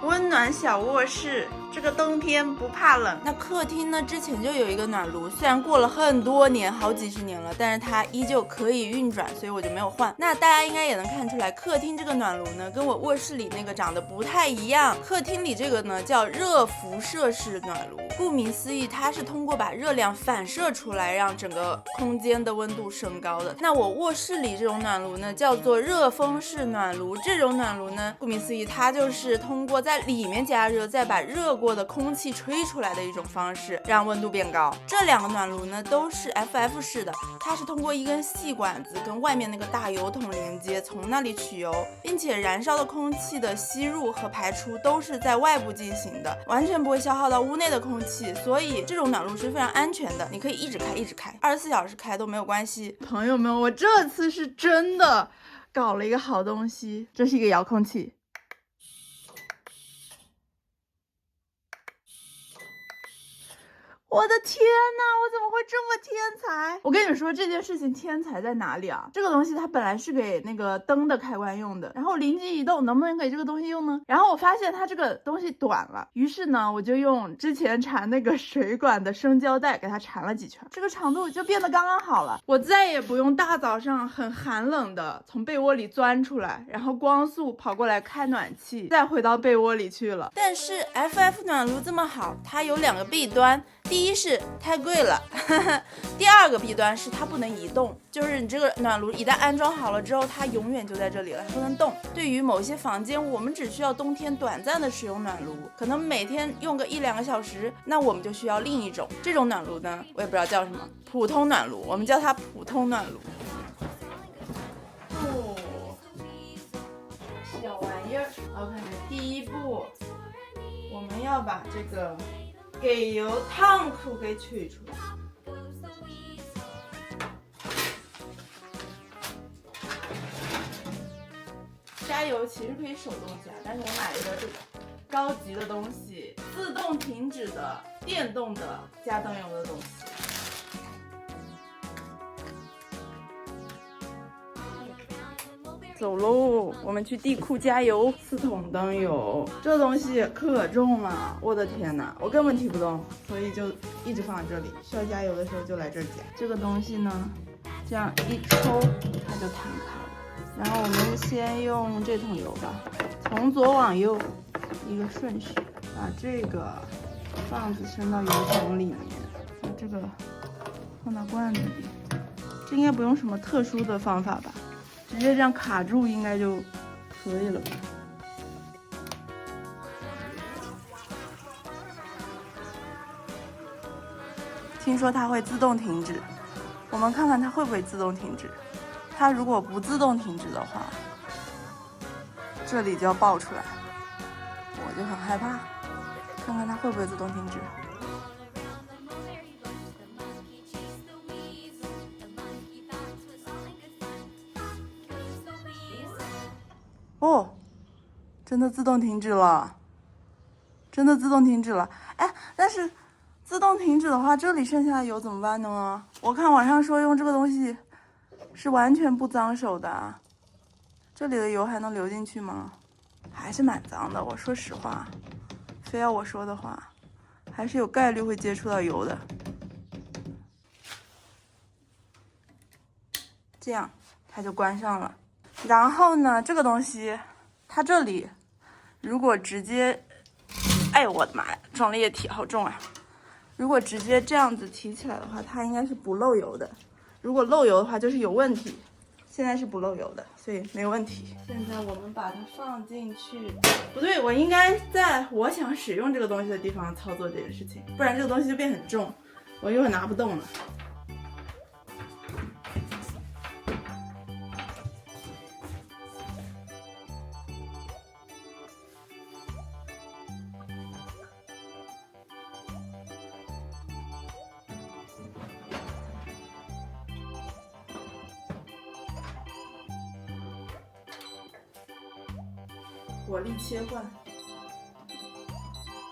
温暖小卧室。这个冬天不怕冷。那客厅呢，之前就有一个暖炉，虽然过了很多年，好几十年了，但是它依旧可以运转，所以我就没有换。那大家应该也能看出来，客厅这个暖炉呢，跟我卧室里那个长得不太一样。客厅里这个呢叫热辐射式暖炉，顾名思义，它是通过把热量反射出来，让整个空间的温度升高的。那我卧室里这种暖炉呢，叫做热风式暖炉。这种暖炉呢，顾名思义，它就是通过在里面加热，再把热过的空气吹出来的一种方式，让温度变高。这两个暖炉呢都是 FF 式的，它是通过一根细管子跟外面那个大油桶连接，从那里取油，并且燃烧的空气的吸入和排出都是在外部进行的，完全不会消耗到屋内的空气，所以这种暖炉是非常安全的，你可以一直开，24小时开都没有关系。朋友们，我这次是真的搞了一个好东西，这是一个遥控器。我的天呐，我怎么会这么天才？我跟你们说这件事情天才在哪里啊？这个东西它本来是给那个灯的开关用的，然后灵机一动，能不能给这个东西用呢？然后我发现它这个东西短了，于是呢我就用之前缠那个水管的生胶带给它缠了几圈，这个长度就变得刚刚好了。我再也不用大早上很寒冷的从被窝里钻出来，然后光速跑过来开暖气，再回到被窝里去了。但是 FF 暖炉这么好，它有2个弊端。第一是太贵了，第2个弊端是它不能移动，就是你这个暖炉一旦安装好了之后，它永远就在这里了，它不能动。对于某些房间，我们只需要冬天短暂的使用暖炉，可能每天用个1-2个小时，那我们就需要另一种。这种暖炉呢，我也不知道叫什么，普通暖炉，我们叫它普通暖炉。哦，小玩意儿。OK， 第一步，我们要把这个给油烫库给取出来。加油其实可以手动加，但是我买了一个这个高级的东西，自动停止的电动的加灯油的东西。走喽，我们去地库加油，4桶灯油，这东西可重了，我的天哪，我根本提不动，所以就一直放在这里，需要加油的时候就来这儿加。这个东西呢，这样一抽它就弹开了。然后我们先用这桶油吧，从左往右一个顺序，把这个棒子伸到油桶里面，把这个放到罐子里。这应该不用什么特殊的方法吧？直接这样卡住应该就可以了吧？听说它会自动停止，我们看看它会不会自动停止。它如果不自动停止的话，这里就要爆出来，我就很害怕。看看它会不会自动停止。哦，真的自动停止了，真的自动停止了。哎，但是自动停止的话，这里剩下的油怎么办呢？我看网上说用这个东西是完全不脏手的啊，这里的油还能流进去吗？还是蛮脏的，我说实话，非要我说的话，还是有概率会接触到油的。这样它就关上了。然后呢，这个东西它这里如果直接，哎我的妈呀，装了液体好重啊！如果直接这样子提起来的话，它应该是不漏油的。如果漏油的话，就是有问题。现在是不漏油的，所以没有问题。现在我们把它放进去，不对，我应该在我想使用这个东西的地方操作这件事情，不然这个东西就变很重，我一会儿拿不动了。火力切换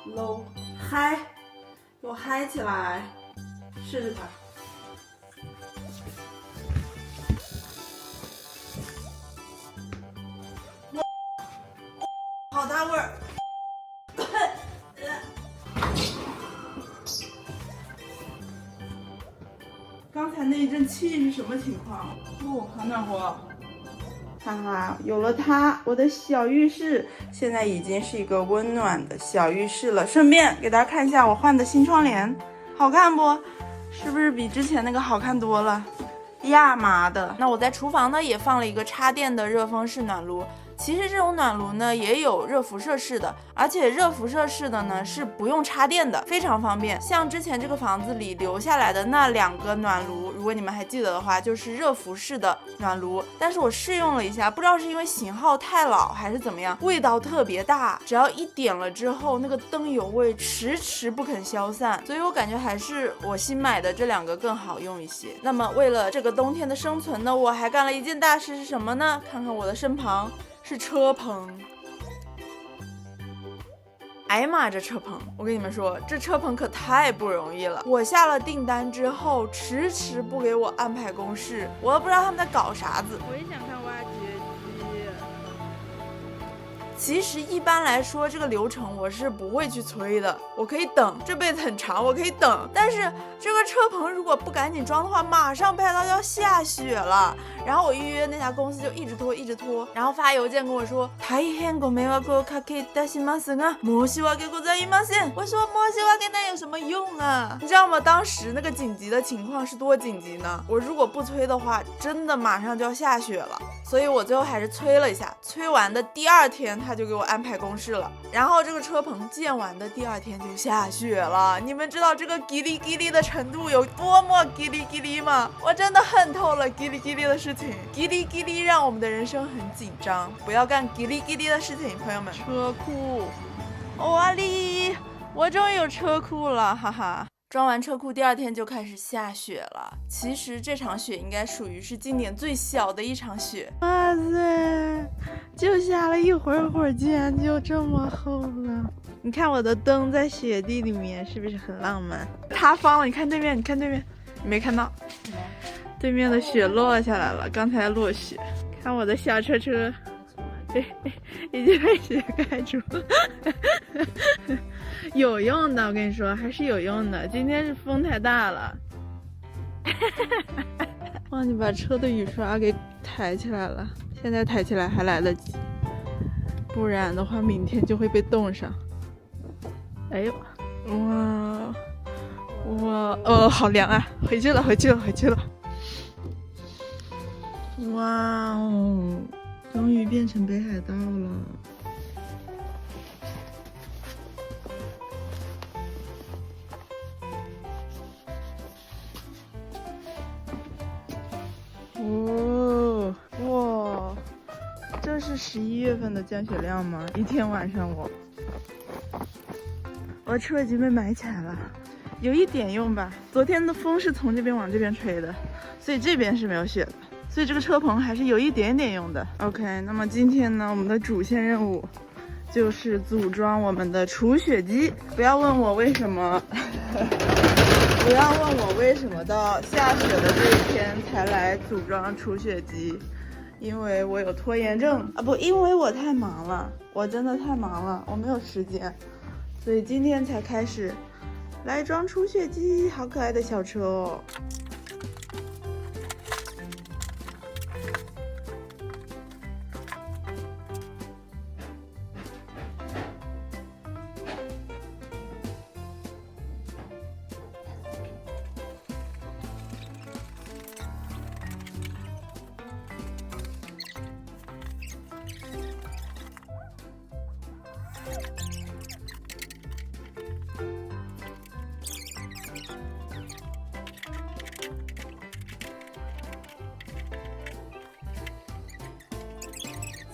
，low 嗨，给我嗨起来，试试它。好大味儿！那一阵气是什么情况？哦，好暖和。哈哈，有了它，我的小浴室现在已经是一个温暖的小浴室了。顺便给大家看一下我换的新窗帘，好看不？是不是比之前那个好看多了？亚麻的。那我在厨房呢也放了一个插电的热风式暖炉。其实这种暖炉呢也有热辐射式的，而且热辐射式的呢是不用插电的，非常方便。像之前这个房子里留下来的那2个暖炉，如果你们还记得的话，就是热辐式的暖炉。但是我试用了一下，不知道是因为型号太老还是怎么样，味道特别大，只要一点了之后，那个灯油味迟迟不肯消散，所以我感觉还是我新买的这2个更好用一些。那么为了这个冬天的生存呢，我还干了一件大事，是什么呢？看看我的身旁。是车棚，哎呀妈，这车棚！我跟你们说，这车棚可太不容易了。我下了订单之后，迟迟不给我安排公示，我都不知道他们在搞啥子。我也想看挖掘机。其实一般来说，这个流程我是不会去催的，我可以等，这辈子很长，我可以等。但是这个车棚如果不赶紧装的话，马上拍到要下雪了。然后我预约那家公司就一直拖，然后发邮件跟我说大変ご迷惑をかけたしますが申し訳ございません。我说申し訳那有什么用啊？你知道吗？当时那个紧急的情况是多紧急呢？我如果不催的话，真的马上就要下雪了。所以我最后还是催了一下，催完的第2天他就给我安排公示了。然后这个车棚建完的第2天就下雪了。你们知道这个叽哩叽哩的程度有多么叽哩叽哩吗？我真的恨透了叽哩叽哩的事情。叽哩叽哩让我们的人生很紧张，不要干叽哩叽哩的事情，朋友们。车库，哇哩，我终于有车库了，哈哈。装完车库第2天就开始下雪了。其实这场雪应该属于是今年最小的一场雪。哇塞，就下了一会儿，竟然就这么厚了。你看我的灯在雪地里面，是不是很浪漫？塌方了，你看对面，你没看到？对面的雪落下来了，刚才落雪。看我的小车，对，已经被雪盖住了。有用的，我跟你说，还是有用的。今天是风太大了。忘记把车的雨刷给抬起来了，现在抬起来还来得及，不然的话明天就会被冻上。哎呦，哇，好凉啊！回去了。哇哦，终于变成北海道了。哦，哇，这是11月份的降雪量吗？一天晚上我车已经被埋起来了，有一点用吧。昨天的风是从这边往这边吹的，所以这边是没有雪的，所以这个车棚还是有一点点用的。OK， 那么今天呢，我们的主线任务就是组装我们的除雪机。不要问我为什么。不要问我为什么到下雪的这一天才来组装除雪机，因为我有拖延症啊，不，因为我太忙了，我真的太忙了，我没有时间，所以今天才开始来装除雪机。好可爱的小车哦。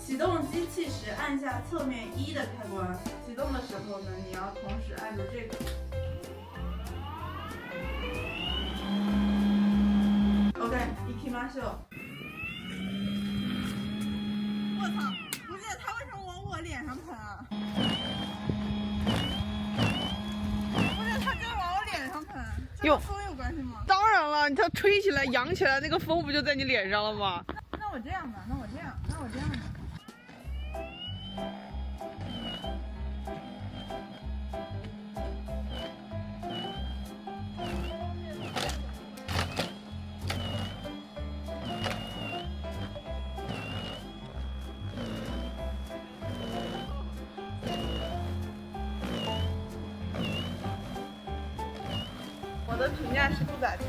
启动机器时按下侧面1的开关，启动的时候呢，你要同时按住这个。OK， 行きましょう。我操，不是他为什么往我脸上喷啊？不是他真的往我脸上喷，这跟风有关系吗？当然了，它吹起来、扬起来，那个风不就在你脸上了吗？那我这样吧，那我这样吧。的评价是不咋地。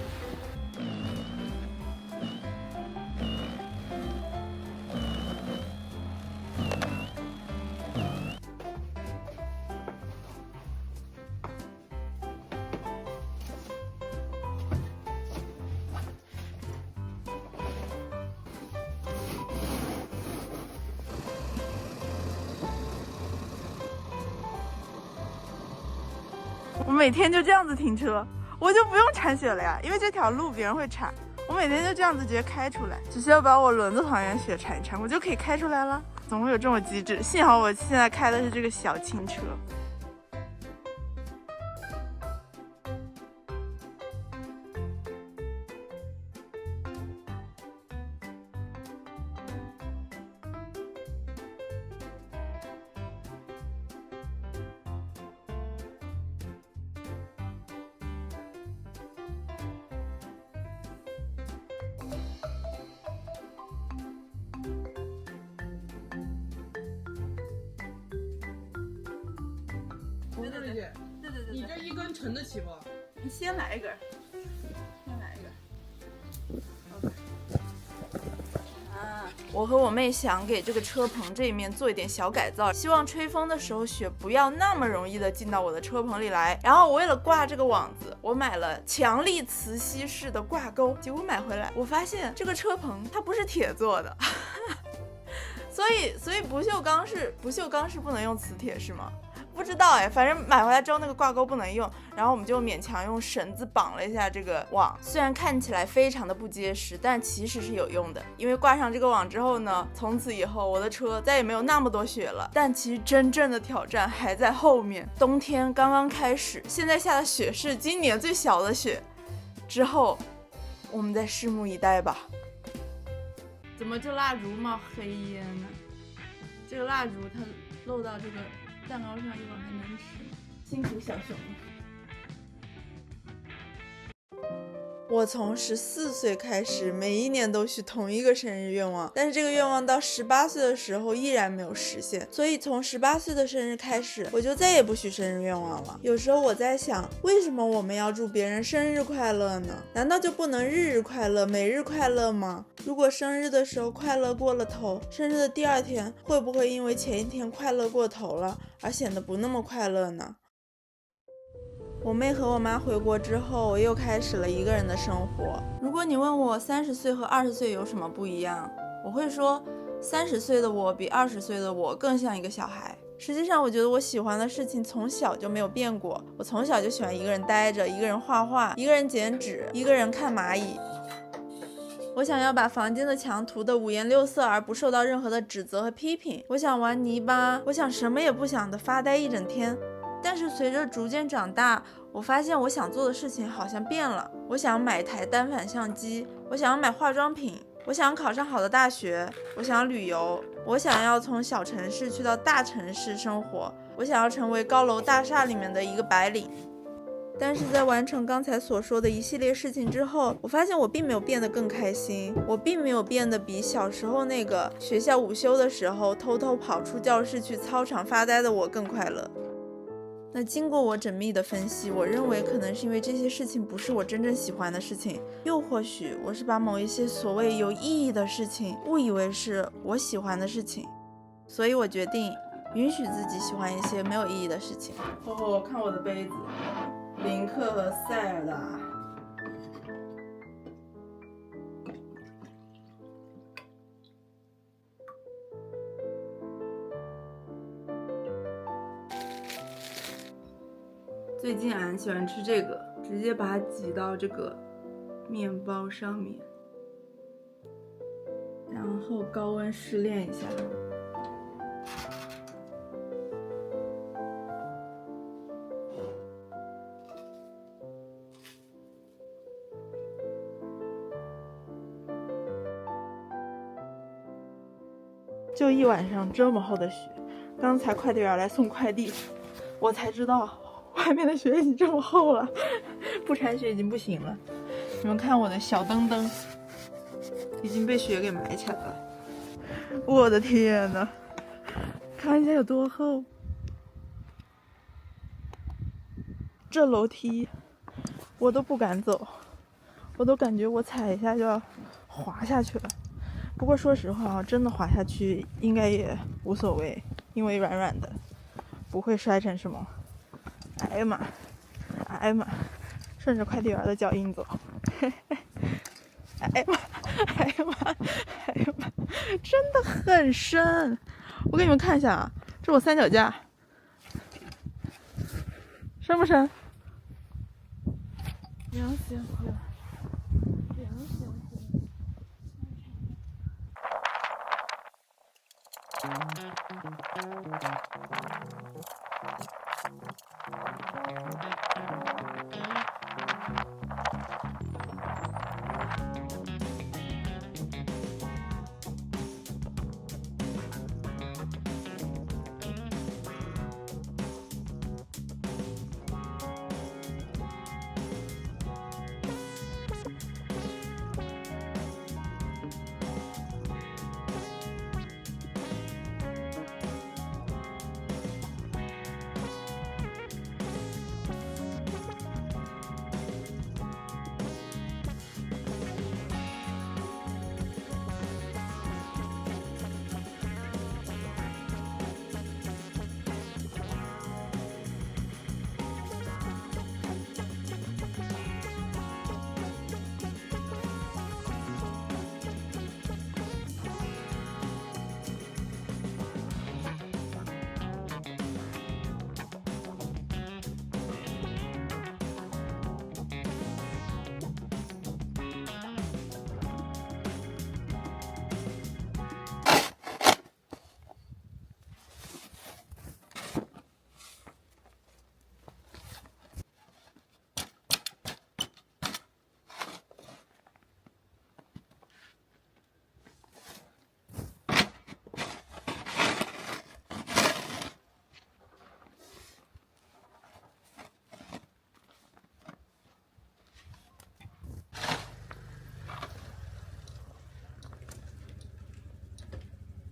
我每天就这样子停车，我就不用铲雪了呀，因为这条路别人会铲。我每天就这样子直接开出来，只需要把我轮子旁边雪铲一铲，我就可以开出来了。怎么会有这么机智？幸好我现在开的是这个小轻车。对，你这一根沉得起不？你先来一根，先来一根。我和我妹想给这个车棚这一面做一点小改造，希望吹风的时候雪不要那么容易的进到我的车棚里来。然后我为了挂这个网子，我买了强力磁吸式的挂钩，结果买回来我发现这个车棚它不是铁做的，所以不锈钢是不能用磁铁是吗？不知道哎，反正买回来之后那个挂钩不能用，然后我们就勉强用绳子绑了一下这个网，虽然看起来非常的不结实，但其实是有用的。因为挂上这个网之后呢，从此以后我的车再也没有那么多雪了。但其实真正的挑战还在后面，冬天刚刚开始，现在下的雪是今年最小的雪，之后我们再拭目以待吧。怎么这蜡烛冒黑烟呢？这个蜡烛它漏到这个蛋糕上，一会儿还能吃，辛苦小熊了。我从14岁开始，每一年都许同一个生日愿望，但是这个愿望到18岁的时候依然没有实现，所以从18岁的生日开始，我就再也不许生日愿望了。有时候我在想，为什么我们要祝别人生日快乐呢？难道就不能日日快乐，每日快乐吗？如果生日的时候快乐过了头，生日的第二天会不会因为前一天快乐过头了而显得不那么快乐呢？我妹和我妈回国之后，我又开始了一个人的生活。如果你问我30岁和20岁有什么不一样，我会说30岁的我比20岁的我更像一个小孩。实际上我觉得我喜欢的事情从小就没有变过，我从小就喜欢一个人待着，一个人画画，一个人剪纸，一个人看蚂蚁。我想要把房间的墙涂得五颜六色，而不受到任何的指责和批评。我想玩泥巴，我想什么也不想的发呆一整天。但是随着逐渐长大，我发现我想做的事情好像变了。我想买台单反相机，我想要买化妆品，我想考上好的大学，我想要旅游，我想要从小城市去到大城市生活，我想要成为高楼大厦里面的一个白领。但是在完成刚才所说的一系列事情之后，我发现我并没有变得更开心，我并没有变得比小时候那个学校午休的时候偷偷跑出教室去操场发呆的我更快乐。那经过我缜密的分析，我认为可能是因为这些事情不是我真正喜欢的事情，又或许我是把某一些所谓有意义的事情误以为是我喜欢的事情，所以我决定允许自己喜欢一些没有意义的事情。哦，看我的杯子，林克和塞尔达。最近俺喜欢吃这个，直接把它挤到这个面包上面，然后高温湿炼一下。就一晚上这么厚的雪，刚才快递员来送快递，我才知道外面的雪已经这么厚了，不铲雪已经不行了。你们看我的小灯灯已经被雪给埋起来了，我的天哪，看一下有多厚。这楼梯我都不敢走，我都感觉我踩一下就要滑下去了。不过说实话啊，真的滑下去应该也无所谓，因为软软的，不会摔成什么。哎呀妈，哎呀妈，顺着快递员的脚印走。哎呀妈，哎呀妈，哎呀妈，真的很深。我给你们看一下啊，这我三脚架，深不深？行行行，行行行。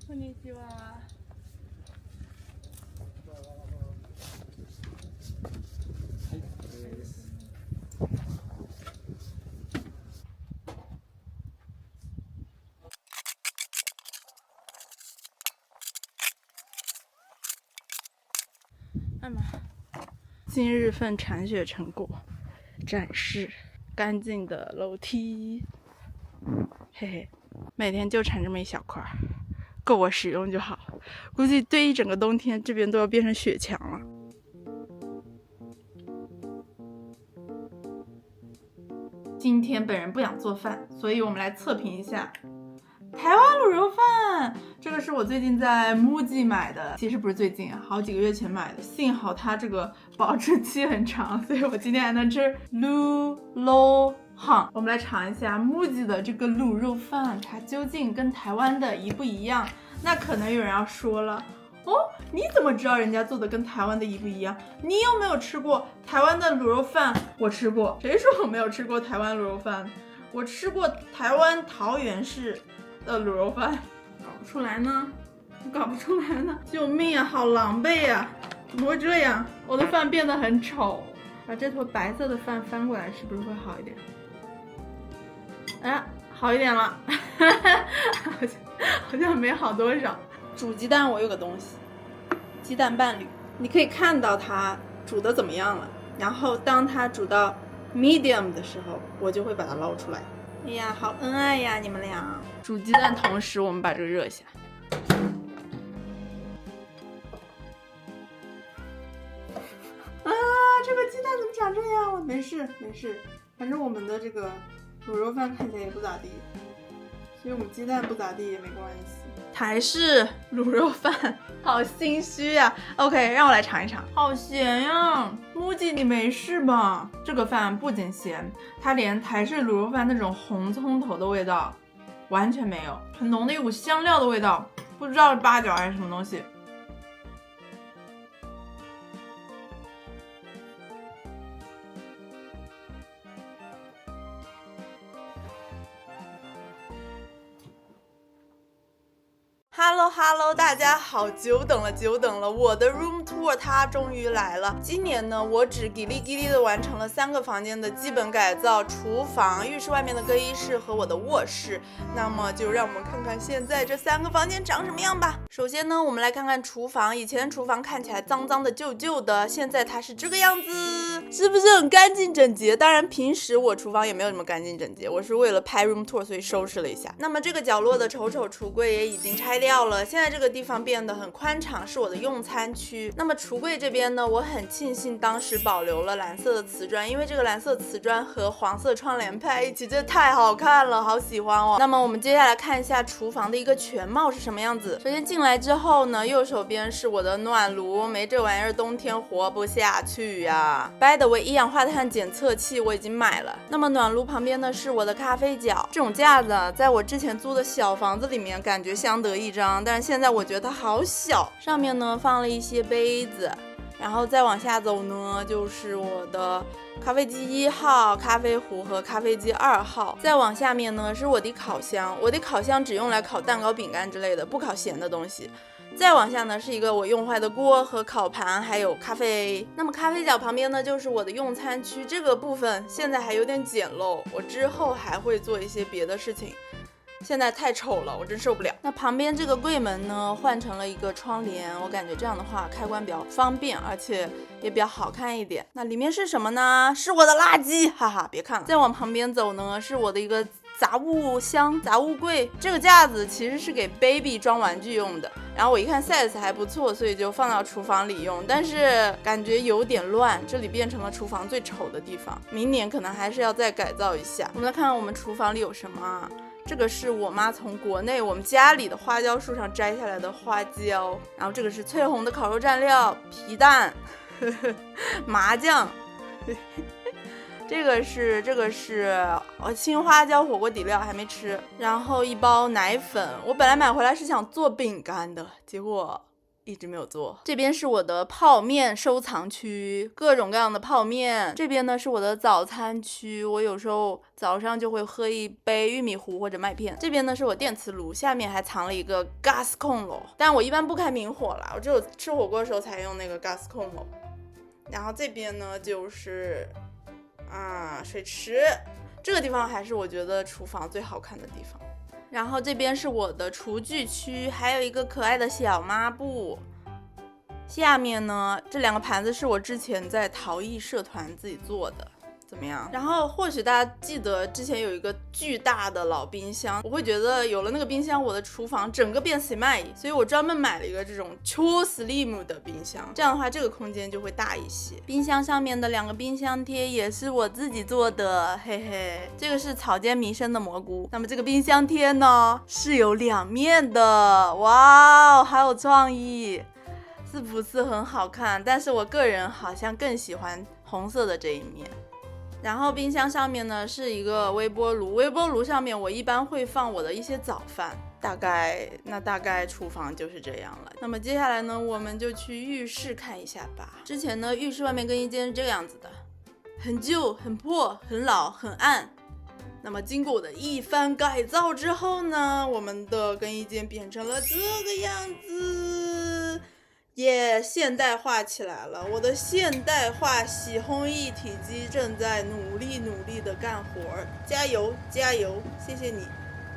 こんにちは。哎妈！今日份铲雪成果展示，干净的楼梯，嘿嘿，每天就铲这么一小块，够我使用就好。估计堆一整个冬天，这边都要变成雪墙了。今天本人不想做饭，所以我们来测评一下台湾卤肉饭。这个是我最近在 MUJI 买的，其实不是最近啊，好几个月前买的。幸好它这个保质期很长，所以我今天还能吃卤肉饭。我们来尝一下 MUJI 的这个卤肉饭，它究竟跟台湾的一不一样？那可能有人要说了，哦，你怎么知道人家做的跟台湾的一不一样？你有没有吃过台湾的卤肉饭？我吃过。谁说我没有吃过台湾卤肉饭？我吃过台湾桃园市的卤肉饭。搞不出来呢，搞不出来呢！救命啊，好狼狈啊！怎么会这样？我的饭变得很丑。把这坨白色的饭翻过来，是不是会好一点？哎，好一点了，好像没好多少。煮鸡蛋我有个东西，鸡蛋伴侣，你可以看到它煮的怎么样了，然后当它煮到 medium 的时候，我就会把它捞出来。哎呀，好恩爱呀，你们俩！煮鸡蛋同时，我们把这个热一下。啊，这个鸡蛋怎么长这样？没事没事，反正我们的这个卤肉饭看起来也不咋地，所以我们鸡蛋不咋地也没关系。台式卤肉饭，好心虚呀。OK， 让我来尝一尝。好咸呀，MUJI你没事吧？这个饭不仅咸，它连台式卤肉饭那种红葱头的味道完全没有，很浓的一股香料的味道，不知道是八角还是什么东西。Hello， 大家好，久等了，我的 room tour 它终于来了。今年呢，我只叽哩叽哩的完成了3个房间的基本改造，厨房、浴室外面的更衣室和我的卧室。那么就让我们看看现在这3个房间长什么样吧。首先呢，我们来看看厨房。以前厨房看起来脏脏的、旧旧的，现在它是这个样子，是不是很干净整洁？当然，平时我厨房也没有那么干净整洁，我是为了拍 room tour 所以收拾了一下。那么这个角落的丑橱柜也已经拆掉了，现在这个地方变得很宽敞，是我的用餐区。那么橱柜这边呢，我很庆幸当时保留了蓝色的瓷砖，因为这个蓝色瓷砖和黄色窗帘配一起，真的太好看了，好喜欢哦。那么我们接下来看一下厨房的一个全貌是什么样子。首先进来之后呢，右手边是我的暖炉，没这玩意儿冬天活不下去呀。By the way， 一氧化碳检测器我已经买了。那么暖炉旁边呢是我的咖啡角，这种架子在我之前租的小房子里面感觉相得益彰，但是现在我觉得它好小。上面呢放了一些杯子，然后再往下走呢就是我的咖啡机1号、咖啡壶和咖啡机2号。再往下面呢是我的烤箱，我的烤箱只用来烤蛋糕、饼干之类的，不烤咸的东西。再往下呢是一个我用坏的锅和烤盘，还有咖啡。那么咖啡角旁边呢就是我的用餐区，这个部分现在还有点简陋，我之后还会做一些别的事情。现在太丑了，我真受不了。那旁边这个柜门呢换成了一个窗帘，我感觉这样的话开关比较方便，而且也比较好看一点。那里面是什么呢？是我的垃圾，哈哈，别看了。再往旁边走呢是我的一个杂物箱、杂物柜，这个架子其实是给 baby 装玩具用的，然后我一看 size 还不错，所以就放到厨房里用，但是感觉有点乱，这里变成了厨房最丑的地方，明年可能还是要再改造一下。我们来看看我们厨房里有什么啊？这个是我妈从国内我们家里的花椒树上摘下来的花椒，然后这个是翠红的烤肉蘸料、皮蛋、麻酱。这个是青花椒火锅底料还没吃，然后一包奶粉，我本来买回来是想做饼干的，结果一直没有做。这边是我的泡面收藏区，各种各样的泡面。这边呢是我的早餐区，我有时候早上就会喝一杯玉米糊或者麦片。这边呢是我电磁炉，下面还藏了一个 gas 控炉，但我一般不开明火啦，我只有吃火锅的时候才用那个 gas 控炉。然后这边呢就是水池，这个地方还是我觉得厨房最好看的地方。然后这边是我的厨具区，还有一个可爱的小抹布。下面呢，这2个盘子是我之前在陶艺社团自己做的，怎么样？然后或许大家记得之前有一个巨大的老冰箱，我会觉得有了那个冰箱，我的厨房整个变 slim， 所以我专门买了一个这种超 slim 的冰箱，这样的话这个空间就会大一些。冰箱上面的2个冰箱贴也是我自己做的，嘿嘿。这个是草间弥生的蘑菇，那么这个冰箱贴呢是有2面的，哇哦，好有创意，是不是很好看？但是我个人好像更喜欢红色的这一面。然后冰箱上面呢是一个微波炉，微波炉上面我一般会放我的一些早饭，大概厨房就是这样了。那么接下来呢，我们就去浴室看一下吧。之前呢，浴室外面更衣间是这个样子的，很旧、很破、很老、很暗。那么经过我的一番改造之后呢，我们的更衣间变成了这个样子。现代化起来了，我的现代化洗烘一体机正在努力的干活，加油加油，谢谢你。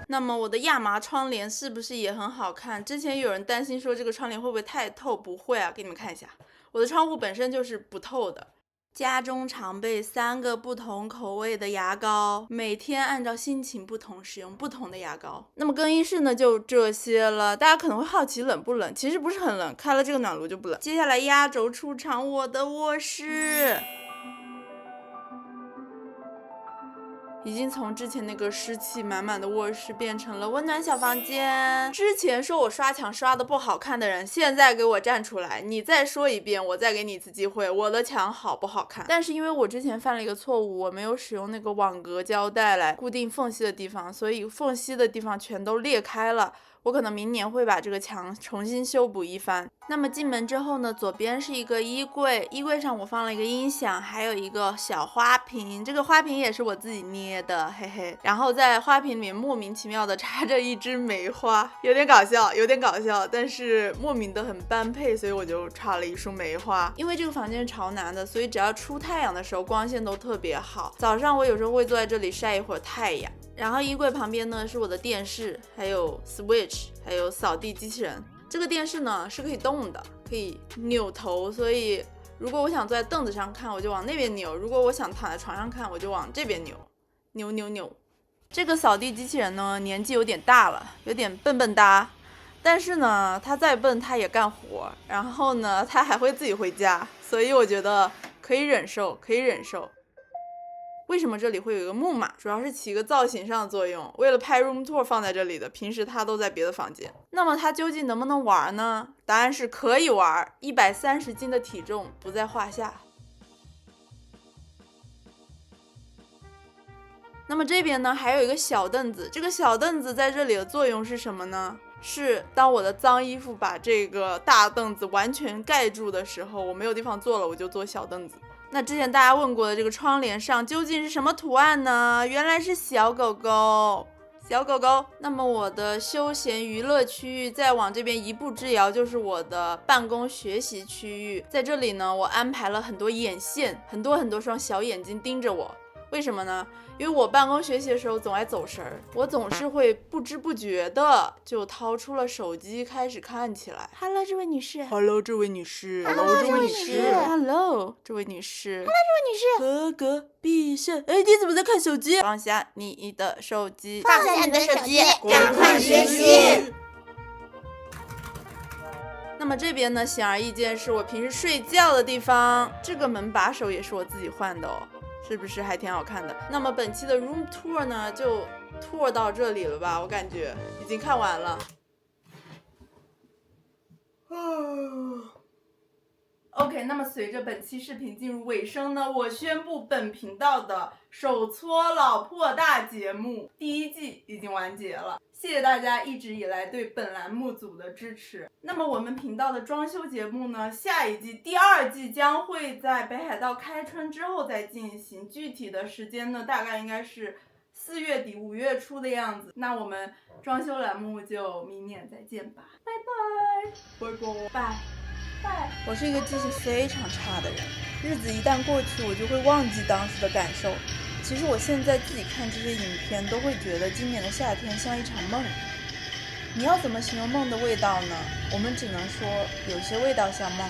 那么我的亚麻窗帘是不是也很好看？之前有人担心说这个窗帘会不会太透，不会啊，给你们看一下，我的窗户本身就是不透的。家中常备3个不同口味的牙膏，每天按照心情不同使用不同的牙膏。那么更衣室呢就这些了，大家可能会好奇冷不冷，其实不是很冷，开了这个暖炉就不冷。接下来压轴出场，我的卧室。已经从之前那个湿气满满的卧室变成了温暖小房间。之前说我刷墙刷的不好看的人，现在给我站出来，你再说一遍，我再给你一次机会，我的墙好不好看？但是因为我之前犯了一个错误，我没有使用那个网格胶带来固定缝隙的地方，所以缝隙的地方全都裂开了，我可能明年会把这个墙重新修补一番。那么进门之后呢，左边是一个衣柜，衣柜上我放了一个音响，还有一个小花瓶，这个花瓶也是我自己捏的，嘿嘿。然后在花瓶里面莫名其妙的插着一枝梅花，有点搞笑，但是莫名的很般配，所以我就插了一束梅花。因为这个房间是朝南的，所以只要出太阳的时候光线都特别好。早上我有时候会坐在这里晒一会儿太阳。然后衣柜旁边呢是我的电视，还有 Switch， 还有扫地机器人。这个电视呢是可以动的，可以扭头，所以如果我想坐在凳子上看，我就往那边扭；如果我想躺在床上看，我就往这边扭。扭。这个扫地机器人呢年纪有点大了，有点笨哒，但是呢它再笨它也干活，然后呢它还会自己回家，所以我觉得可以忍受。为什么这里会有一个木马？主要是起一个造型上的作用，为了拍 room tour 放在这里的，平时它都在别的房间。那么它究竟能不能玩呢？答案是可以玩，130斤的体重不在话下。那么这边呢还有一个小凳子，这个小凳子在这里的作用是什么呢？是当我的脏衣服把这个大凳子完全盖住的时候，我没有地方坐了，我就坐小凳子。那之前大家问过的这个窗帘上究竟是什么图案呢？原来是小狗狗。那么我的休闲娱乐区域再往这边一步之遥就是我的办公学习区域。在这里呢，我安排了很多眼线，很多双小眼睛盯着我。为什么呢？因为我办公学习的时候总爱走神儿，我总是会不知不觉的就掏出了手机开始看起来。Hello， 这位女士。Hello， 这位女士。Hello， 这位女士。Hello， 这位女士。Hello， 这位女士。合格必胜。哎，你怎么在看手机？放下你的手机。放下你的手机，赶快学习。那么这边呢，显而易见是我平时睡觉的地方。这个门把手也是我自己换的哦。是不是还挺好看的？那么本期的 room tour 呢，就 tour 到这里了吧？我感觉已经看完了。OK， 那么随着本期视频进入尾声呢，我宣布本频道的手搓老破大节目第1季已经完结了。谢谢大家一直以来对本栏目组的支持。那么我们频道的装修节目呢，下一季第2季将会在北海道开春之后再进行，具体的时间呢，大概应该是4月底5月初的样子。那我们装修栏目就明年再见吧，拜拜。我是一个记性非常差的人，日子一旦过去，我就会忘记当时的感受。其实我现在自己看这些影片，都会觉得今年的夏天像一场梦。你要怎么形容梦的味道呢？我们只能说，有些味道像梦。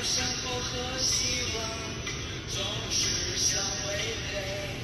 生活和希望总是相违背。